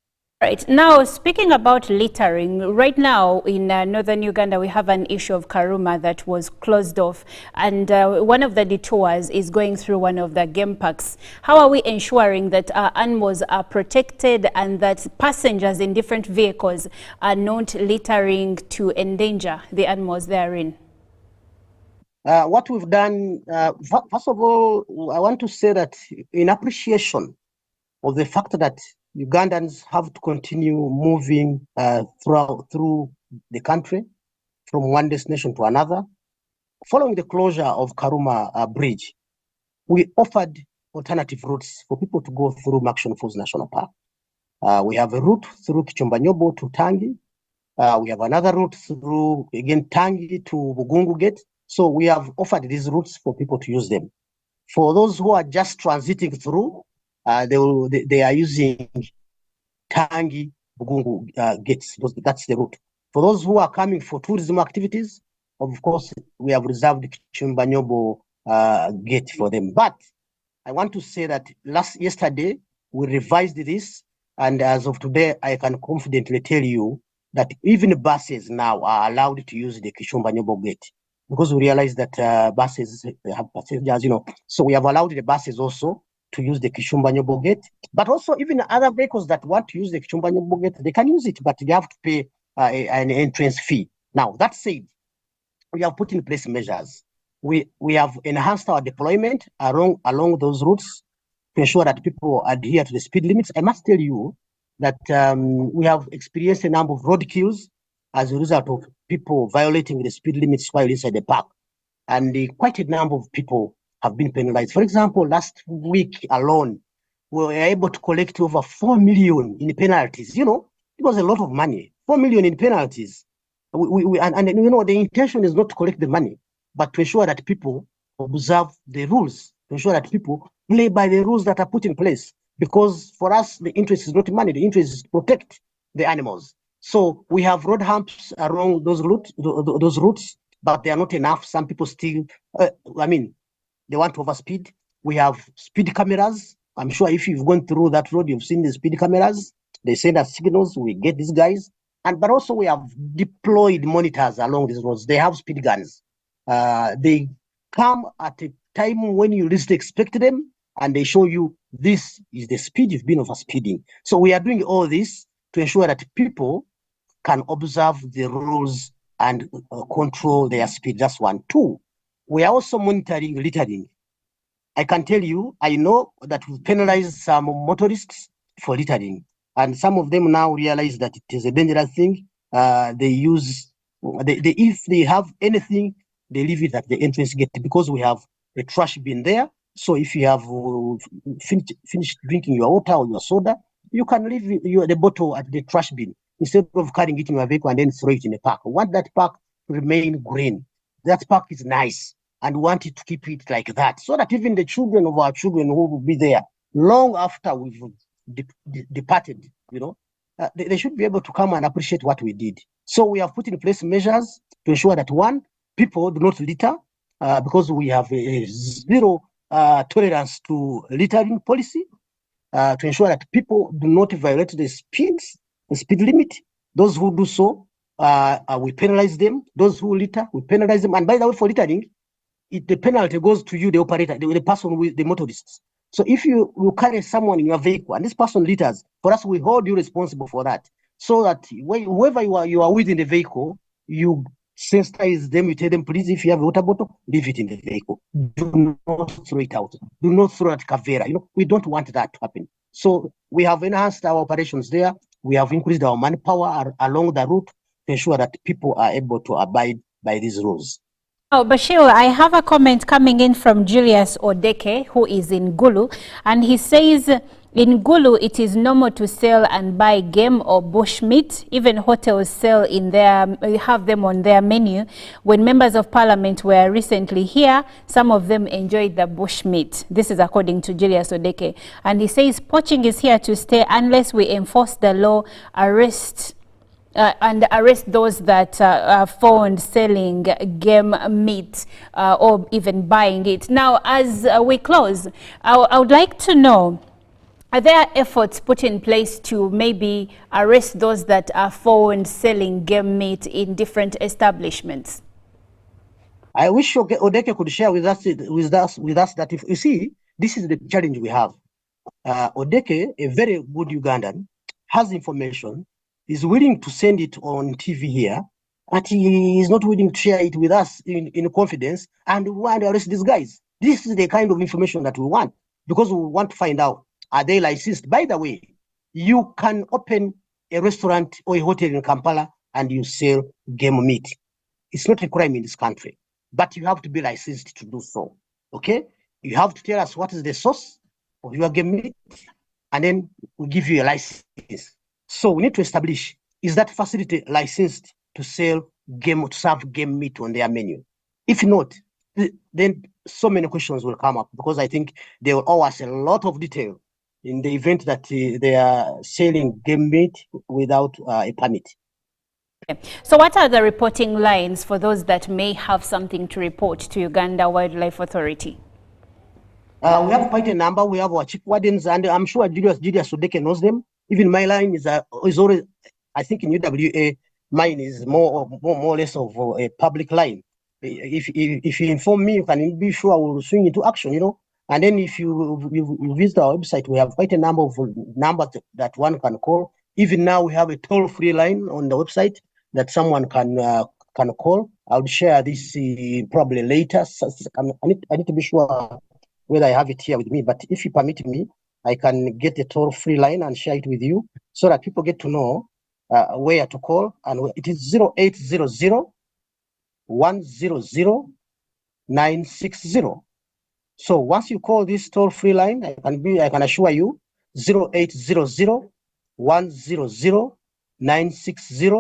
Right. Now, speaking about littering, right now in northern Uganda, we have an issue of Karuma that was closed off, and one of the detours is going through one of the game parks. How are we ensuring that our animals are protected and that passengers in different vehicles are not littering to endanger the animals therein? What we've done, first of all, I want to say that in appreciation of the fact that Ugandans have to continue moving through the country from one destination to another. Following the closure of Karuma Bridge, we offered alternative routes for people to go through Murchison Falls National Park. We have a route through Kichumbanyobo to Tangi. We have another route through, again, Tangi to Bugungu Gate. So we have offered these routes for people to use them. For those who are just transiting through, they are using Tangi Bugungu gates. That's the route. For those who are coming for tourism activities, of course, we have reserved Kichumbanyobo gate for them. But I want to say that yesterday, we revised this, and as of today, I can confidently tell you that even buses now are allowed to use the Kishumba Nyobo gate, because we realize that buses have passengers, so we have allowed the buses also to use the Kishumba Nyobo gate, but also even other vehicles that want to use the Kishumba Nyobo gate, they can use it, but they have to pay an entrance fee. Now, that said, we have put in place measures. We have enhanced our deployment along those routes to ensure that people adhere to the speed limits. I must tell you that we have experienced a number of road queues as a result of people violating the speed limits while inside the park. And quite a number of people have been penalized. For example, last week alone, we were able to collect over 4 million in penalties. It was a lot of money, 4 million in penalties. The intention is not to collect the money, but to ensure that people observe the rules, to ensure that people play by the rules that are put in place. Because for us, the interest is not money, the interest is to protect the animals. So we have road humps along those routes, but they are not enough. Some people still, they want to overspeed. We have speed cameras. I'm sure if you've gone through that road, you've seen the speed cameras. They send us signals, we get these guys. But also we have deployed monitors along these roads. They have speed guns. They come at a time when you least expect them, and they show you this is the speed you've been overspeeding. So we are doing all this to ensure that people can observe the rules and control their speed. That's one. Two, we are also monitoring littering. I can tell you, I know that we penalized some motorists for littering. And some of them now realize that it is a dangerous thing. If they have anything, they leave it at the entrance gate, because we have a trash bin there. So if you have finished drinking your water or your soda, you can leave the bottle at the trash bin instead of carrying it in your vehicle and then throw it in the park. We want that park to remain green. That park is nice, and we want it to keep it like that, so that even the children of our children who will be there long after we've departed, they should be able to come and appreciate what we did. So we have put in place measures to ensure that, one, people do not litter, because we have a zero tolerance to littering policy, to ensure that people do not violate the speed limit. Those who do so, we penalize them. Those who litter, we penalize them. And by the way, for littering, the penalty goes to you, the operator, the person with the motorists. So if you carry someone in your vehicle and this person litters, for us, we hold you responsible for that. So that whoever you are with in the vehicle, you sensitize them, you tell them, please, if you have a water bottle, leave it in the vehicle. Do not throw it out. Do not throw it at Kavera. We don't want that to happen. So we have enhanced our operations there. We have increased our manpower along the route to ensure that people are able to abide by these rules. Oh, Bashir, I have a comment coming in from Julius Odeke, who is in Gulu, and he says, in Gulu, it is normal to sell and buy game or bush meat. Even hotels sell have them on their menu. When members of parliament were recently here, some of them enjoyed the bush meat. This is according to Julius Odeke. And he says, poaching is here to stay unless we enforce the law, arrest those that are found selling game meat or even buying it. Now, as we close, I would like to know, are there efforts put in place to maybe arrest those that are found selling game meat in different establishments? I wish Odeke could share with us that, if you see, this is the challenge we have. Odeke, a very good Ugandan, has information, is willing to send it on TV here, but he is not willing to share it with us in confidence, and we want to arrest these guys. This is the kind of information that we want, because we want to find out, are they licensed? By the way, you can open a restaurant or a hotel in Kampala and you sell game meat. It's not a crime in this country, but you have to be licensed to do so, okay? You have to tell us what is the source of your game meat, and then we give you a license. So we need to establish, is that facility licensed to serve game meat on their menu? If not, then so many questions will come up, because I think they will owe us a lot of detail in the event that they are selling game meat without a permit. Okay. So what are the reporting lines for those that may have something to report to Uganda Wildlife Authority? We have quite a number. We have our chief wardens, and I'm sure Julius Sudeke knows them. Even my line is always, I think in UWA, mine is more or less of a public line. If you inform me, you can be sure I will swing into action, you know. And then if you visit our website, we have quite a number of numbers that one can call. Even now, we have a toll-free line on the website that someone can call. I'll share this probably later. I need to be sure whether I have it here with me. But if you permit me, I can get a toll-free line and share it with you so that people get to know where to call. And it is 0800 100 960. So once you call this toll-free line, I can assure you 0800 100 960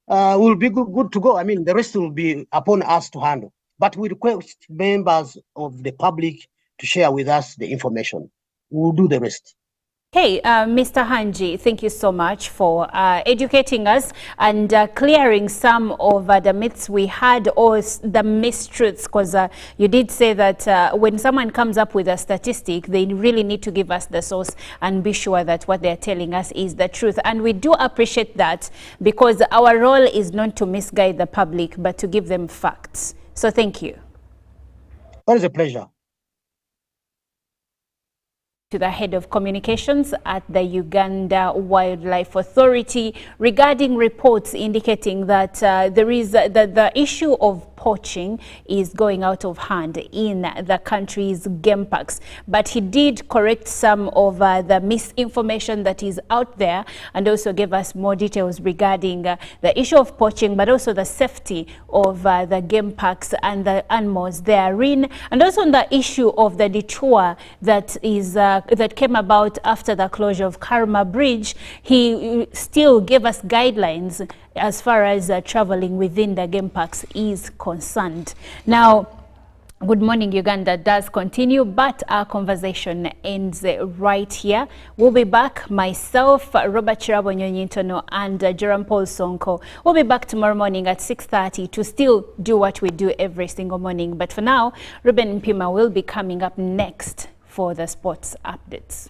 will be good to go. I mean, the rest will be upon us to handle. But we request members of the public to share with us the information. We'll do the rest. Hey, Mr. Hanji, thank you so much for educating us and clearing some of the myths we had or the mistruths, because you did say that when someone comes up with a statistic, they really need to give us the source and be sure that what they're telling us is the truth. And we do appreciate that, because our role is not to misguide the public, but to give them facts. So thank you. It is a pleasure. To the head of communications at the Uganda Wildlife Authority regarding reports indicating that there is the issue of poaching is going out of hand in the country's game parks. But he did correct some of the misinformation that is out there, and also gave us more details regarding the issue of poaching, but also the safety of the game parks and the animals therein, and also on the issue of the detour that is that came about after the closure of Karma Bridge. He still gave us guidelines as far as traveling within the game parks is concerned. Now, Good Morning Uganda does continue, but our conversation ends right here. We'll be back, myself, Robert Chirabo Nyonyintono, and Jerome Paul Sonko. We'll be back tomorrow morning at 6:30 to still do what we do every single morning. But for now, Ruben Mpima will be coming up next for the sports updates.